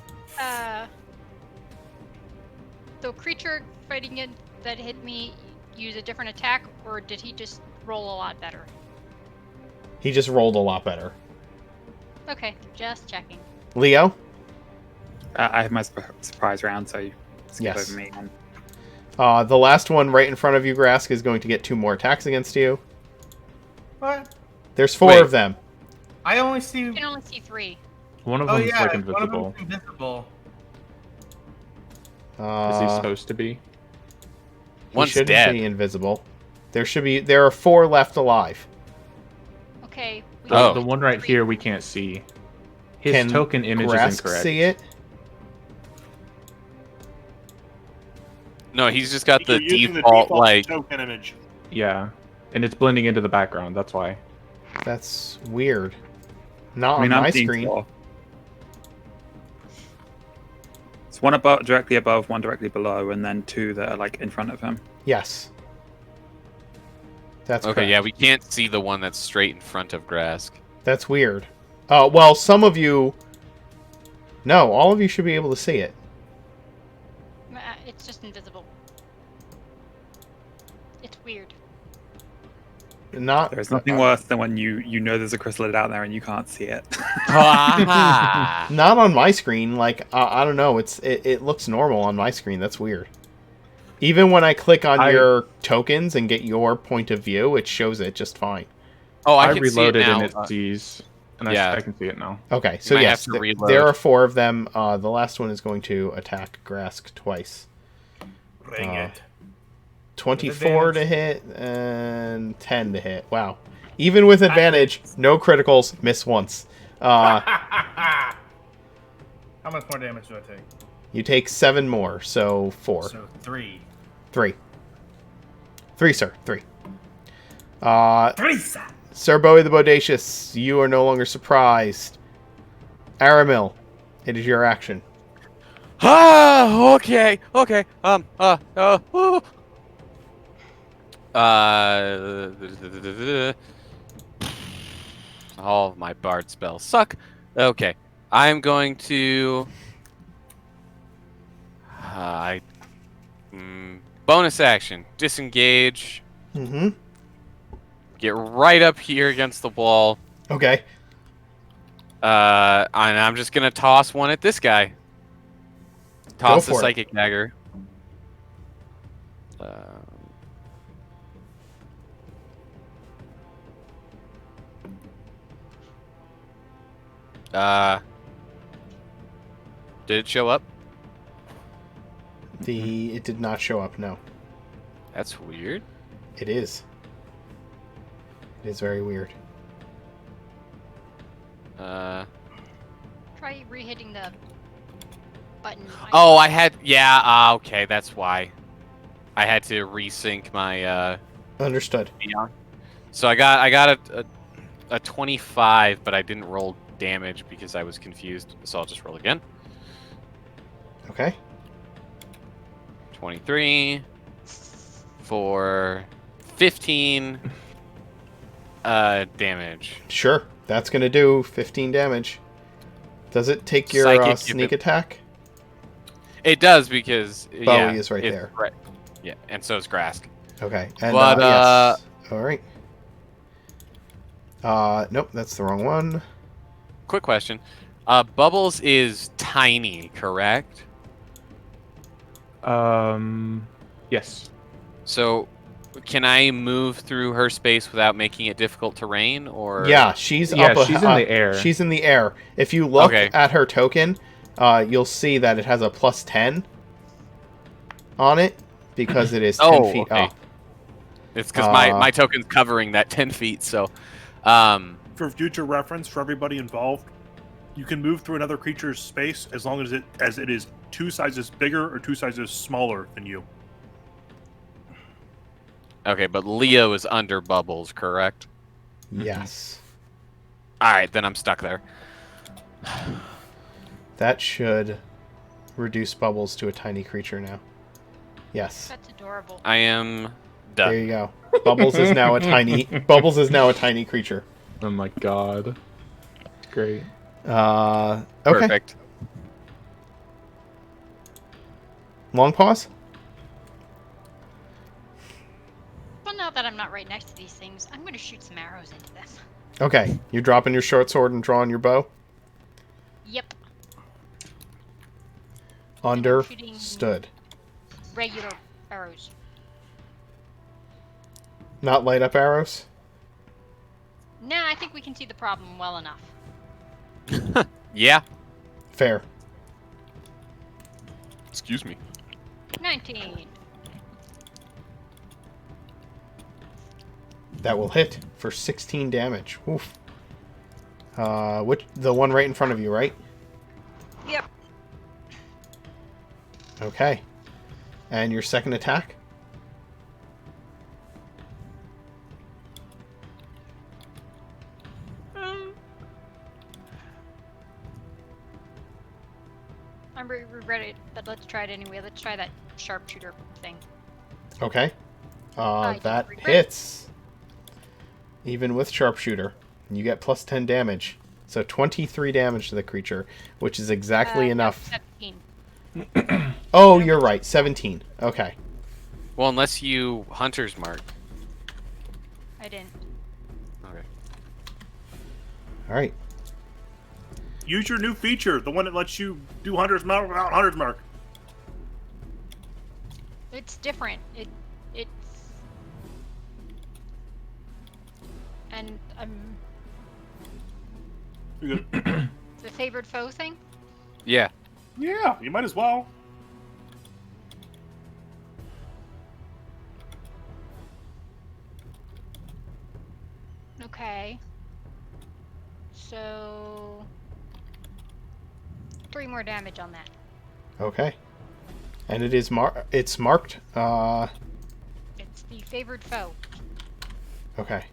So creature fighting it that hit me use a different attack, or did he just roll a lot better? He just rolled a lot better. Okay, just checking. Leo? I have my surprise round, so you skip Yes. over me. And The last one right in front of you, Grask, is going to get 2 more attacks against you. What? There's 4 Wait. of them. I only see. You can only see 3. One of Oh them's yeah, like one of invisible. them's invisible. Is he supposed to be? He One's shouldn't dead. be invisible. There are 4 left alive. Okay. We Oh. The one right here we can't see. His Can token image is Grask incorrect. see it? No, he's just got the You're using default, like... token image. Yeah, and it's blending into the background. That's why. That's weird. Not I mean, on I'm my seeing screen. 4. It's one directly above, one directly below, and then 2 that are like in front of him. Yes. That's Okay, correct. yeah, we can't see the one that's straight in front of Grask. That's weird. Well, some of you... No, all of you should be able to see it. It's just invisible. It's weird. Not. There's nothing worse than when you know there's a chrysalid out there and you can't see it. Ah. Not on my screen. Like I don't know. It looks normal on my screen. That's weird. Even when I click on your tokens and get your point of view, it shows it just fine. Oh, I can see it reloaded now. and it sees, and yeah. I can see it now. Okay, so might yes, have to reload. there are 4 of them. The last one is going to attack Grask twice. Bring it. 24 to hit and 10 to hit. Wow. Even with advantage, no criticals, miss once. How much more damage do I take? You take 7 more, so 4. So 3. 3. 3, sir. 3. 3, sir. Sir Bowie the Bodacious, you are no longer surprised. Aramil, it is your action. Ah, okay. All of my bard spells suck. Okay, I'm going to. Bonus action, disengage. Mm-hmm. Get right up here against the wall. Okay. And I'm just gonna toss one at this guy. Toss the for it. psychic dagger. Did it show up? It did not show up, no. That's weird. It is. It is very weird. Try re-hitting the button. Oh, I had. Yeah. Okay, that's why. I had to resync my. Understood. Beyond. So I got a 25, but I didn't roll damage because I was confused. So I'll just roll again. Okay. 23 for 15 damage. Sure. That's going to do 15 damage. Does it take your Psychic, sneak attack? It does because Bowie is right it's there. Right. Yeah, and so is Grask. Okay. And, But, yes. All right. Nope, that's the wrong one. Quick question. Bubbles is tiny, correct? Yes. So, can I move through her space without making it difficult terrain, or? Yeah, she's Yeah, up. she's in the air. She's in the air. If you look Okay. at her token, you'll see that it has a +10 on it because it is 10 feet okay. up. It's because my token's covering that 10 feet. So, For future reference, for everybody involved, you can move through another creature's space as long as it is 2 sizes bigger or 2 sizes smaller than you. okay, but Leo is under Bubbles, correct? Yes. All right, then I'm stuck there. That should reduce Bubbles to a tiny creature now. Yes. That's adorable. I am done. There you go. Bubbles is now a tiny. Bubbles is now a tiny creature. Oh my god. Great. Okay. Perfect. Long pause. Well, now that I'm not right next to these things, I'm going to shoot some arrows into them. Okay. You're dropping your short sword and drawing your bow. Yep. Understood. Regular arrows. Not light up arrows. Nah, I think we can see the problem well enough. Yeah. Fair. Excuse me. 19. That will hit for 16 damage. Oof. The one right in front of you, right? Yep. Okay. And your second attack? I'm regret it, but let's try it anyway. Let's try that sharpshooter thing. Okay. I That don't regret. hits. Even with sharpshooter. You get plus 10 damage. So 23 damage to the creature, which is exactly No, enough. 17. Oh, you're right. 17. Okay. Well, unless you Hunter's Mark. I didn't. Okay. All right. Use your new feature, the one that lets you do Hunter's Mark without Hunter's Mark. It's different. It's and You good? the favored foe thing. Yeah. Yeah, you might as well. Okay. So 3 more damage on that. Okay. And it is it's marked. It's the favored foe. Okay.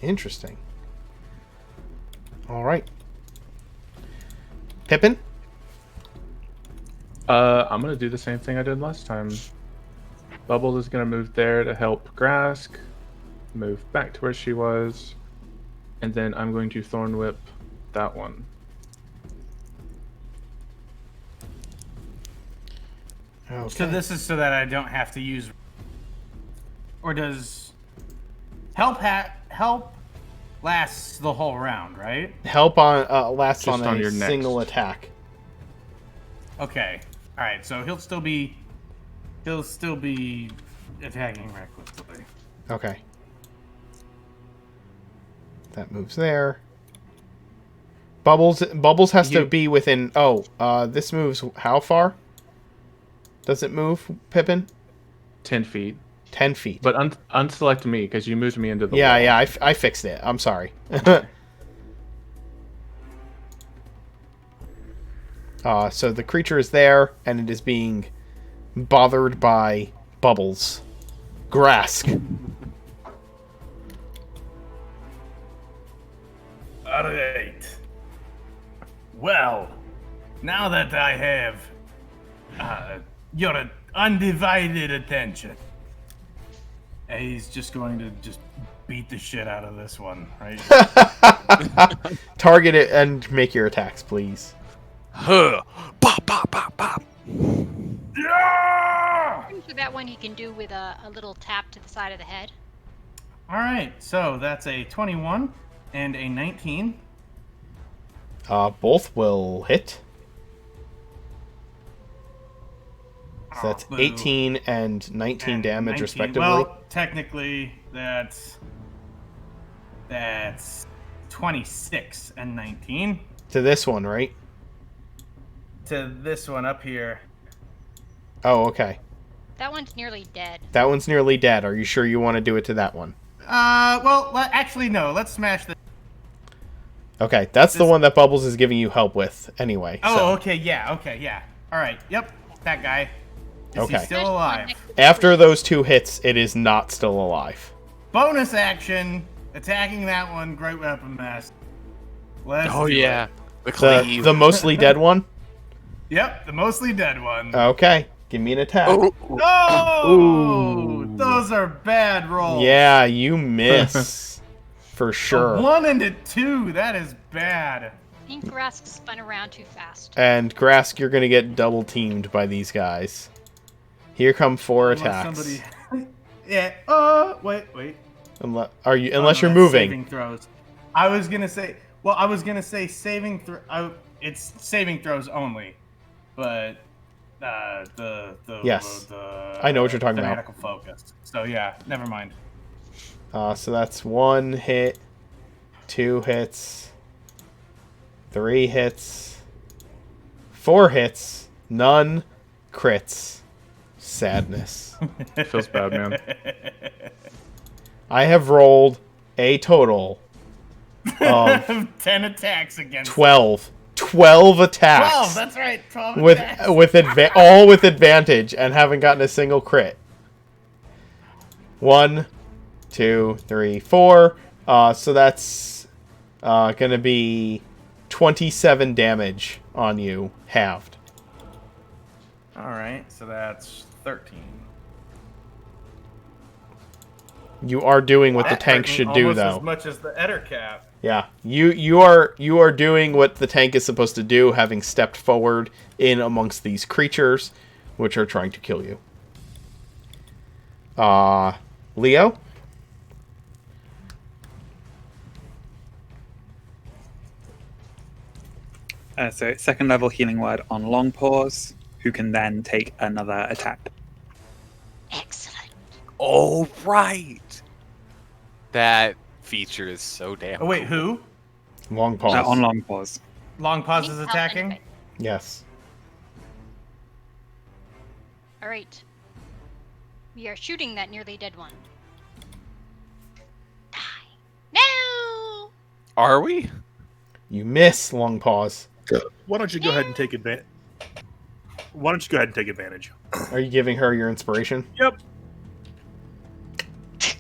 Interesting. All right. Pippin? I'm gonna do the same thing I did last time. Bubbles is gonna move there to help Grask, move back to where she was, and then I'm going to Thorn Whip that one. Okay. So this is so that I don't have to use. Or does help lasts the whole round, right? Help on lasts Just on on a your next. single attack. Okay. All right. So he'll still be attacking recklessly. Okay. That moves there. Bubbles has to be within. This moves how far? Does it move, Pippin? 10 feet. 10 feet. But unselect me because you moved me into the Yeah, wall. yeah, I fixed it. I'm sorry. So the creature is there, and it is being bothered by Bubbles. Grask. All right. Well, now that I have your undivided attention, he's just going to just beat the shit out of this one, right? Target it and make your attacks, please. Huh. Bop, bop, bop, bop. Yeah! For that one, he can do with a little tap to the side of the head. All right, so that's a 21 and a 19. Both will hit. So that's boo. 18 and 19 And damage, 19. respectively. Well, technically, that's 26 and 19. To this one, right? To this one up here. Oh, okay. That one's nearly dead. That one's nearly dead. Are you sure you want to do it to that one? Actually, no. Let's smash the. Okay, that's the one that Bubbles is giving you help with, anyway. Oh, so. okay, yeah. All right, yep, that guy. Is Okay. he still alive? After those 2 hits, it is not still alive. Bonus action, attacking that one. Great weapon master. Let's Oh, do yeah. it. The cleave. The mostly dead one? Yep, the mostly dead one. Okay, give me an attack. Oh, Ooh. those are bad rolls. Yeah, you miss. For sure. A 1 and a 2, that is bad. I think Grask spun around too fast. And Grask, you're going to get double teamed by these guys. Here come 4 attacks. Somebody... yeah. Wait. Unless you're that's moving. Saving throws. I was gonna say saving throw. It's saving throws only, but Yes. the I know what you're talking about. fanatical focus. So yeah, never mind. So that's 1 hit, 2 hits, 3 hits, 4 hits, none crits. Sadness. Feels bad, man. I have rolled a total of 10 attacks against 12. 12 attacks. 12. That's right. 12 with attacks. all with advantage and haven't gotten a single crit. 1, 2, 3, 4. So that's gonna be 27 damage on you, halved. All right, so that's 13. You are doing what the tank hurt me should do, almost though. as much as the Ettercap. Yeah, you are doing what the tank is supposed to do, having stepped forward in amongst these creatures. which are trying to kill you. Leo? So second level healing word on long pause, who can then take another attack. Excellent. Oh, right. That feature is so damn Oh, wait, cool. who? Long pause. On long pause. Long pause is Health attacking? benefit. Yes. All right. We are shooting that nearly dead one. Die. No! Are we? You miss, long pause. Why don't you go ahead and take advantage? Why don't you go ahead and take advantage? Are you giving her your inspiration? Yep.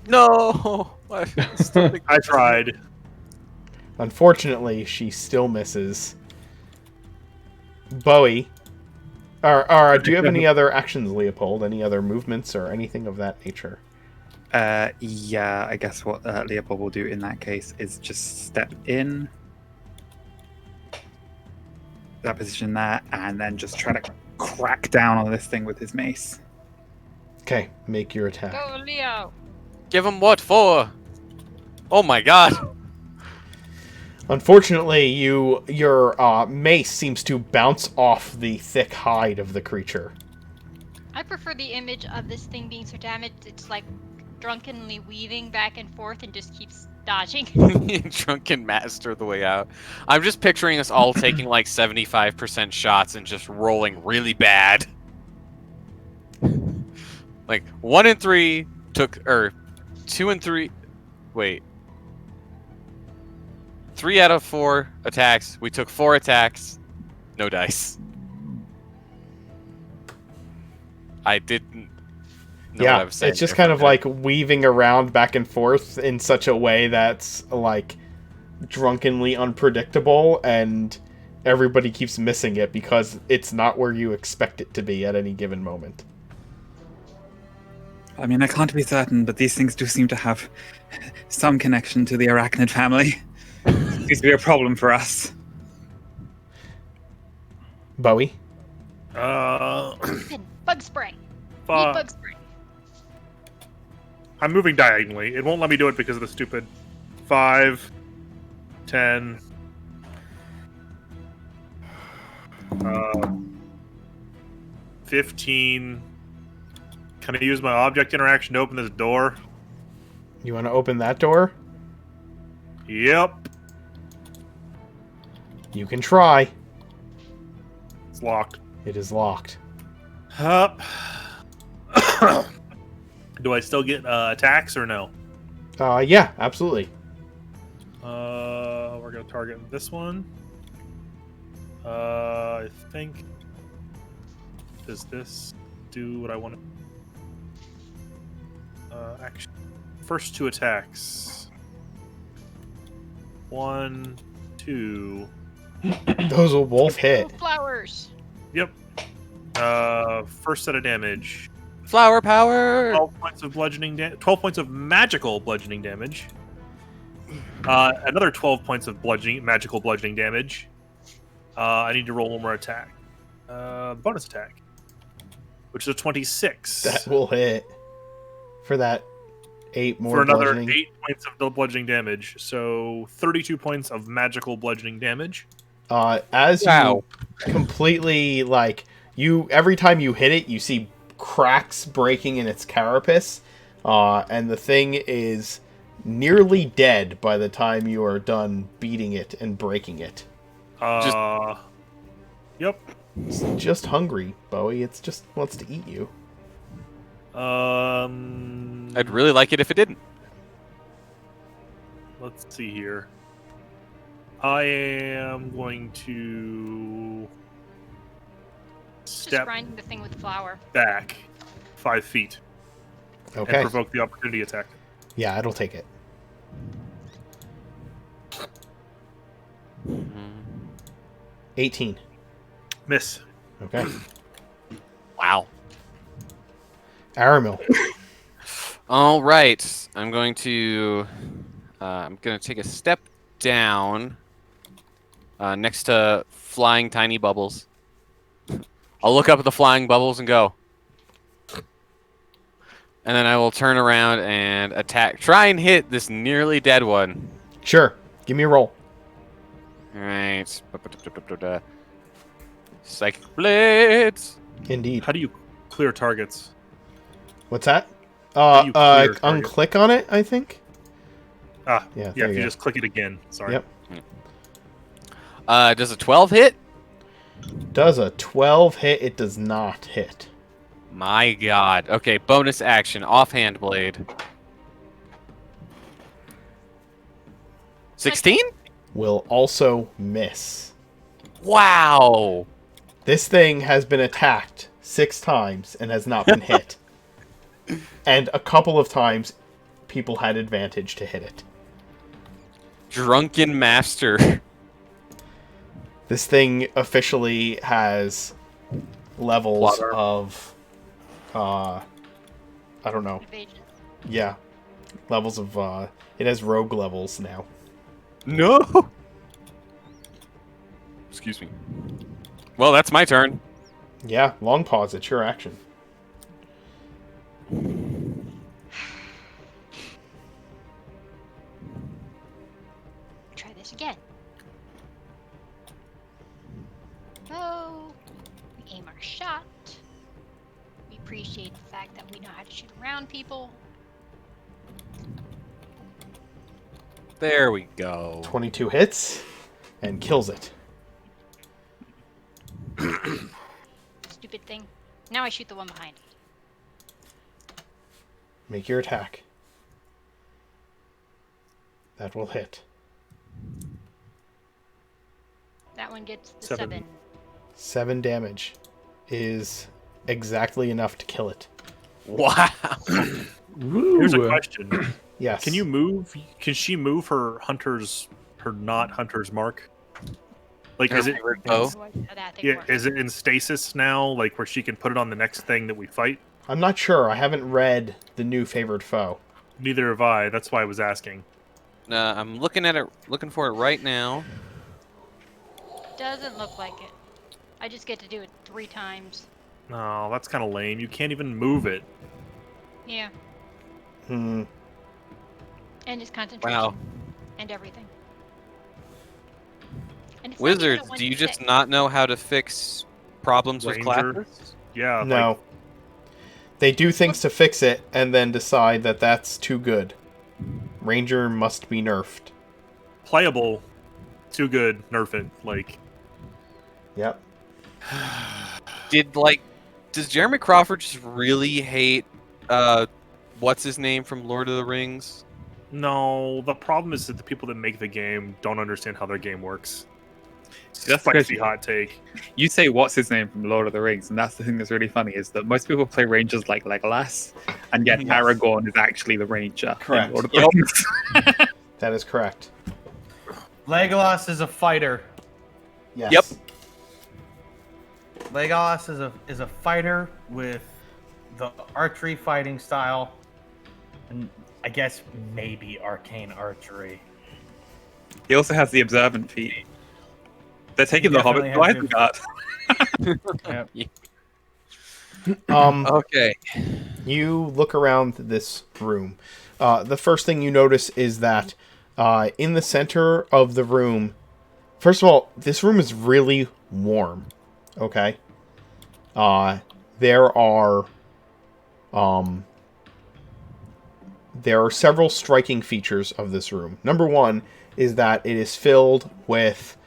No. I still think I tried. Unfortunately, she still misses. Bowie. Or do you have any other actions, Leopold? Any other movements or anything of that nature? Yeah, I guess what Leopold will do in that case is just step in that position there, and then just try to crack down on this thing with his mace. Okay, make your attack. Go, Leo! Give him what for? Oh my god. Unfortunately, your mace seems to bounce off the thick hide of the creature. I prefer the image of this thing being so damaged it's like drunkenly weaving back and forth and just keeps dodging. Drunken master the way out. I'm just picturing us all taking like 75% shots and just rolling really bad. Like 1 and 3 took, or 2 and 3. Wait. 3 out of 4 attacks. We took 4 attacks. No dice. I didn't know what I was saying. It's just there kind for a of minute. like weaving around back and forth in such a way that's like drunkenly unpredictable, and everybody keeps missing it because it's not where you expect it to be at any given moment. I mean, I can't be certain, but these things do seem to have some connection to the arachnid family. Seems to be a problem for us. Bowie? Bug spray. Need Fuck. bug spray. I'm moving diagonally. It won't let me do it because of the stupid 5, 10, 15. Can I use my object interaction to open this door? You want to open that door? Yep. You can try. It's locked. It is locked. Up. Do I still get attacks or no? Yeah, absolutely. We're gonna target this one. I think. Does this do what I want to? Action. First 2 attacks. 1, 2. Those will both hit. Flowers. Yep. First set of damage. Flower power. 12 points of bludgeoning 12 points of magical bludgeoning damage. Another 12 points of magical bludgeoning damage. I need to roll one more attack. Bonus attack. Which is a 26. That will hit. For that 8 more for another bludgeoning. 8 points of bludgeoning damage. So 32 points of magical bludgeoning damage. As you completely, like, every time you hit it, you see cracks breaking in its carapace, and the thing is nearly dead by the time you are done beating it and breaking it. Yep. It's just hungry, Bowie. It's just wants to eat you. I'd really like it if it didn't. Let's see here. I am going to Just step grinding the thing with flour. back 5 feet Okay. and provoke the opportunity attack. Yeah, it'll take it. 18. Miss. Okay. Wow. Aramil. All right. I'm going to take a step down next to flying tiny bubbles. I'll look up at the flying bubbles and go. And then I will turn around and attack. Try and hit this nearly dead one. Sure. Give me a roll. Alright. Psychic Blitz. Indeed. How do you clear targets? What's that? you clear target? Unclick on it, I think. Ah, Yeah, yeah. there If you you go. just click it again. Sorry. Yep. Does a 12 hit? Does a 12 hit? It does not hit. My god. Okay, bonus action. Offhand blade. 16? Will also miss. Wow. This thing has been attacked 6 times and has not been hit. And a couple of times, people had advantage to hit it. Drunken Master. This thing officially has levels Water. of, I don't know. Evasion. Yeah, levels of. It has rogue levels now. No. Excuse me. Well, that's my turn. Yeah, long pause. It's your action. Try this again. Oh, we aim our shot. We appreciate the fact that we know how to shoot around people. There we go. 22 hits and kills it. Stupid thing. Now I shoot the one behind. Make your attack. That will hit. That one gets the 7. 7. 7 damage is exactly enough to kill it. Wow. Here's a question. Yes. Can you move? Can she move her not hunter's mark? Like, Her is it? favorite bow? Yeah, is it in stasis now? Like, where she can put it on the next thing that we fight? I'm not sure. I haven't read the new favored foe. Neither have I. That's why I was asking. I'm looking at it, looking for it right now. Doesn't look like it. I just get to do it 3 times. No, that's kind of lame. You can't even move it. Yeah, Hmm. and it's concentration. Wow. And everything. And it's not even a Wizards, do you 1d6. just not know how to fix problems with Ranger? classes? Yeah. No. Like, They do things to fix it and then decide that that's too good. Ranger must be nerfed. playable. Too good. Nerf it. Like. Yep. Does Jeremy Crawford just really hate what's his name from Lord of the Rings? No, the problem is that the people that make the game don't understand how their game works. See, that's the Spicy question. hot take. You say what's his name from Lord of the Rings, and that's the thing that's really funny is that most people play Rangers like Legolas, and yet Yes. Aragorn is actually the Ranger. in Correct. Lord of the Rings. That is correct. Legolas is a fighter. Yes. Yep. Legolas is a fighter with the archery fighting style, and I guess maybe arcane archery. He also has the observant feat. They're taking the Hobbit definitely to has Isengard. Okay. You look around this room. The first thing you notice is that in the center of the room, first of all, this room is really warm. Okay. There are several striking features of this room. Number one is that it is filled with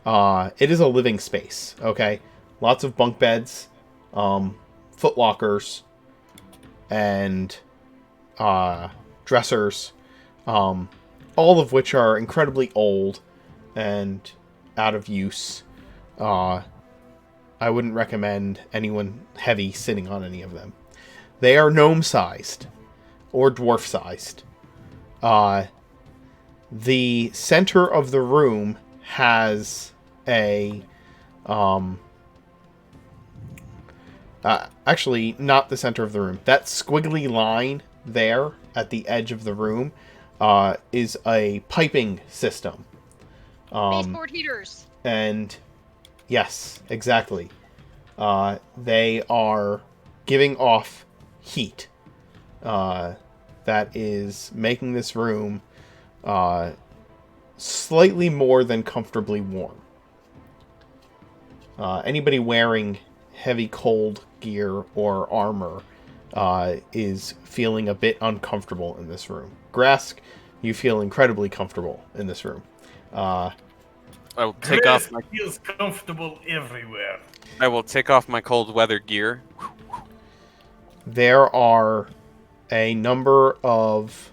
it is a living space. Okay, lots of bunk beds, foot lockers, and dressers, all of which are incredibly old and out of use. I wouldn't recommend anyone heavy sitting on any of them. They are gnome-sized or dwarf-sized. The center of the room has a actually not the center of the room. That squiggly line there at the edge of the room is a piping system. Baseboard heaters. And yes, exactly. They are giving off heat that is making this room slightly more than comfortably warm. Anybody wearing heavy cold gear or armor is feeling a bit uncomfortable in this room. Grask, you feel incredibly comfortable in this room. I will take off my. Feels comfortable everywhere. I will take off my cold weather gear. There are a number of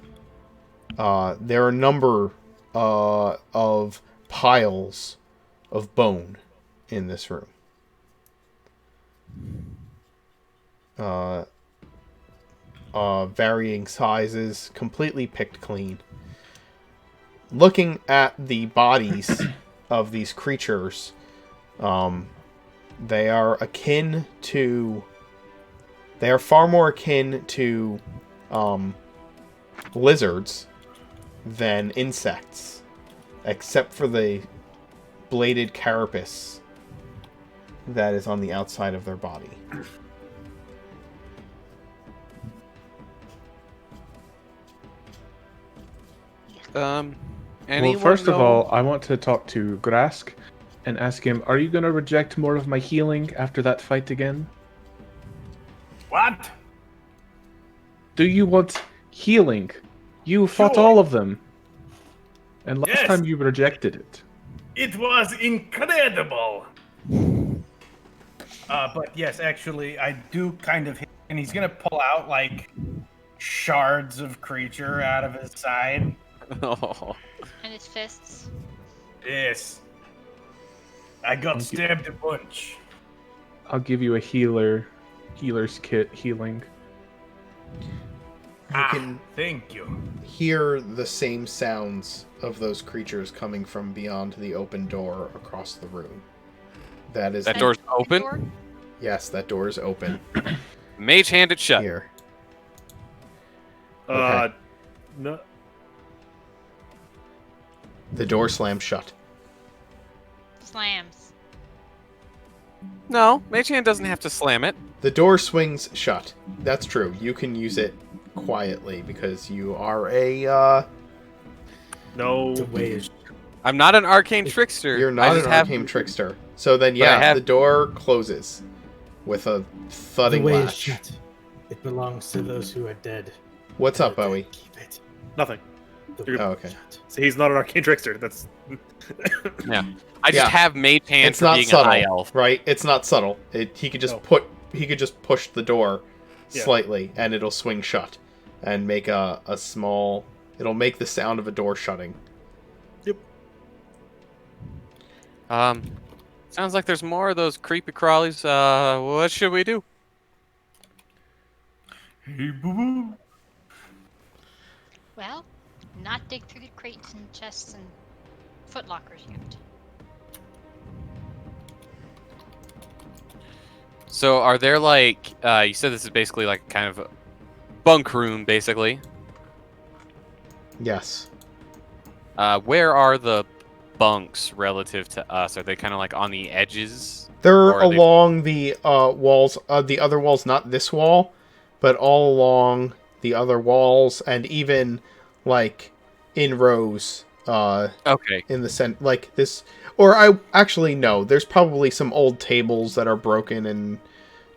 of piles of bone in this room. Varying sizes, completely picked clean. Looking at the bodies of these creatures, they are far more akin to lizards than insects, except for the bladed carapace that is on the outside of their body. Anyone Well, first of know- all, I want to talk to Grask and ask him, are you going to reject more of my healing after that fight again? What? Do you want healing? You fought Sure. all of them. And last Yes. time you rejected it. It was incredible. But yes, actually, I do kind of hit, and he's gonna pull out like shards of creature out of his side. Oh. And his fists. Yes. I got Thank you. stabbed a bunch. I'll give you a healer's kit healing. You can Thank you. hear the same sounds of those creatures coming from beyond the open door across the room. That is That And door's the open? door? Yes, that door is open. Mage hand it shut. Here. No. The door slams shut. Slams. No, mage hand doesn't have to slam it. The door swings shut. That's true. You can use it quietly because you are No. The way is I'm not an arcane trickster. you're I not just an have- arcane trickster. So then But I yeah, have- the door closes with a the thudding way is latch. shut. It belongs to those who are dead. What's up, Let them Bowie? Keep it. Nothing. The You're- way Oh, is okay. shut. So he's not an arcane trickster. That's. Yeah. I just Yeah. have mage hand It's for not being a high subtle, elf. right? It's not subtle. He could just No. he could just push the door Yeah. slightly and it'll swing shut and make a small. It'll make the sound of a door shutting. Sounds like there's more of those creepy crawlies. What should we do? Hey, boo-boo. Well, not dig through the crates and chests and footlockers yet. So are there like you said this is basically like kind of a bunk room basically. Yes. Where are the bunks relative to us? Are they kind of like on the edges? They're Or are they- along the walls. The other walls, not this wall, but all along the other walls, and even like in rows. Okay. In the like this, or I actually no. There's probably some old tables that are broken and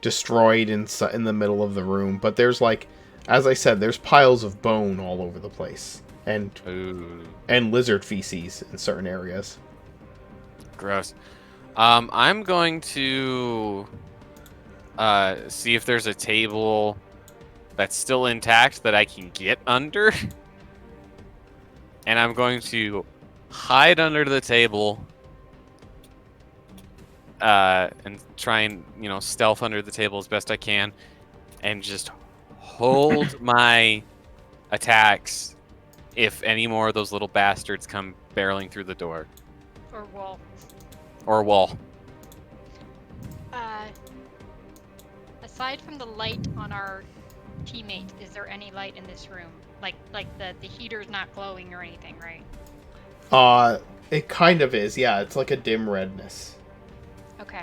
destroyed in the middle of the room. But there's like, as I said, there's piles of bone all over the place, and Ooh, lizard feces in certain areas. gross. I'm going to see if there's a table that's still intact that I can get under. And I'm going to hide under the table and try and, stealth under the table as best I can and just hold my attacks if any more of those little bastards come barreling through the door Or wall. or wall. Aside from the light on our teammate, is there any light in this room? Like the heater's not glowing or anything, right? It kind of is. Yeah, it's like a dim redness. Okay.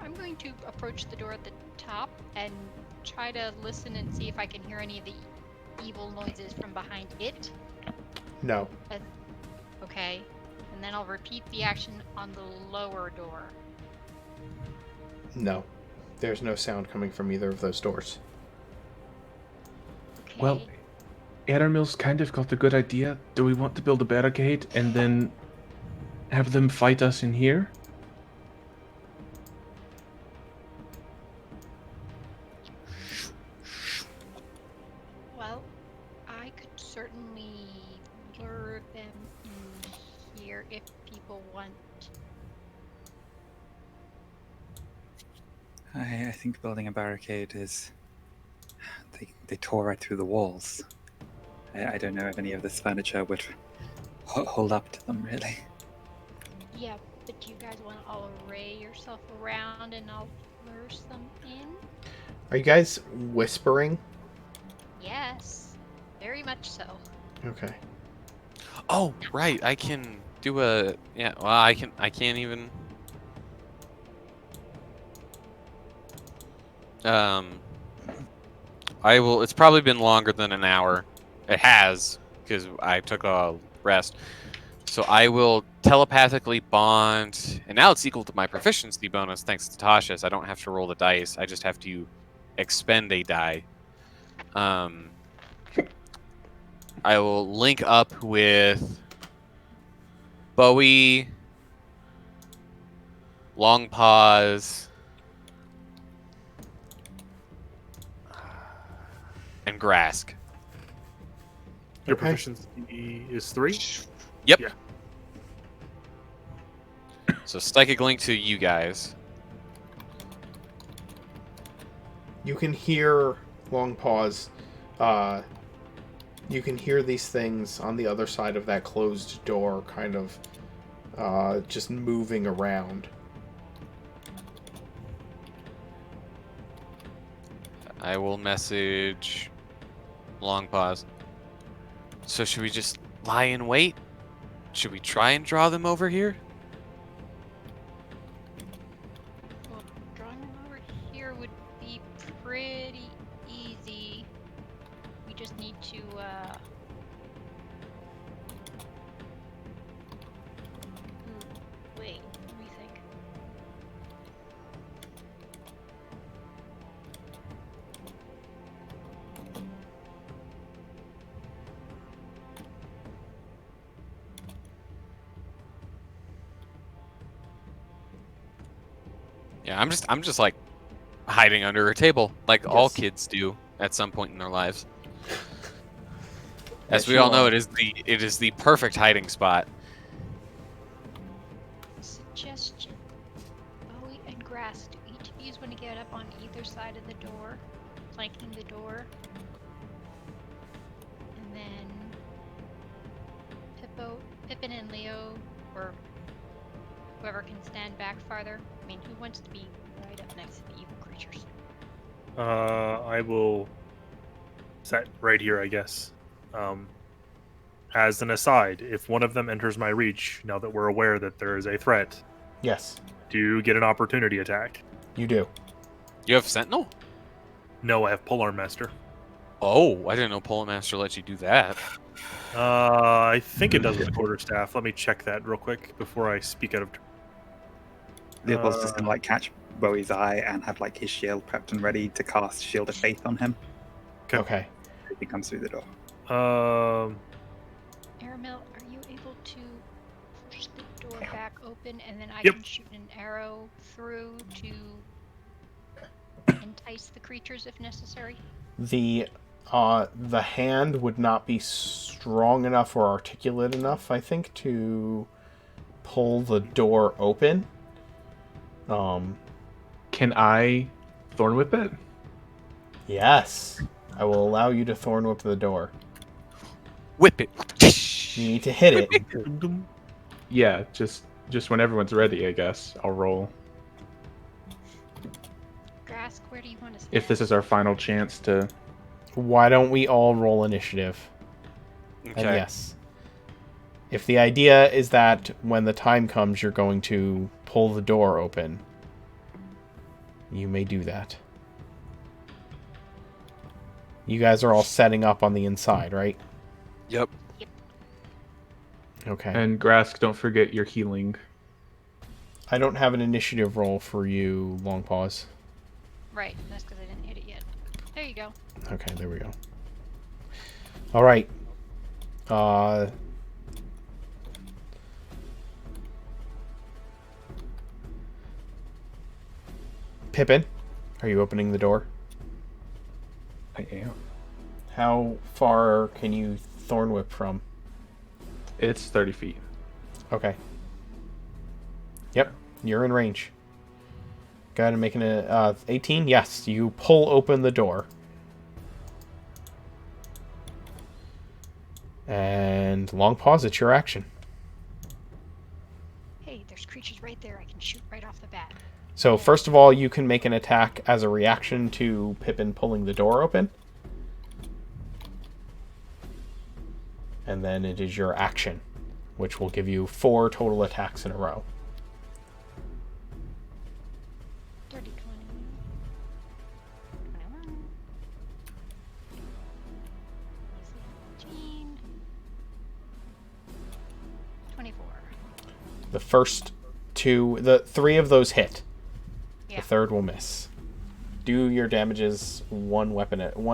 I'm going to approach the door at the top and try to listen and see if I can hear any of the evil noises from behind it. No. Okay. And then I'll repeat the action on the lower door. No. There's no sound coming from either of those doors. Okay. Well, Addermill's kind of got the good idea. Do we want to build a barricade and then have them fight us in here? Well, I could certainly lure them in here if people want. I think building a barricade is... They tore right through the walls. I don't know if any of this furniture would hold up to them, really. Yeah, but do you guys want to all array yourself around and I'll lure some in? Are you guys whispering? Yes, very much so. Okay. Oh, right. I can do a... Yeah, well, I can't even... I will... It's probably been longer than an hour. It has, because I took a rest. So I will telepathically bond... And now it's equal to my proficiency bonus, thanks to Tasha, so I don't have to roll the dice. I just have to expend a die. I will link up with Bowie, Long Pause, and Grask. Your Okay. proficiency is 3? Yep. Yeah. So psychic link to you guys. You can hear Long Pause. You can hear these things on the other side of that closed door kind of just moving around. I will message Long Pause. So should we just lie in wait? Should we try and draw them over here? Well, drawing them over here would be pretty easy. We just need to, wait, let me think. Yeah, I'm just like hiding under a table, like all Yes. kids do at some point in their lives. Yes, As we you all know, are. it is the perfect hiding spot. Suggestion. Bowie and Grass, do each of you want to get up on either side of the door, flanking the door? And then Pippin and Leo, or whoever can stand back farther. I mean, who wants to be right up next to the evil creatures? I will set right here, I guess. As an aside, if one of them enters my reach, now that we're aware that there is a threat, Yes, do you get an opportunity attack? you do. You have Sentinel? No, I have Polearm Master. Oh, I didn't know Pole Master let you do that. I think it does with the quarterstaff. Let me check that real quick before I speak out of turn. Leopold's just gonna like catch Bowie's eye and have like his shield prepped and ready to cast Shield of Faith on him Okay. if he comes through the door. Aramil, are you able to push the door back open and then I Yep. can shoot an arrow through to entice the creatures if necessary? The hand would not be strong enough or articulate enough, I think, to pull the door open. Can I Thorn Whip it? Yes. I will allow you to Thorn Whip the door. Whip it. You need to hit it. Yeah, just when everyone's ready, I guess. I'll roll. Grask, where do you want to stand? If this is our final chance to... Why don't we all roll initiative? And Okay. yes. If the idea is that when the time comes, you're going to pull the door open. You may do that. You guys are all setting up on the inside, right? Yep. Okay. And Grask, don't forget your healing. I don't have an initiative roll for you, Long Pause. Right, that's because I didn't hit it yet. There you go. Okay, there we go. All right. Pippin, are you opening the door? I am. How far can you Thorn Whip from? It's 30 feet. Okay. Yep, you're in range. Go ahead and make an 18. Yes, you pull open the door. And Long Pause, it's your action. Hey, there's creatures right there. I can shoot right off the bat. So first of all, you can make an attack as a reaction to Pippin pulling the door open. And then it is your action, which will give you 4 total attacks in a row. 30, 20, 21, 18, 24. The first 2, the 3 of those hit. Yeah. The third will miss. Do your damages one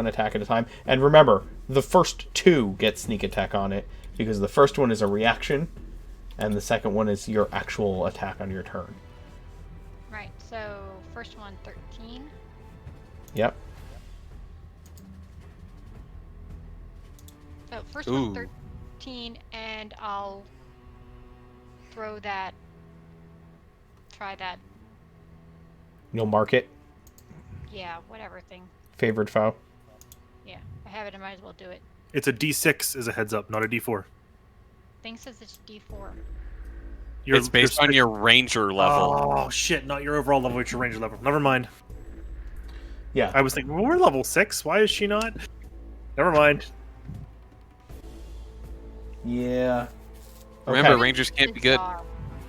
attack at a time. And remember, the first 2 get sneak attack on it, because the first one is a reaction, and the second one is your actual attack on your turn. Right, so first one, 13. Yep. So first Ooh. one, 13, and I'll throw that. Try that. You'll mark it. Yeah, whatever thing. Favored foe. Yeah, I have it. I might as well do it. It's a D6 as a heads up, not a D4. Thing says it's D4. It's based on your ranger level. Oh shit! Not your overall level, it's your ranger level. Never mind. Yeah. I was thinking, well, we're level 6. Why is she not? Never mind. Yeah. Remember, Okay. rangers can't be good.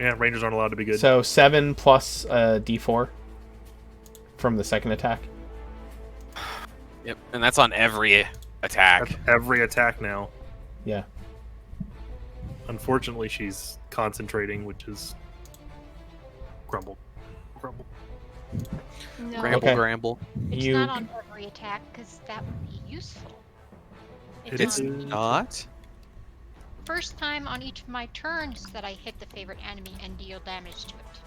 Yeah, rangers aren't allowed to be good. So 7 plus D4 from the second attack. Yep, and that's on every attack. That's every attack now. Yeah. Unfortunately, she's concentrating, which is grumble. No, Gramble, Okay. gramble. it's You- not on every attack because that would be useful. It's on not. first time on each of my turns that I hit the favorite enemy and deal damage to it,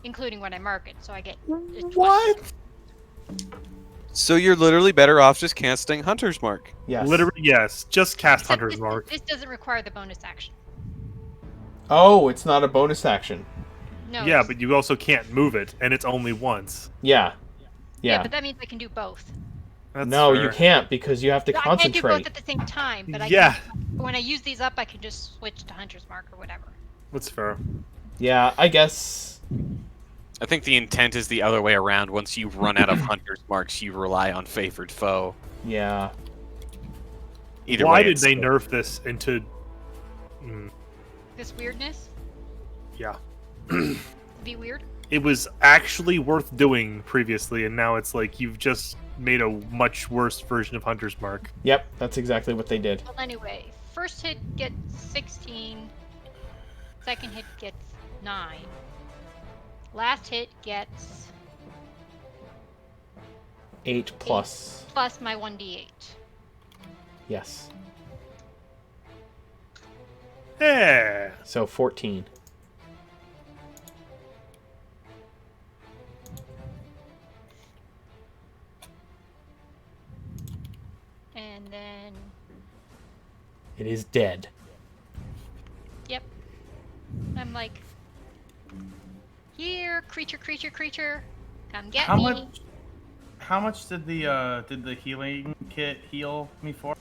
including when I mark it. So I get What? So you're literally better off just casting Hunter's Mark. Yes. Literally, yes. Just cast Except Hunter's this, Mark. This doesn't require the bonus action. Oh, it's not a bonus action. No. Yeah, it's- but you also can't move it, and it's only once. Yeah. yeah, Yeah. but that means I can do both. That's No, you fair. can't, because you have to I can't do both concentrate. at the same time. But Yeah. when I use these up, I can just switch to Hunter's Mark or whatever. That's fair. Yeah, I guess. I think the intent is the other way around. Once you run out of Hunter's Marks, you rely on favored foe. Yeah. Either Why way, did it's they still- nerf this into... This weirdness Yeah. be weird. It was actually worth doing previously, and now it's like you've just made a much worse version of Hunter's Mark. Yep, that's exactly what they did. Well, anyway, first hit gets 16. Second hit gets 9. Last hit gets 8 plus. plus my 1d8. Yes. Yeah. So 14. And then, It is dead. yep. I'm like, here, creature, creature, creature, come get How me. much? How much did the healing kit heal me for?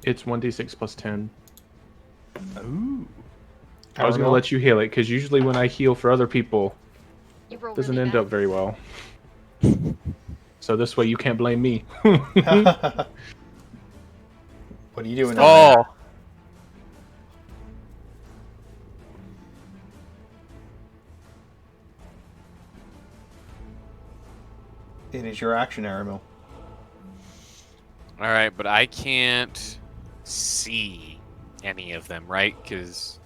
It's 1d6 plus 10. Ooh. I was going to let you heal it, because usually when I heal for other people, You roll it doesn't really end bad. up very well. So this way you can't blame me. What are you doing? Oh, It is your action, Aramil. All right, but I can't see any of them, right? Because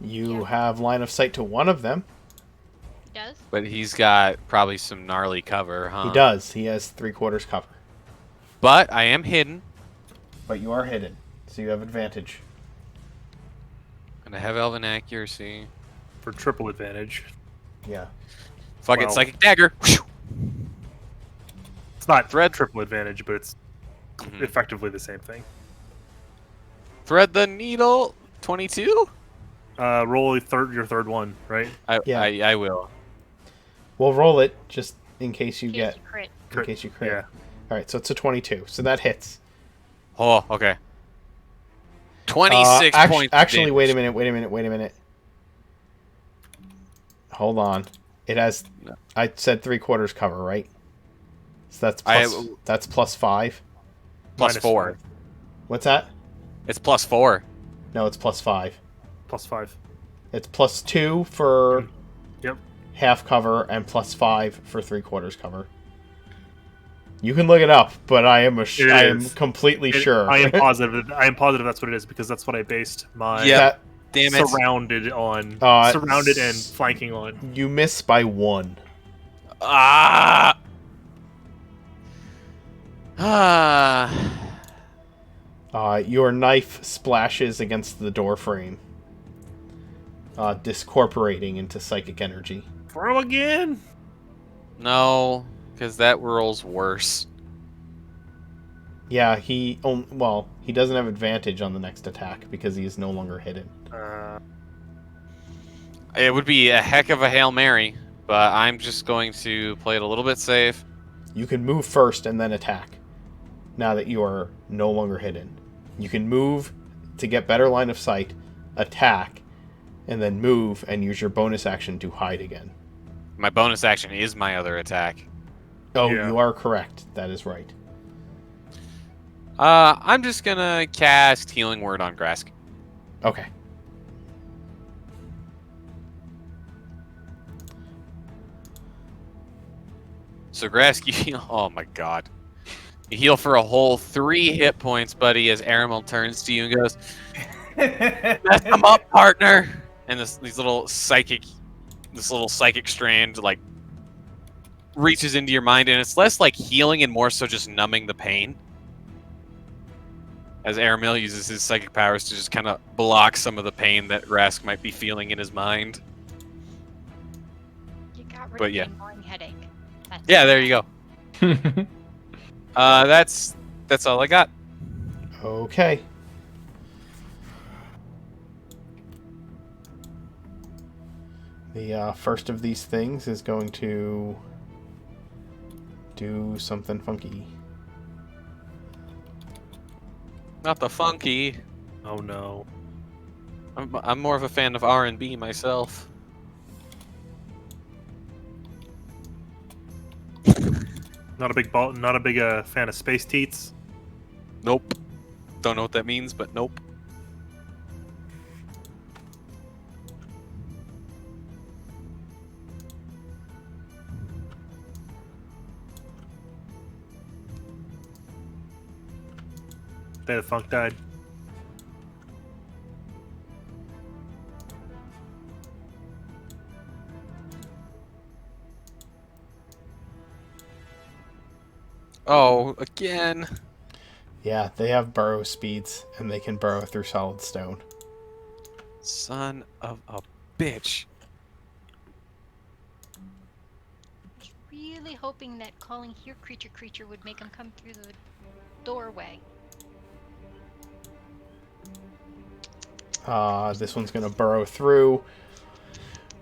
You have line of sight to one of them. He does. but he's got probably some gnarly cover, huh? He does. He has 3/4 cover. But I am hidden, But you are hidden, so you have advantage. and I have elven accuracy. For triple advantage. Yeah. Fuck it, Well- psychic dagger. It's not triple advantage, but it's Mhm. effectively the same thing. Thread the needle. 22. Roll your third one, right? Yeah. I will. We'll roll it just in case you In case get. you crit. In case you crit. Yeah. All right, so it's a 22. So that hits. Oh, okay. 26 points. of Actually, damage. wait a minute. Hold on. It has. No. I said 3/4 cover, right? So that's I- that's +5. Plus Minus 4. 5. What's that? It's plus 4. No, it's +5. Plus 5. It's +2 for Yep. half cover and +5 for 3/4 cover. You can look it up, but I am It I am is. completely sure. I am positive. I am positive that's what it is because that's what I based my Yeah. That- Damn it. surrounded on, surrounded and flanking on. you miss by 1. Ah. Ah. Your knife splashes against the door frame, discorporating into psychic energy. Throw again. No, because that rolls worse. Yeah, he doesn't have advantage on the next attack because he is no longer hidden. It would be a heck of a Hail Mary, but I'm just going to play it a little bit safe. You can move first and then attack. Now that you are no longer hidden, you can move to get better line of sight, attack, and then move and use your bonus action to hide again. My bonus action is my other attack. Oh, Yeah. you are correct. That is right. I'm just gonna cast Healing Word on Grask. Okay. So Grask, you heal. Oh my god. You heal for a whole 3 hit points, buddy, as Aramil turns to you and goes, "Mess him up, partner!" And this little psychic strand, like, reaches into your mind, and it's less like healing and more so just numbing the pain. As Aramil uses his psychic powers to just kind of block some of the pain that Grask might be feeling in his mind. You got rid But of yeah. the annoying headache. That's Yeah, there you go. That's all I got. Okay. The first of these things is going to do something funky. Not the funky. Oh no. I'm more of a fan of R&B myself. Not a big fan of space teats. Nope. Don't know what that means, but nope. Day the Funk died. Oh, again. Yeah, they have burrow speeds, and they can burrow through solid stone. Son of a bitch. I was really hoping that calling here creature would make him come through the doorway. This one's gonna burrow through,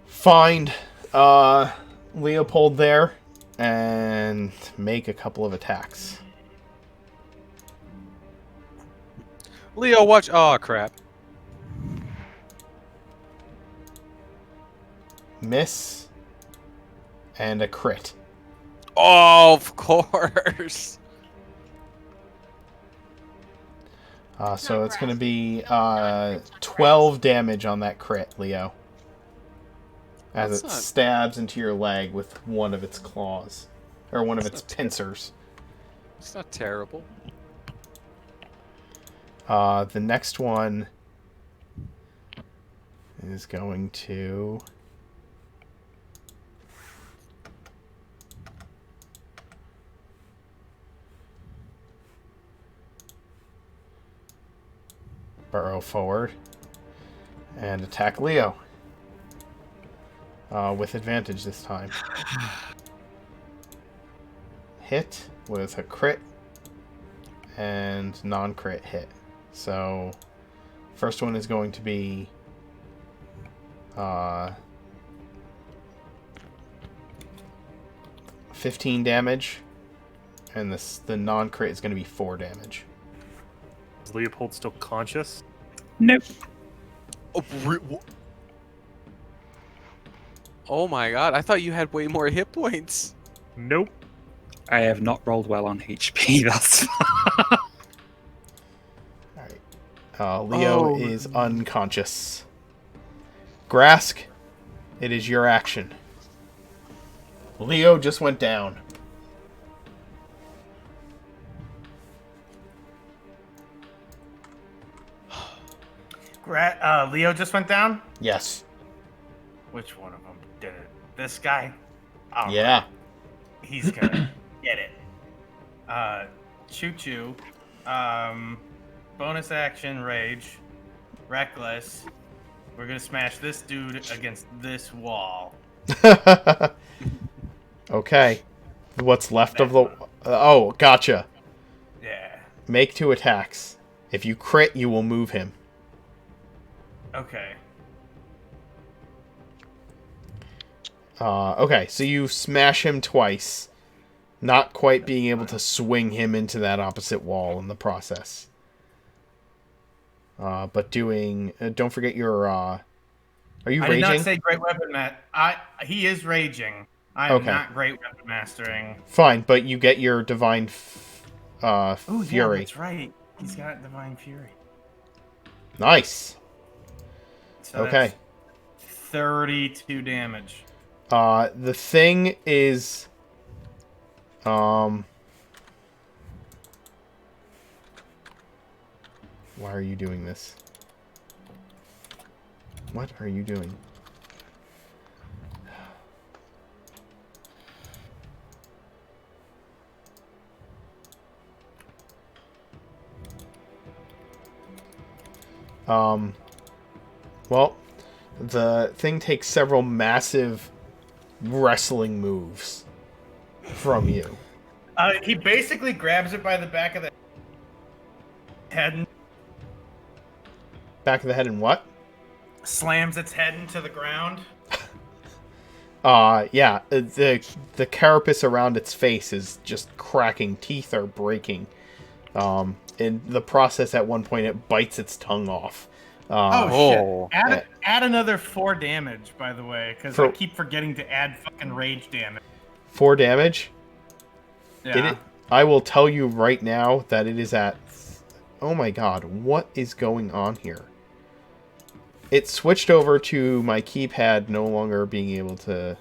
find Leopold there, and make a couple of attacks. Leo, watch. Oh, crap. Miss, and a crit. Oh, of course. So it's going to be No, 12 damage on that crit, Leo. As That's it not- stabs into your leg with one of its claws. or one of its pincers. It's not terrible. The next one is going to... burrow forward and attack Leo. With advantage this time. Hit with a crit and non-crit hit. So, first one is going to be 15 damage, and the non-crit is going to be 4 damage. Is Leopold still conscious? Nope. Oh my god, I thought you had way more hit points. Nope. I have not rolled well on HP thus far. Leo is unconscious. Grask, it is your action. Leo just went down. Leo just went down? Yes. Which one of them did it? This guy? Oh, Yeah. he's gonna get it. Choo Choo. Bonus action, Rage. Reckless. We're gonna smash this dude against this wall. Okay. What's left of the... oh, gotcha. Yeah. Make 2 attacks. If you crit, you will move him. Okay. Okay, so you smash him twice, not quite being able to swing him into that opposite wall in the process. But doing... don't forget your... are you I raging? did not say great weapon he is raging. I'm Okay. not great weapon mastering. Fine, but you get your divine Oh, fury. yeah, that's right. He's got divine fury. Nice. So Okay. that's 32 damage. The thing is... why are you doing this? What are you doing? Well, the thing takes several massive wrestling moves from you. He basically grabs it by the back of the head and Back of the head and what? slams its head into the ground. Yeah, the carapace around its face is just cracking. Teeth are breaking. In the process, at one point, it bites its tongue off. Oh shit! Add another 4 damage, by the way, because I keep forgetting to add fucking rage damage. 4 damage? Yeah. I will tell you right now that it is at... oh my god, what is going on here? It switched over to my keypad no longer being able to...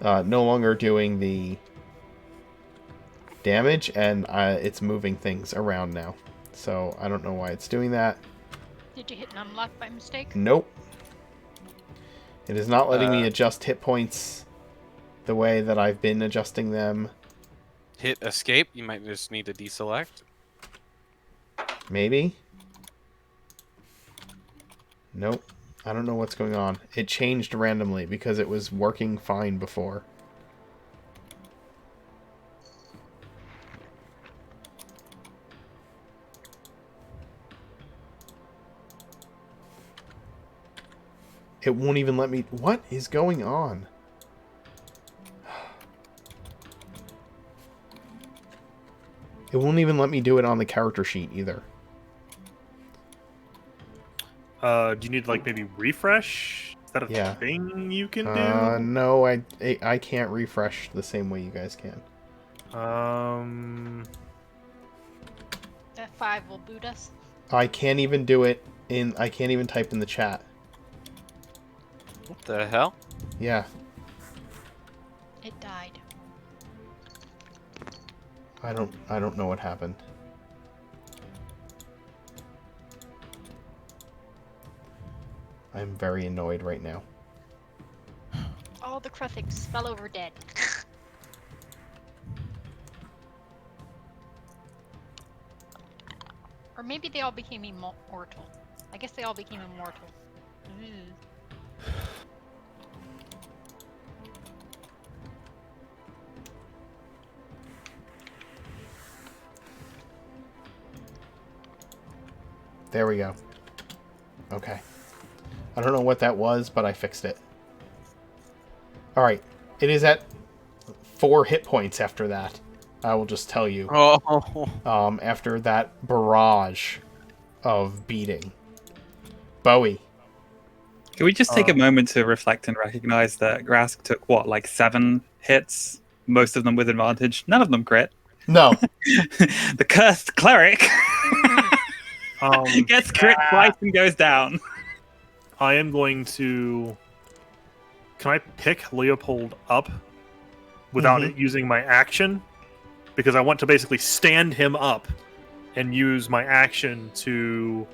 no longer doing the damage, and it's moving things around now. So, I don't know why it's doing that. Did you hit an unlock by mistake? Nope. It is not letting me adjust hit points the way that I've been adjusting them. Hit escape. You might just need to deselect. Maybe? Nope. I don't know what's going on. It changed randomly because it was working fine before. It won't even let me... what is going on? It won't even let me do it on the character sheet either. Do you need like maybe refresh? Is that a thing you can do? No, I can't refresh the same way you guys can. F5 will boot us. I can't even do it in... I can't even type in the chat. What the hell? Yeah. It died. I don't know what happened. I'm very annoyed right now. All the Kruthings fell over dead. Or maybe they all became immortal. I guess they all became immortal. Ugh. There we go. Okay. I don't know what that was, but I fixed it. Alright. It is at 4 hit points after that. I will just tell you. Oh. After that barrage of beating. Bowie. Can we just take a moment to reflect and recognize that Grask took, what, like 7 hits? Most of them with advantage. None of them crit. No. The cursed cleric gets crit twice and goes down. I am going to... Can I pick Leopold up without it using my action? Because I want to basically stand him up and use my action to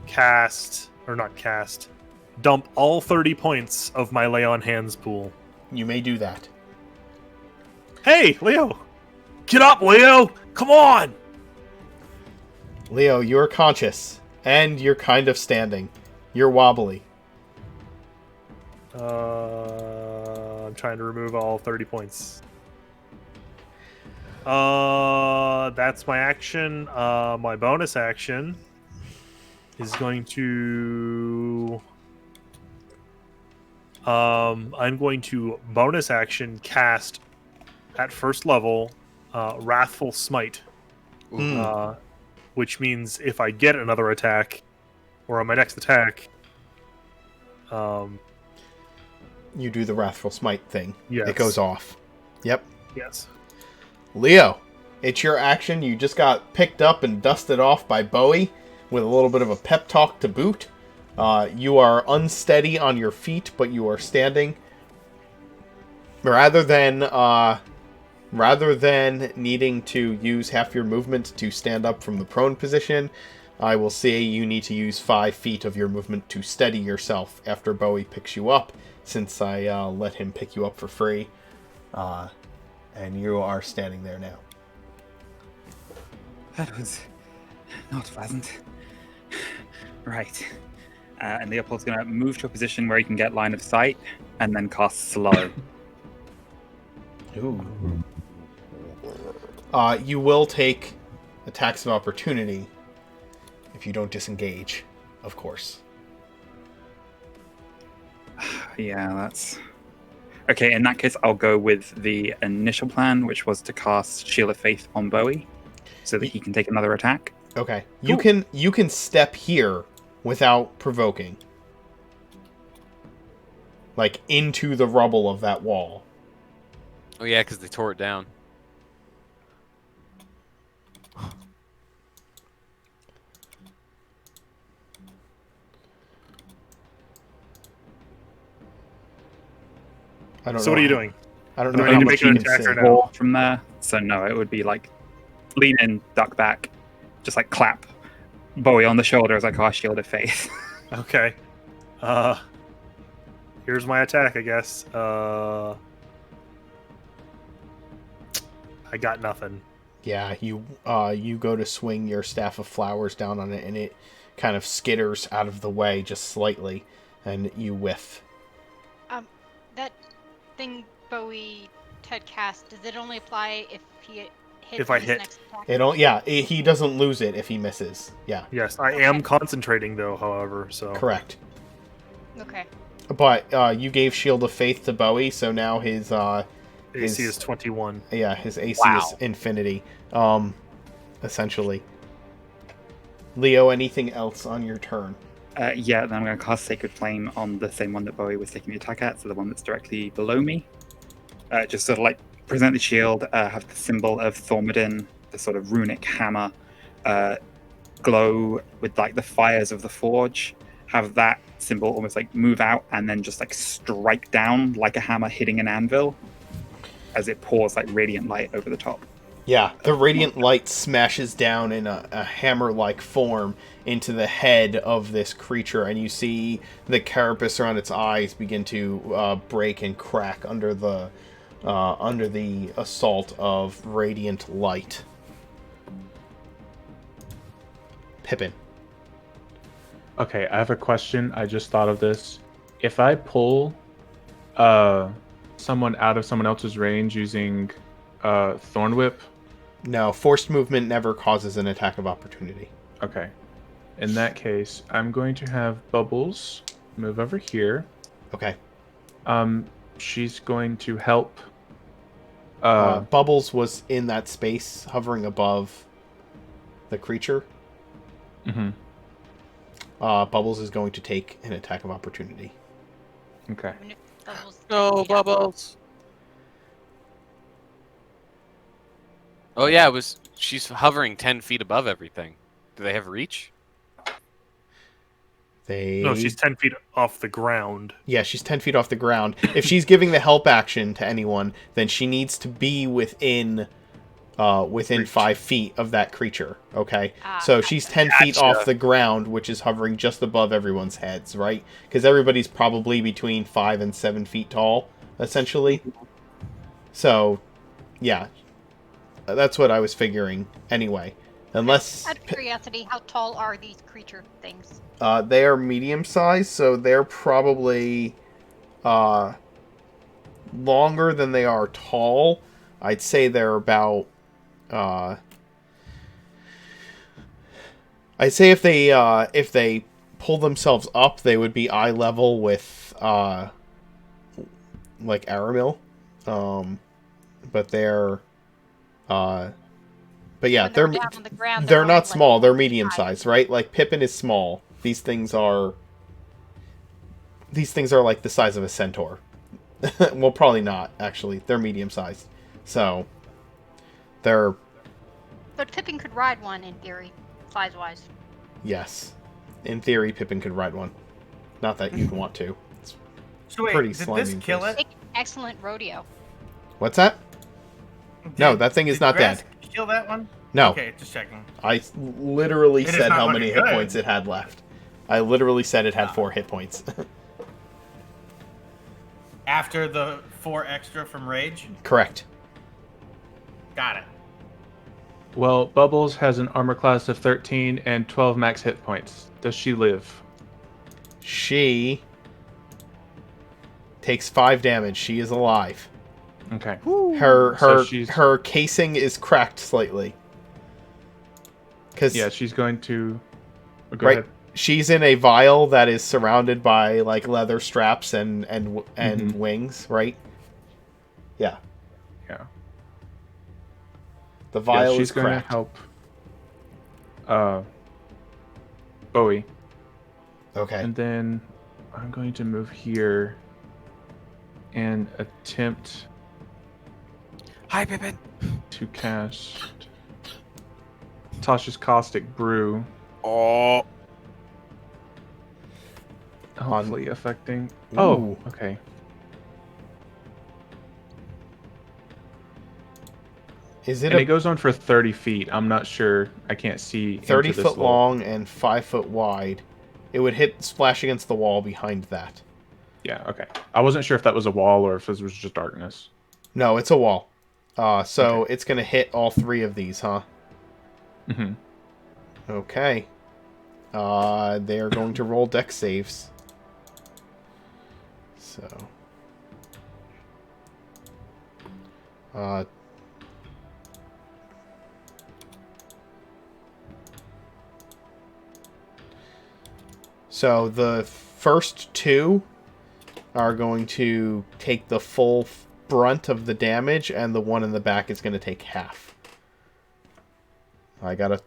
cast... Or not cast. Dump all 30 points of my Lay on Hands pool. You may do that. Hey, Leo! Get up, Leo! Come on! Leo, you're conscious. And you're kind of standing. You're wobbly. I'm trying to remove all 30 points. That's my action. My bonus action is going to... I'm going to bonus action cast at first level Wrathful Smite. Which means if I get another attack, or on my next attack, you do the Wrathful Smite thing. Yes. It goes off. Yep. Yes. Leo, it's your action. You just got picked up and dusted off by Bowie with a little bit of a pep talk to boot. You are unsteady on your feet, but you are standing. Rather than needing to use half your movement to stand up from the prone position, I will say you need to use 5 feet of your movement to steady yourself after Bowie picks you up, since I let him pick you up for free. And you are standing there now. That was not pleasant. Right. And Leopold's going to move to a position where he can get line of sight, and then cast Slow. Ooh. You will take attacks of opportunity if you don't disengage, of course. Yeah, that's... Okay, in that case, I'll go with the initial plan, which was to cast Shield of Faith on Bowie, so that he can take another attack. Okay. Cool. You can step here without provoking. Like, into the rubble of that wall. Oh yeah, because they tore it down. I don't know. So what are you doing? I don't Do know I how need to much make you an can attack say. or no? From there, so no, it would be like lean in, duck back, just like clap Bowie on the shoulder as I cast Shield of Faith. Okay. Here's my attack, I guess. I got nothing. Yeah, you go to swing your Staff of Flowers down on it, and it kind of skitters out of the way just slightly, and you whiff. That thing Bowie had cast, does it only apply if he hits If I his hit. next attack? He doesn't lose it if he misses. Yeah, Yes, I am concentrating though, however, so... correct. Okay. But you gave Shield of Faith to Bowie, so now his AC his- is 21. yeah, his AC Wow. is infinity. Essentially. Leo, anything else on your turn? Yeah, then I'm going to cast Sacred Flame on the same one that Bowie was taking the attack at, so the one that's directly below me. Just sort of like present the shield, have the symbol of Thormodin, the sort of runic hammer, glow with like the fires of the forge, have that symbol almost like move out and then just like strike down like a hammer hitting an anvil as it pours like radiant light over the top. Yeah, the radiant light smashes down in a hammer-like form into the head of this creature, and you see the carapace around its eyes begin to break and crack under the assault of radiant light. Pippin. Okay, I have a question. I just thought of this. If I pull someone out of someone else's range using Thorn Whip. No, forced movement never causes an attack of opportunity. Okay. In that case, I'm going to have Bubbles move over here. Okay. She's going to help. Bubbles was in that space, hovering above the creature. Mm-hmm. Bubbles is going to take an attack of opportunity. Okay. No, Bubbles. Oh yeah, she's hovering 10 feet above everything. Do they have reach? No, she's 10 feet off the ground. Yeah, she's 10 feet off the ground. If she's giving the help action to anyone, then she needs to be within 5 feet of that creature. Okay, so she's 10 feet off the ground, which is hovering just above everyone's heads, right? Because everybody's probably between 5 and 7 feet tall, essentially. So, yeah, that's what I was figuring. Anyway, unless Out of curiosity, how tall are these creature things? they are medium sized, so they're probably longer than they are tall. I'd say they're about. I'd say if they pull themselves up, they would be eye level with like Aramil, but they're but yeah, When they're down on the ground, they're only, not like, small. They're medium sized, right? Like Pippin is small. These things are like the size of a centaur. Well, probably not actually. They're medium sized, so they're. But Pippin could ride one in theory, size-wise. Yes, in theory, Pippin could ride one. Not that you'd want to. It's So wait, pretty did slimy. this kill it? Make an excellent rodeo. What's that? No, that thing is not grass dead. Kill that one? No. Okay, just checking. I literally It is said not how many looking hit good. points it had left. I literally said it had 4 hit points. After the 4 extra from Rage? Correct. Got it. Well, Bubbles has an armor class of 13 and 12 max hit points. Does she live? She takes 5 damage. She is alive. Okay. Her casing is cracked slightly. Yeah, she's going to. Go right. ahead. She's in a vial that is surrounded by like leather straps and wings, right? Yeah. Yeah. The vial she's is going cracked. to help Bowie. Okay. And then I'm going to move here and attempt Hi, Pippin. to cast Tasha's Caustic Brew. Oh. Hopefully affecting. Ooh. Oh, okay. Is it And a it goes on for 30 feet. I'm not sure. I can't see. 30 into this foot long and 5 foot wide? It would splash against the wall behind that. Yeah, okay. I wasn't sure if that was a wall or if it was just darkness. No, it's a wall. So it's going to hit all 3 of these, huh? Mm-hmm. Okay. They're going to roll dex saves. So. So the first 2 are going to take the full brunt of the damage, and the one in the back is going to take half. I got a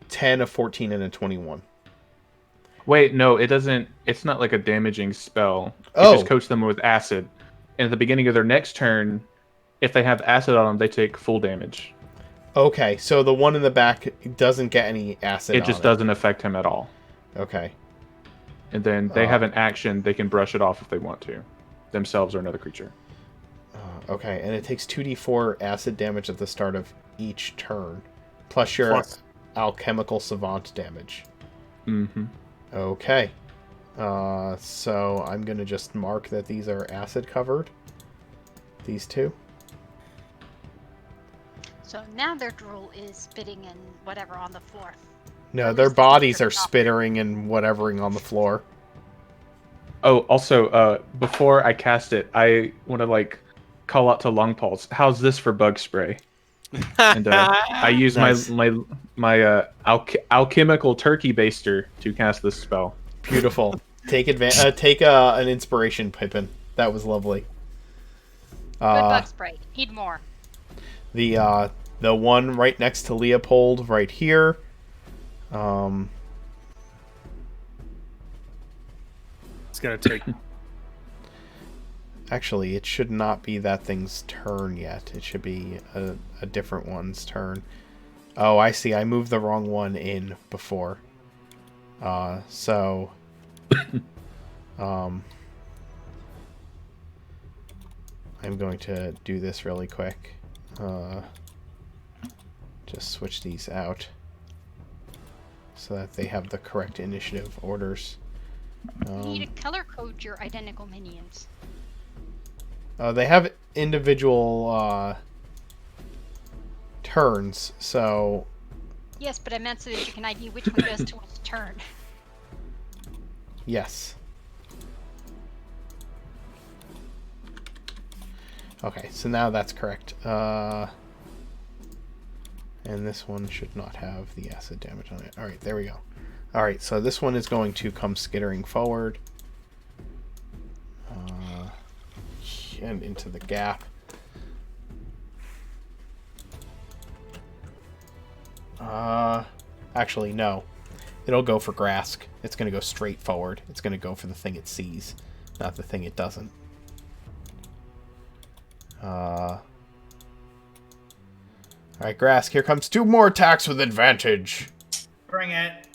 10, a 14, and a 21. Wait, no, it doesn't. It's not like a damaging spell. Oh. It just coats them with acid. And at the beginning of their next turn, if they have acid on them, they take full damage. Okay, so the one in the back doesn't get any acid It just doesn't affect him at all. Okay. And then they have an action. They can brush it off if they want to. Themselves or another creature. Okay, and it takes 2d4 acid damage at the start of each turn, plus your Plus. alchemical savant damage. Mm-hmm. Okay. So I'm going to just mark that these are acid covered. These two. So now their drool is spitting and whatever on the floor. No, Or their is that bodies their are top? spittering and whatevering on the floor. Oh, also, before I cast it, I want to like call out to Long Pulse. How's this for bug spray? And I use Nice. my alchemical turkey baster to cast this spell. Beautiful. Take an inspiration, Pippin. That was lovely. Good bug spray. Need more. The one right next to Leopold, right here. It's gonna take. Actually, it should not be that thing's turn yet. It should be a different one's turn. Oh, I see. I moved the wrong one in before. So... I'm going to do this really quick. Just switch these out so that they have the correct initiative orders. You need to color code your identical minions. They have individual turns, so Yes, but I meant so that you can ID which one goes to which turn. yes. Okay, so now that's correct. And this one should not have the acid damage on it. Alright, there we go. Alright, so this one is going to come skittering forward. And into the gap. Actually, no. It'll go for Grask. It's going to go straight forward. It's going to go for the thing it sees, not the thing it doesn't. Alright, Grask, here comes 2 more attacks with advantage. Bring it.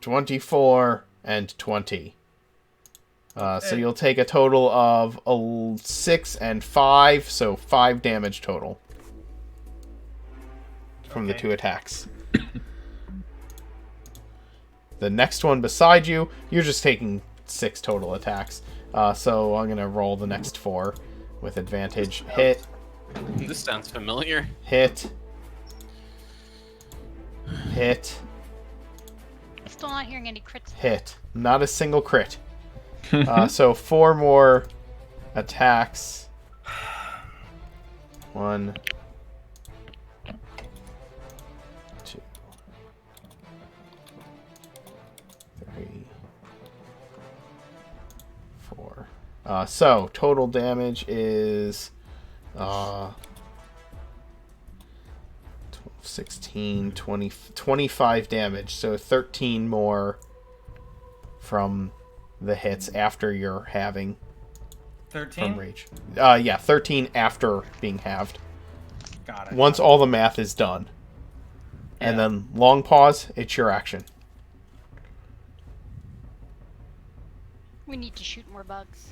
24 and 20. So you'll take a total of 6 and 5, so 5 damage total from the 2 attacks. The next one beside you, you're just taking 6 total attacks. So I'm going to roll the next 4 with advantage. Hit. This sounds familiar. Hit. Hit. Still not hearing any crits. Hit. Not a single crit. So 4 more attacks. 1, 2, 3, 4. So total damage is 16, 20, 25 damage. So 13 more from the hits after you're having 13? from rage. Yeah, 13 after being halved. Got it. Once all the math is done. And then long pause, it's your action. We need to shoot more bugs.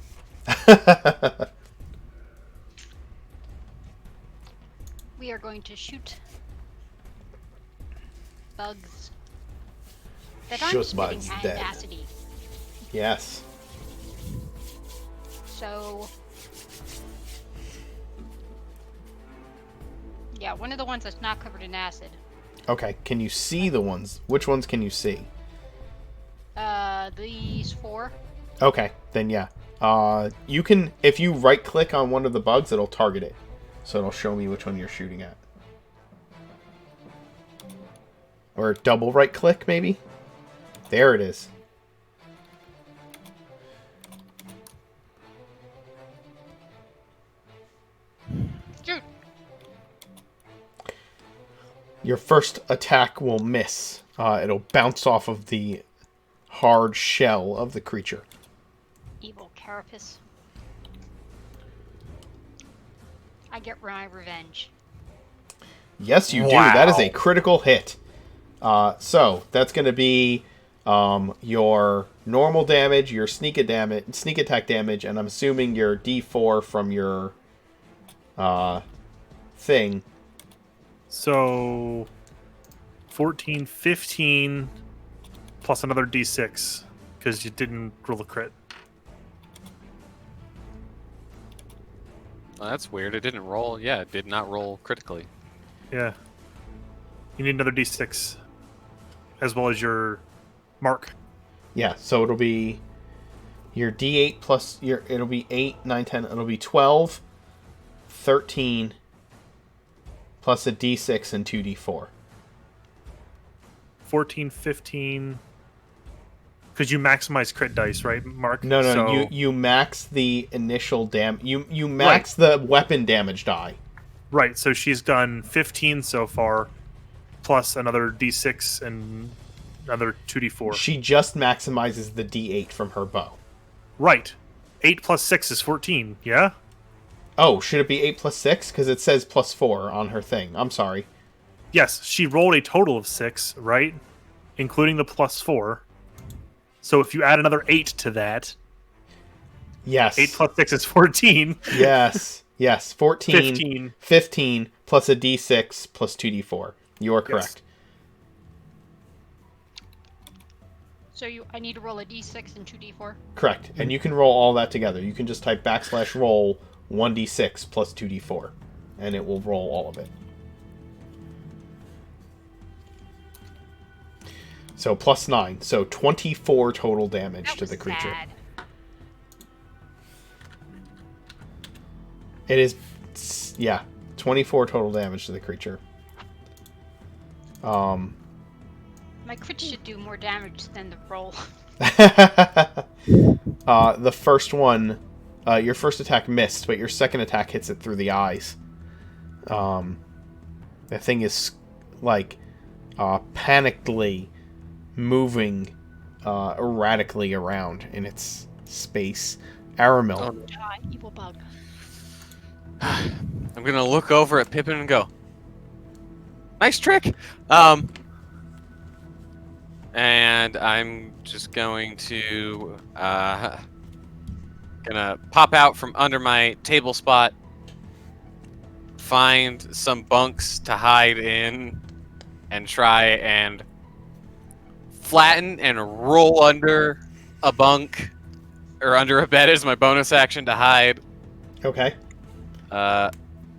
We are going to shoot bugs that aren't Shoot spitting bugs and dead. acidy. Yes. So yeah, one of the ones that's not covered in acid. Okay, can you see the ones? Which ones can you see? These 4. Okay, then yeah. You can, if you right click on one of the bugs, it'll target it. So it'll show me which one you're shooting at. Or double right click, maybe? There it is. Shoot. Your first attack will miss. It'll bounce off of the hard shell of the creature. Evil carapace. I get my revenge. Yes, you do. Wow. That is a critical hit. So, that's going to be your normal damage, your sneak attack damage, and I'm assuming your D4 from your thing. So 14, 15, plus another D6 because you didn't roll a crit. Well, that's weird. It didn't roll. Yeah, it did not roll critically. Yeah. You need another D6 as well as your mark. Yeah, so it'll be your D8 plus it'll be 8, 9, 10, it'll be 12, 13 plus a D6 and 2D4. 14, 15. Because you maximize crit dice, right, Mark? No, So- you max the initial you max the weapon damage die. Right, so she's done 15 so far, plus another D6 and another 2D4. She just maximizes the D8 from her bow. Right. 8 plus 6 is 14, yeah? Oh, should it be 8 plus 6? Because it says plus 4 on her thing. I'm sorry. Yes, she rolled a total of 6, right? Including the plus 4. So if you add another 8 to that, Yes. 8 plus 6 is 14. Yes. Yes. 15. 15 plus a D6 plus 2D4. You are correct. So I need to roll a d6 and 2d4. Correct. And you can roll all that together. You can just type /roll 1d6 plus 2d4. And it will roll all of it. So plus 9. So 24 total damage to the creature. Sad. It is, yeah, 24 total damage to the creature. My crit should do more damage than the roll. The first one, your first attack missed, but your second attack hits it through the eyes. The thing is, like, panickedly moving erratically around in its space. Aramil. Evil bug. I'm gonna look over at Pippin and go, "Nice trick." And I'm just going to gonna pop out from under my table spot, find some bunks to hide in, and try and flatten and roll under a bunk or under a bed as my bonus action to hide. Okay.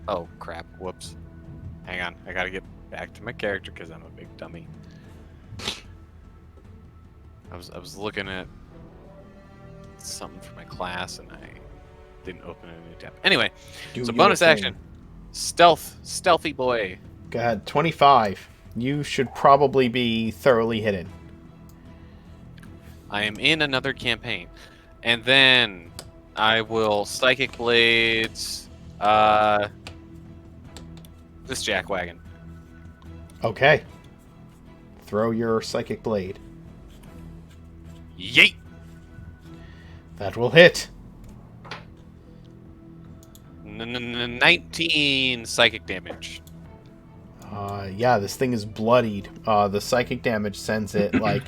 Oh crap! Whoops. Hang on, I gotta get back to my character because I'm a big dummy. I was looking at something for my class and I didn't open a new tab. Anyway, Do so your bonus thing. action, stealthy boy. Go ahead. 25. You should probably be thoroughly hidden. I am in another campaign, and then I will psychic blades. This jackwagon. Okay. Throw your psychic blade. Yeet! That will hit. 19 psychic damage. Yeah, this thing is bloodied. The psychic damage sends it like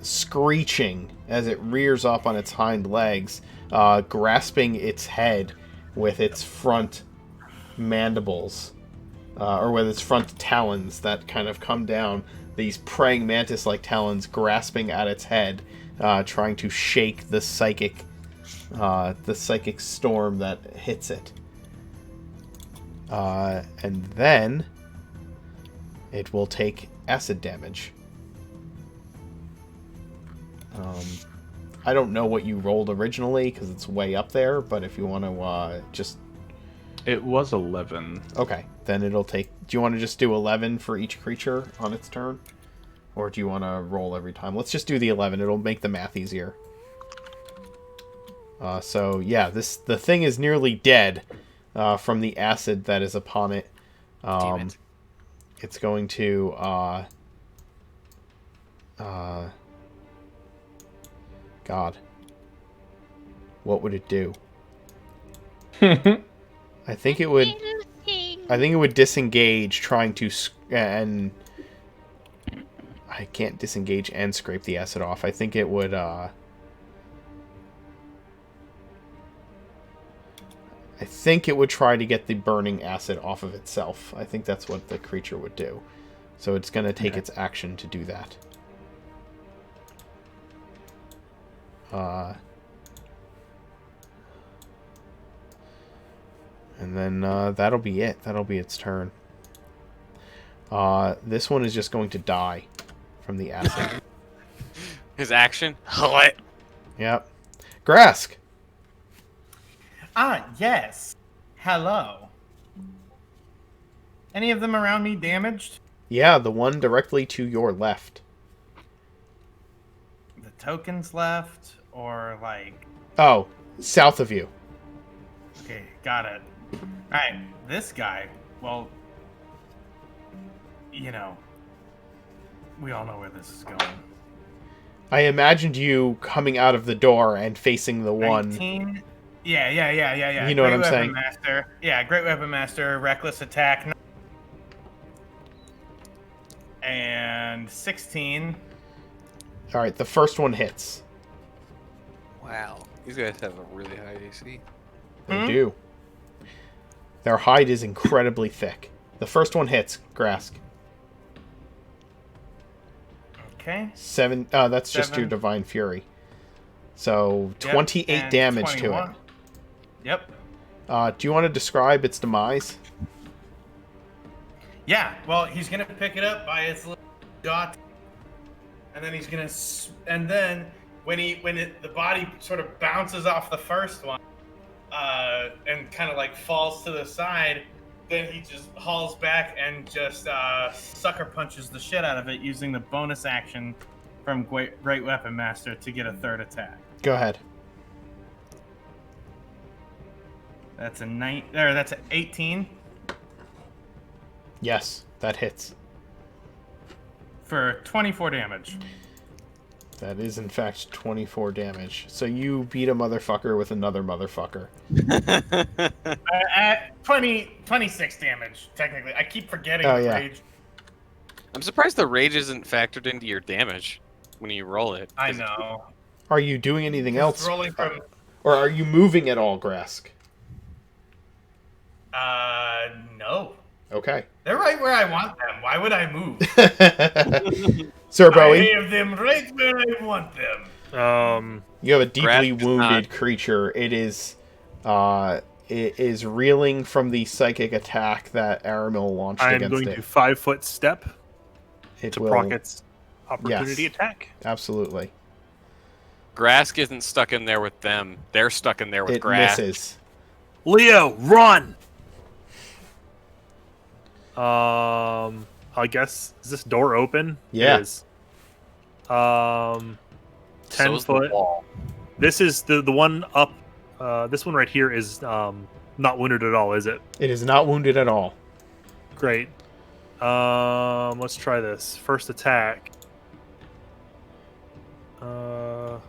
screeching as it rears up on its hind legs, grasping its head with its front mandibles, or with its front talons that kind of come down. These praying mantis-like talons grasping at its head, trying to shake the psychic storm that hits it. And then it will take acid damage. I don't know what you rolled originally because it's way up there, but if you want to just... It was 11. Okay, then it'll take... Do you want to just do 11 for each creature on its turn? Or do you want to roll every time? Let's just do the 11. It'll make the math easier. So, yeah, the thing is nearly dead from the acid that is upon it. Damn it. It's going to... God. What would it do? I think it would... I think it would disengage, trying to... And... I can't disengage and scrape the acid off. I think it would, I think it would try to get the burning acid off of itself. I think that's what the creature would do. So it's going to take its action to do that. And then that'll be it. That'll be its turn. This one is just going to die from the acid. His action? What? Yep. Grask! Ah, yes. Hello. Any of them around me damaged? Yeah, the one directly to your left. The tokens left, or like... Oh, south of you. Okay, got it. Alright, this guy, well... You know, we all know where this is going. I imagined you coming out of the door and facing the one. 19? Yeah. You know what I'm Weapon saying? Master. Yeah, Great Weapon Master, Reckless Attack. And 16. Alright, the first one hits. Wow. These guys have a really high AC. They do. Their hide is incredibly thick. The first one hits, Grask. Okay. 7. That's just your 7. Divine Fury. So, Yep, 28 and damage 21. to it. Yep. Do you want to describe its demise? Yeah, well, he's gonna pick it up by its little dot, and then he's gonna, and then when the body sort of bounces off the first one, and kind of like falls to the side, then he just hauls back and just sucker punches the shit out of it using the bonus action from Great Weapon Master to get a third attack. Go ahead. That's a 9. There, that's an 18 Yes, that hits. for 24 damage. That is, in fact, 24 damage. So you beat a motherfucker with another motherfucker. 26 damage, technically. I keep forgetting Oh, the yeah. rage. I'm surprised the rage isn't factored into your damage when you roll it. I know. Are you doing anything It's else? rolling from... Or are you moving at all, Grask? No. Okay. They're right where I want them. Why would I move? Sir I Bowie, have them right where I want them. you have a deeply Grask is wounded not- creature. It is reeling from the psychic attack that Aramil launched I'm against going it. to 5-foot step It to will, proc its opportunity Yes. attack. absolutely. Grask isn't stuck in there with them. They're stuck in there with It Grask. misses. Leo, run! I guess, is this door open? Yeah. It is. 10 So is the foot. wall. This is the one up. This one right here is not wounded at all, is it? It is not wounded at all. Great. Let's try this. First attack. That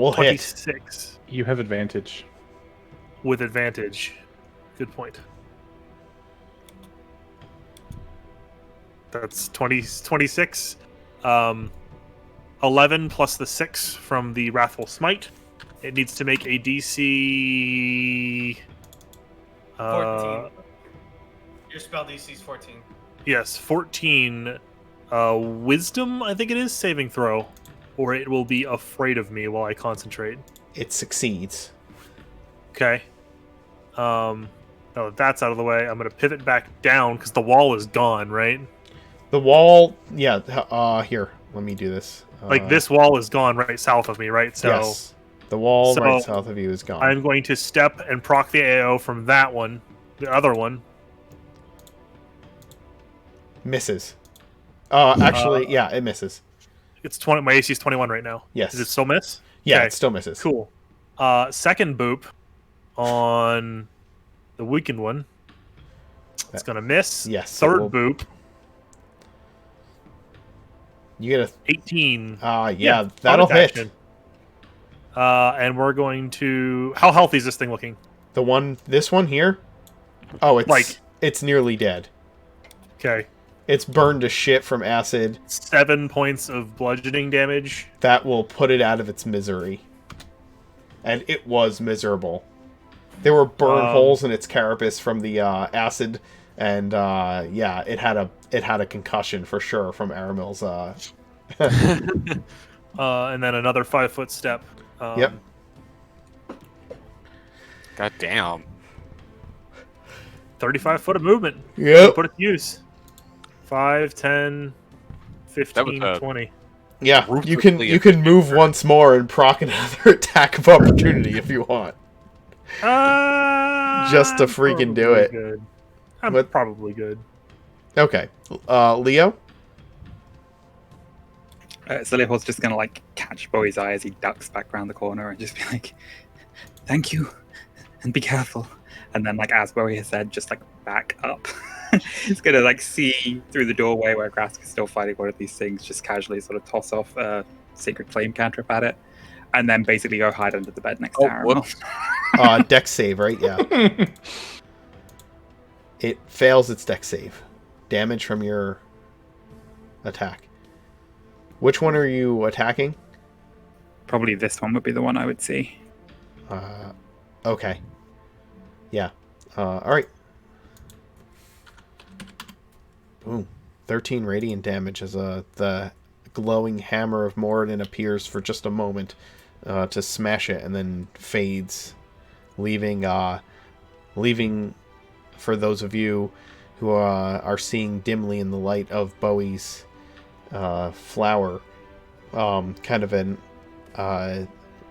will hit. 26 You have advantage. with advantage. Good point. That's 26. 11 plus the 6 from the Wrathful Smite. It needs to make a DC... 14. Your spell DC is 14. Yes, 14 Wisdom, I think it is, saving throw. Or it will be afraid of me while I concentrate. It succeeds. Okay. Now that that's out of the way, I'm going to pivot back down because the wall is gone, right? The wall, yeah, here, let me do this. Like this wall is gone right south of me, right? So Yes. The wall so right south of you is gone. I'm going to step and proc the AO from that one, the other one. Misses. Actually, yeah, it misses. It's 20. My AC is 21 right now. Yes. Does it still miss? Yeah, Okay, it still misses. Cool. Second boop on the weakened one. It's gonna miss. Yes, it Third will- boop. You get 18. yeah, that'll bonus hit. action. And we're going to. How healthy is this thing looking? The one, this one here? Oh, it's Like- it's nearly dead. Okay. It's burned to shit from acid. 7 points of bludgeoning damage. That will put it out of its misery. And it was miserable. There were burn holes in its carapace from the acid, and yeah, it had a concussion for sure from Aramil's. And then another 5-foot step. Yep. God damn. 35 foot of movement. Yep. Put it to use. 5, 10, 15, That was 20. Yeah, Ruthlessly you can move once more and proc another attack of opportunity if you want. Just to I'm freaking do probably it. Good. I'm What- probably good. Okay, Leo. So Leopold's just gonna like catch Bowie's eye as he ducks back around the corner and just be like, "Thank you, and be careful." And then, like as Bowie has said, just like back up. He's gonna like see through the doorway where Grask is still fighting one of these things, just casually sort of toss off a Sacred Flame cantrip at it, and then basically go hide under the bed next to Aramil. Whoops. Dex save, right? Yeah. It fails its dex save. Damage from your attack. Which one are you attacking? Probably this one would be the one I would see. Okay. Yeah. Alright. Boom. 13 radiant damage as the glowing hammer of Moradin appears for just a moment to smash it and then fades, leaving for those of you who are seeing dimly in the light of Bowie's flower, kind of an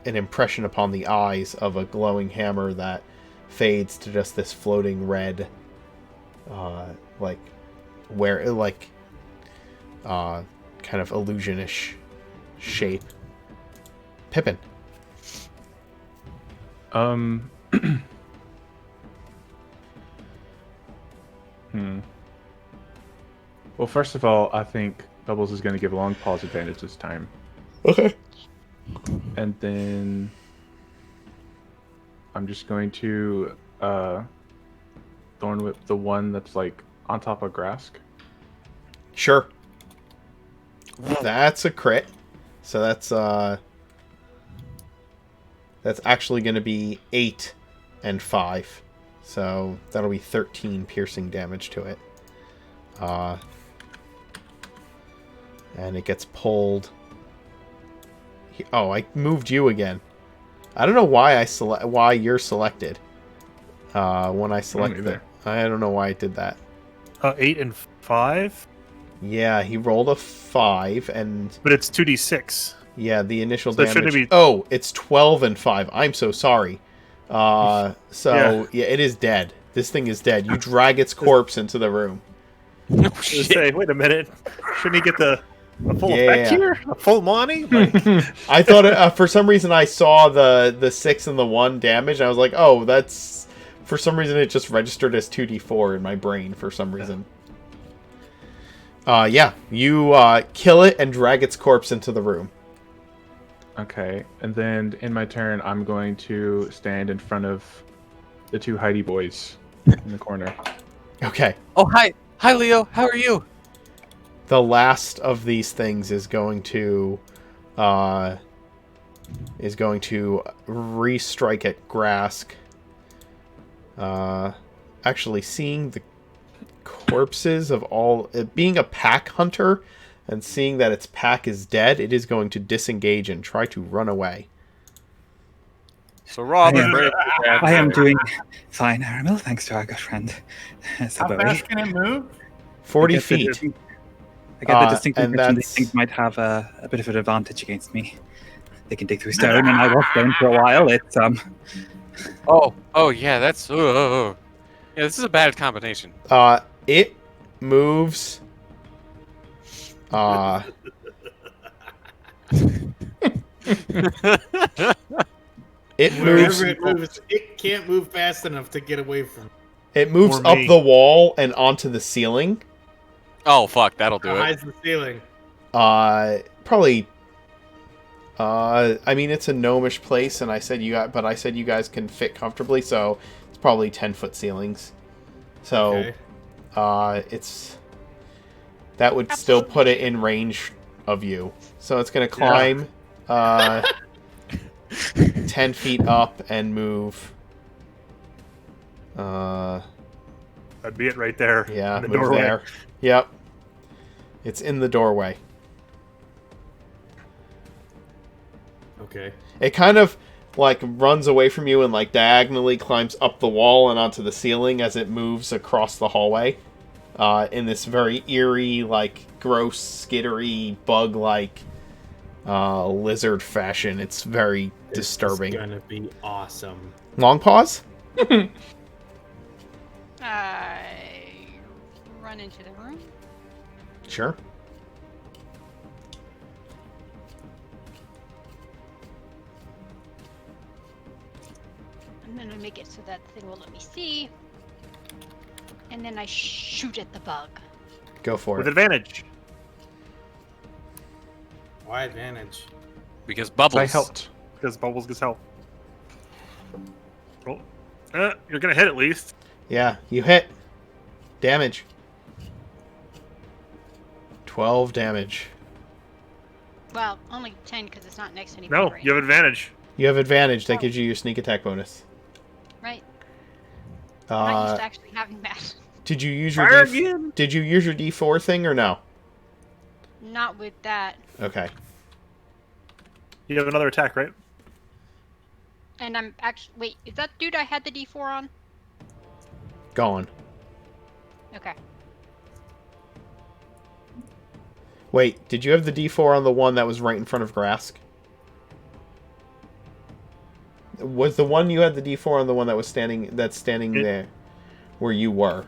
impression upon the eyes of a glowing hammer that fades to just this floating red, kind of illusionish shape. Pippin. Well, first of all, I think Bubbles is going to give Long Paws advantage this time. Okay. And then I'm just going to Thorn Whip the one that's like on top of Grask. Sure. That's a crit. So that's actually going to be 8 and 5. So that'll be 13 piercing damage to it. And it gets pulled. Oh, I moved you again. I don't know why why you're selected. When I selected it. I don't know why I did that. 8 and 5? Yeah, he rolled a 5 and... But it's 2d6. Yeah, the initial So shouldn't damage... it be- Oh, it's 12 and 5. I'm so sorry. Yeah, it is dead. This thing is dead. You drag its corpse into the room. No I was shit. gonna say, wait a minute. Shouldn't he get a full Yeah. effect here? A full Monty? Like, I thought for some reason I saw the 6 and the 1 damage. And I was like, oh, that's... For some reason it just registered as 2d4 in my brain for some reason. Yeah, you kill it and drag its corpse into the room. Okay, and then in my turn, I'm going to stand in front of the two Heidi boys in the corner. Okay. Oh, hi. Hi, Leo. How are you? The last of these things is going to restrike at Grask. Actually, seeing the corpses of all... being a pack hunter and seeing that its pack is dead, it is going to disengage and try to run away. So, Rob, I am doing fine, Aramil, thanks to our good friend. How Saboe. fast can it move? 40 I get the feet. I get the distinct and impression these that's- things might have a bit of an advantage against me. They can dig through stone, and I was stone for a while. It's Oh, yeah, that's... Yeah, this is a bad combination. It moves... It moves... Wherever it moves, it can't move fast enough to get away from. It moves Or up me. the wall and onto the ceiling. Oh, fuck, that'll do How it. high's the ceiling? Probably. I mean, it's a gnomish place, and I said you guys can fit comfortably, so it's probably 10-foot ceilings. So, Okay. that would still put it in range of you. So it's going to climb 10 feet up and move. That'd be it right there. Yeah, in the move doorway. there. Yep. It's in the doorway. Okay. It kind of like runs away from you and like diagonally climbs up the wall and onto the ceiling as it moves across the hallway. In this very eerie, like gross, skittery, bug-like lizard fashion. It's very disturbing. It's gonna be awesome. Long pause? I run into the room. Sure. And then I make it so that the thing will let me see. And then I shoot at the bug. Go for With it. advantage. Why advantage? Because Bubbles. I helped. Because Bubbles gets help. Oh. You're gonna hit at least. Yeah, you hit. Damage. 12 damage. Well, only 10 because it's not next to any No, bug right you have advantage. You have advantage. That gives you your sneak attack bonus. Right. I'm not used Uh, to actually having that. did you use your Fire D- again. Did you use your D4 thing or no? Not with that. Okay. You have another attack, right? And I'm actually... Wait, is that dude I had the D4 on? Gone. Okay. Wait, did you have the D4 on the one that was right in front of Grask? Was the one you had the D4 on the one that was standing there where you were?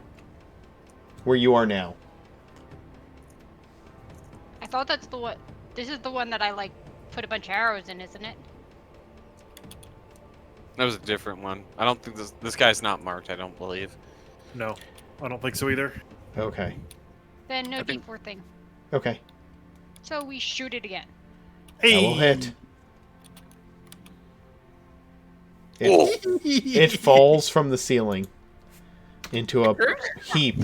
Where you are now? I thought that's the one... This is the one that I, like, put a bunch of arrows in, isn't it? That was a different one. I don't think this guy's not marked. I don't believe. No, I don't think so either. Okay. Then no I think- D4 thing. Okay. So we shoot it again. That will hit. It falls from the ceiling into a heap.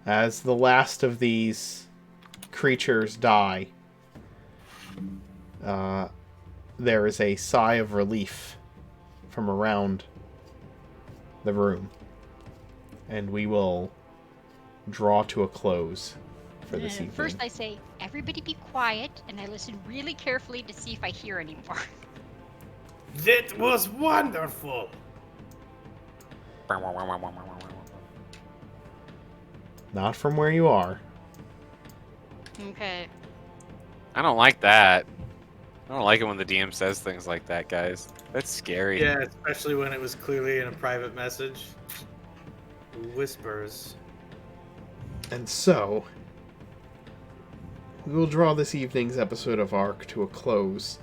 As the last of these creatures die, there is a sigh of relief from around the room. And we will draw to a close for this evening. First I say, everybody be quiet, and I listen really carefully to see if I hear any more. That was wonderful. Not from where you are. Okay. I don't like that. I don't like it when the DM says things like that, guys. That's scary. Yeah, especially when it was clearly in a private message. Whispers. And so, we will draw this evening's episode of ARC to a close,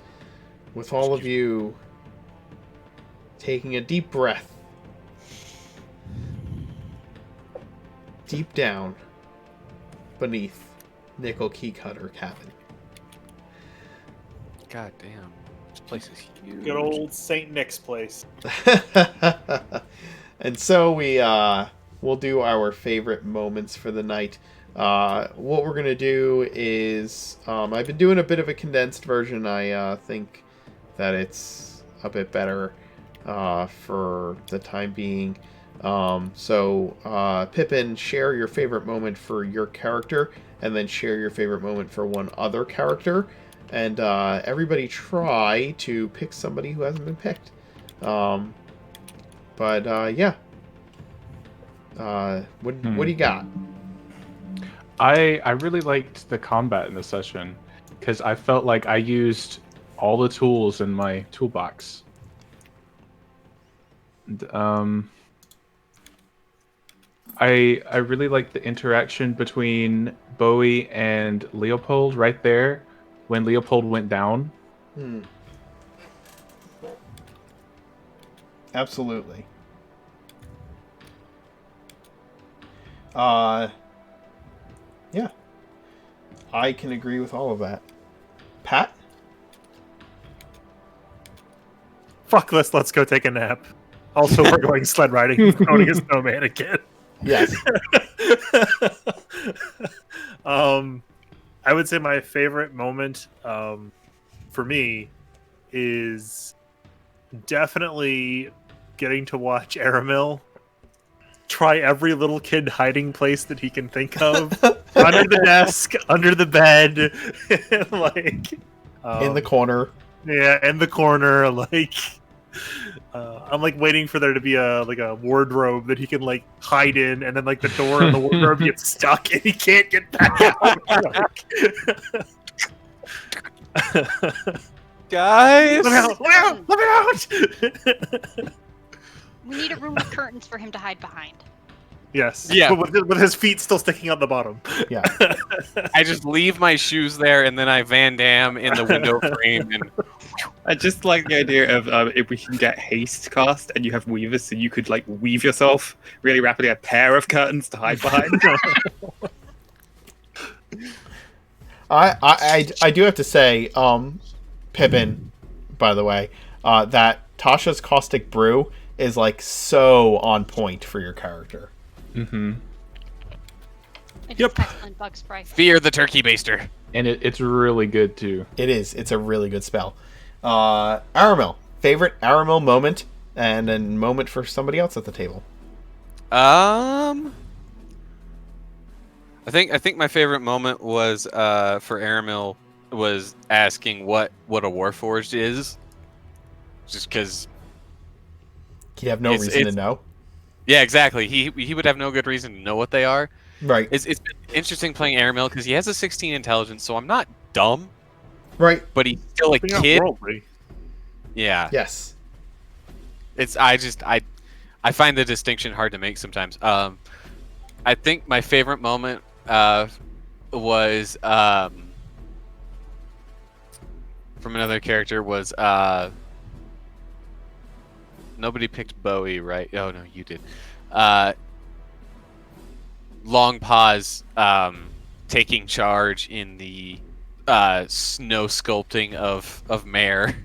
with all of you taking a deep breath, deep down beneath Nickel Key Cutter Cabin. God damn. This place is huge. Good old St. Nick's place. And so we'll do our favorite moments for the night. What we're gonna do is I've been doing a bit of a condensed version. I think that it's a bit better for the time being. So Pippin, share your favorite moment for your character, and then share your favorite moment for one other character. And everybody try to pick somebody who hasn't been picked. Yeah. What do you got? I really liked the combat in this session because I felt like I used all the tools in my toolbox. And, I really liked the interaction between Bowie and Leopold right there when Leopold went down. Absolutely. Yeah. I can agree with all of that. Pat? Fuck this, let's go take a nap. Also, we're going sled riding and owning a snowman again. Yes. I would say my favorite moment for me is definitely getting to watch Aramil try every little kid hiding place that he can think of. Under the desk, under the bed, like In the corner. Yeah, in the corner, like I'm like waiting for there to be a wardrobe that he can like hide in, and then like the door of the wardrobe gets stuck and he can't get back out. Guys, Let me out! Let me out! We need a room with curtains for him to hide behind. Yes. Yeah. But with his feet still sticking out the bottom. Yeah. I just leave my shoes there, and then I Van Damme in the window frame, and I just like the idea of if we can get haste cast and you have weavers, so you could like weave yourself really rapidly a pair of curtains to hide behind. I do have to say, Pippin, by the way, that Tasha's Caustic Brew is like so on point for your character. Mm-hmm. It's Yep. excellent bug spray. fear the turkey baster. And it's really good too. It is. It's a really good spell. Aramil, favorite Aramil moment, and a moment for somebody else at the table. I think my favorite moment was for Aramil was asking what a Warforged is, just because. He'd have no reason to know. Yeah, exactly. He would have no good reason to know what they are. Right. It's been interesting playing Aramil because he has a 16 intelligence, so I'm not dumb, Right. but he's still a Being out kid. worldly. Yeah. Yes. I find the distinction hard to make sometimes. I think my favorite moment was from another character was nobody picked Bowie, right? Oh no, you did. Long pause taking charge in the snow sculpting of Mare.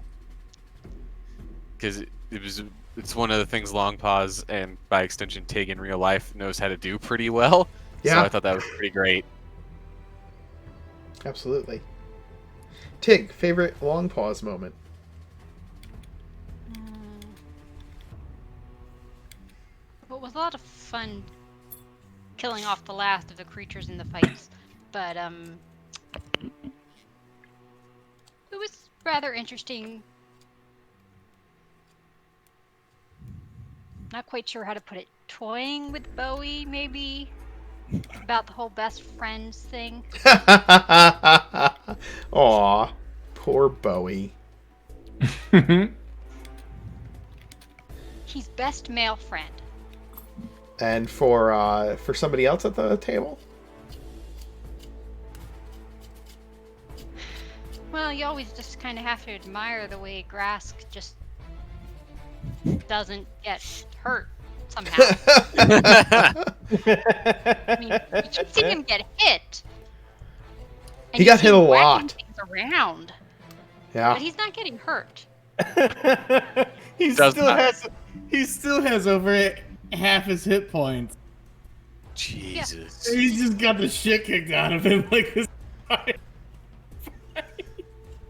Because it's one of the things Long Pause and by extension Tig in real life knows how to do pretty well. Yeah. So I thought that was pretty great. Absolutely. Tig, favorite long pause moment. Well, it was a lot of fun killing off the last of the creatures in the fights, but it was rather interesting. Not quite sure how to put it. Toying with Bowie, maybe, about the whole best friends thing. Aw, poor Bowie. He's best male friend. And for somebody else at the table? Well, you always just kind of have to admire the way Grask just doesn't get hurt somehow. I mean, you can see him get hit. And He you got see hit a him whacking lot. things around, Yeah. but he's not getting hurt. he Does still not. has over half his hit points. Jesus. He's just got the shit kicked out of him like this.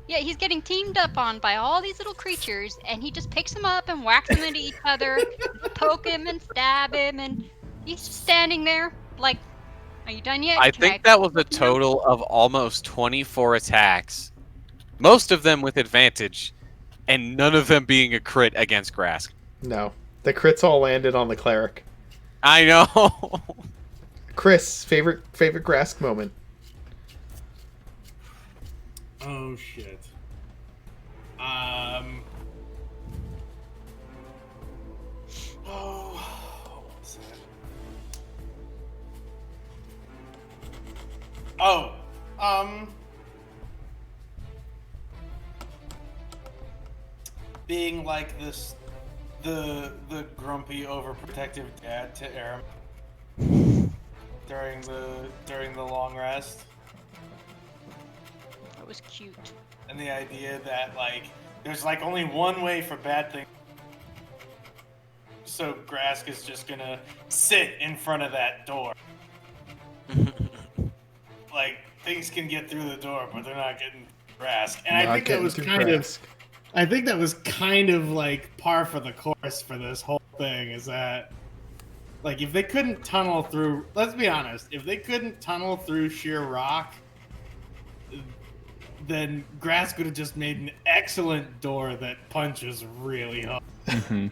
Yeah, he's getting teamed up on by all these little creatures, and he just picks them up and whacks them into each other, poke him and stab him, and he's just standing there like, are you done yet? I Can think that was a total of almost 24 attacks, most of them with advantage, and none of them being a crit against Grask. No. The crits all landed on the cleric. I know. Chris, favorite Grask moment. Oh shit. Oh, what was that? Oh, being like this, the grumpy, overprotective dad to Aram during the long rest. That was cute. And the idea that like there's like only one way for bad things, so Grask is just gonna sit in front of that door. Like, things can get through the door, but they're not getting Grask. And I think that was I think that was kind of like par for the course for this whole thing, is that, like, if they couldn't tunnel through, let's be honest, if they couldn't tunnel through sheer rock, then Grask would have just made an excellent door that punches really hard. Mhm.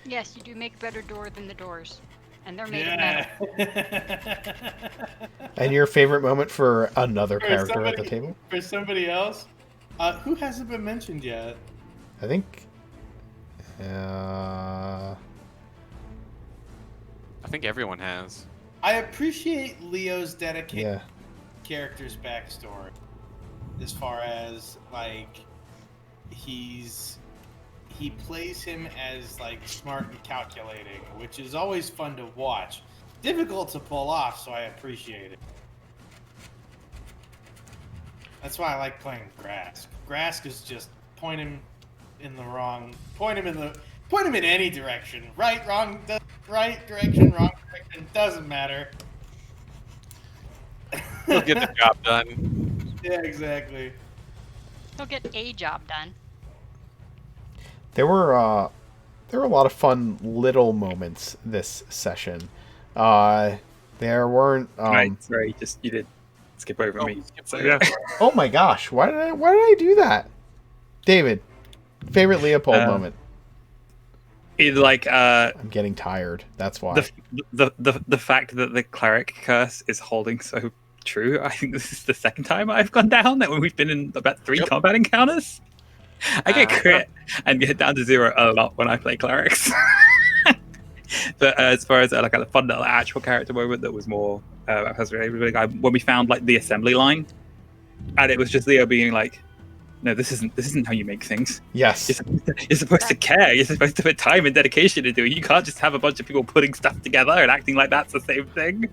Yes, you do make a better door than the doors. And they're made of metal. And your favorite moment for another For character at the somebody- table? For somebody else, who hasn't been mentioned yet? I think. Uh, I think everyone has. I appreciate Leo's dedication yeah. character's backstory. As far as, like, he plays him as, like, smart and calculating, which is always fun to watch. Difficult to pull off, so I appreciate it. That's why I like playing Grask. Grask is just point him in any direction. Right, wrong, right direction, wrong direction, doesn't matter. He'll get the job done. Yeah, exactly. He'll get a job done. There were a lot of fun little moments this session. There weren't. Right, sorry, just you did skip over me. So, Yeah. Oh my gosh! Why did I do that? David, favorite Leopold moment. It, like I'm getting tired. That's why. the fact that the cleric curse is holding so true. I think this is the second time I've gone down that when we've been in about 3 combat encounters. I get crit and get down to 0 a lot when I play clerics. But as far as like a fun little actual character moment that was more when we found like the assembly line, and it was just Leo being like, "No, this isn't how you make things. Yes. You're supposed to care. You're supposed to put time and dedication into it. You can't just have a bunch of people putting stuff together and acting like that's the same thing."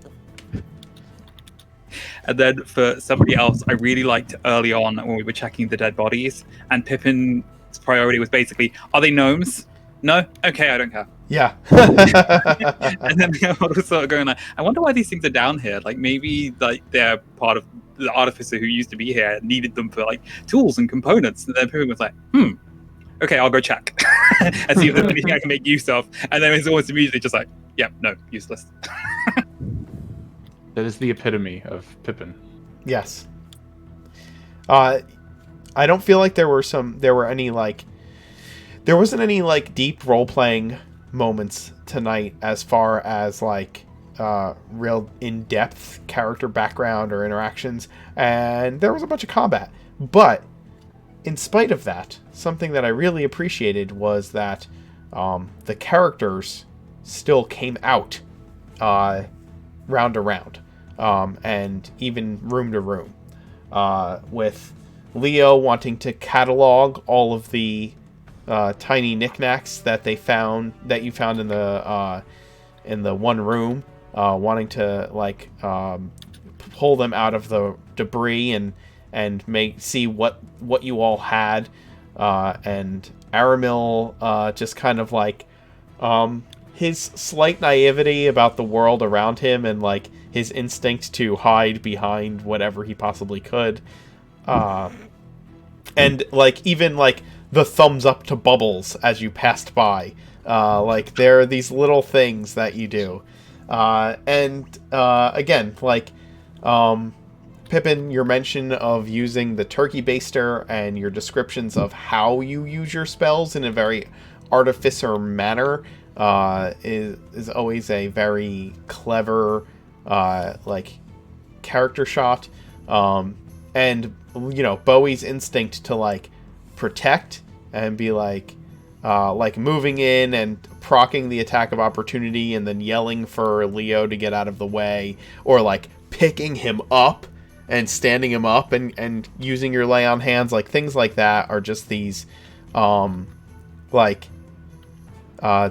And then for somebody else, I really liked early on when we were checking the dead bodies, and Pippin's priority was basically, "Are they gnomes? No? Okay, I don't care." Yeah. And then the other was sort of going like, "I wonder why these things are down here. Like maybe like they're part of the artificer who used to be here needed them for like tools and components." And then Pippin was like, "Okay, I'll go check and see if there's anything I can make use of." And then it's almost immediately just like, "Yep, no, useless." That is the epitome of Pippin. Yes. I don't feel like there wasn't any like deep role playing moments tonight as far as like real in-depth character background or interactions, and there was a bunch of combat. But in spite of that, something that I really appreciated was that the characters still came out round to round, and even room to room, with Leo wanting to catalog all of the tiny knickknacks that you found in the one room, wanting to like pull them out of the debris and see what you all had, and Aramil just kind of like his slight naivety about the world around him and like his instinct to hide behind whatever he possibly could, and like even like the thumbs up to Bubbles as you passed by. Like there are these little things that you do, and again, like Pippin, your mention of using the turkey baster and your descriptions of how you use your spells in a very artificer manner is always a very clever like character shot, and you know, Bowie's instinct to like protect and be like moving in and proccing the attack of opportunity and then yelling for Leo to get out of the way, or like picking him up and standing him up and using your lay on hands, like things like that are just these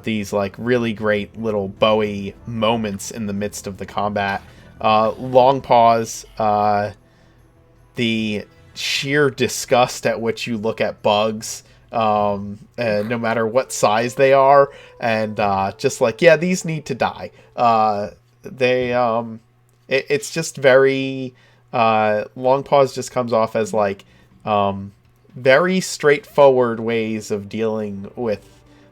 these like really great little Bowie moments in the midst of the combat. Long pause, the sheer disgust at which you look at Bugs no matter what size they are, and just like, yeah, these need to die. It's just very Long Paws just comes off as like very straightforward ways of dealing with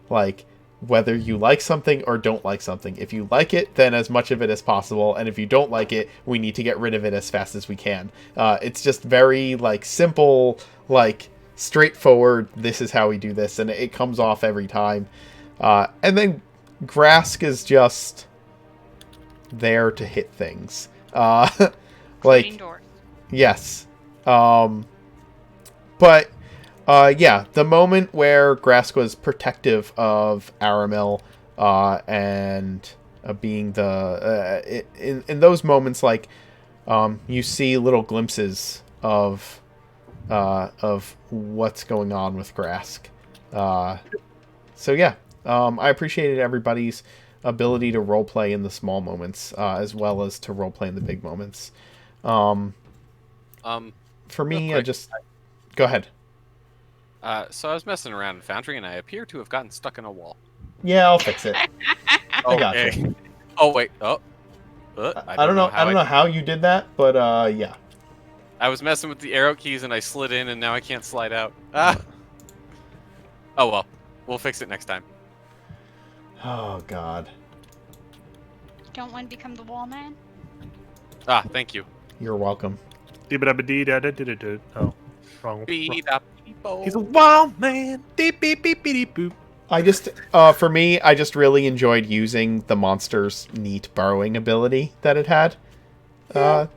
like whether you like something or don't like something. If you like it, then as much of it as possible, and if you don't like it, we need to get rid of it as fast as we can. It's just very like simple, like straightforward. This is how we do this, and it comes off every time. And then Grask is just there to hit things. Like, Doors. yes. But yeah, the moment where Grask was protective of Aramil, and being the in those moments, like you see little glimpses of what's going on with Grask. So yeah, I appreciated everybody's ability to roleplay in the small moments, as well as to roleplay in the big moments. For me, I just go ahead. So I was messing around in Foundry, and I appear to have gotten stuck in a wall. Yeah, I'll fix it. I got you. Oh wait. Oh. I don't know. I don't know how you did that, but yeah. I was messing with the arrow keys, and I slid in, and now I can't slide out. Ah. Oh well. We'll fix it next time. Oh God. Don't want to become the wall man? Ah, thank you. You're welcome. Oh, wrong. He's a wild man. Beep beep beep beep boop. I just, for me, I just really enjoyed using the monster's neat burrowing ability that it had. Yeah.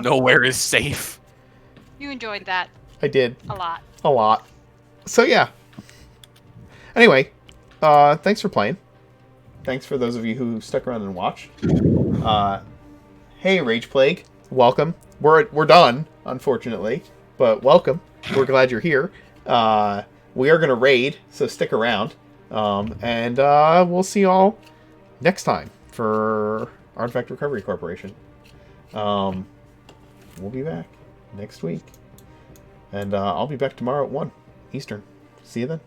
Nowhere is safe. You enjoyed that I did. a lot. A lot. So yeah. Anyway, thanks for playing. Thanks for those of you who stuck around and watched. Hey, Rage Plague, welcome. We're done, unfortunately, but welcome. We're glad you're here. We are gonna raid, so stick around. And we'll see y'all next time for Artifact Recovery Corporation. We'll be back next week, and I'll be back tomorrow at 1 Eastern. See you then.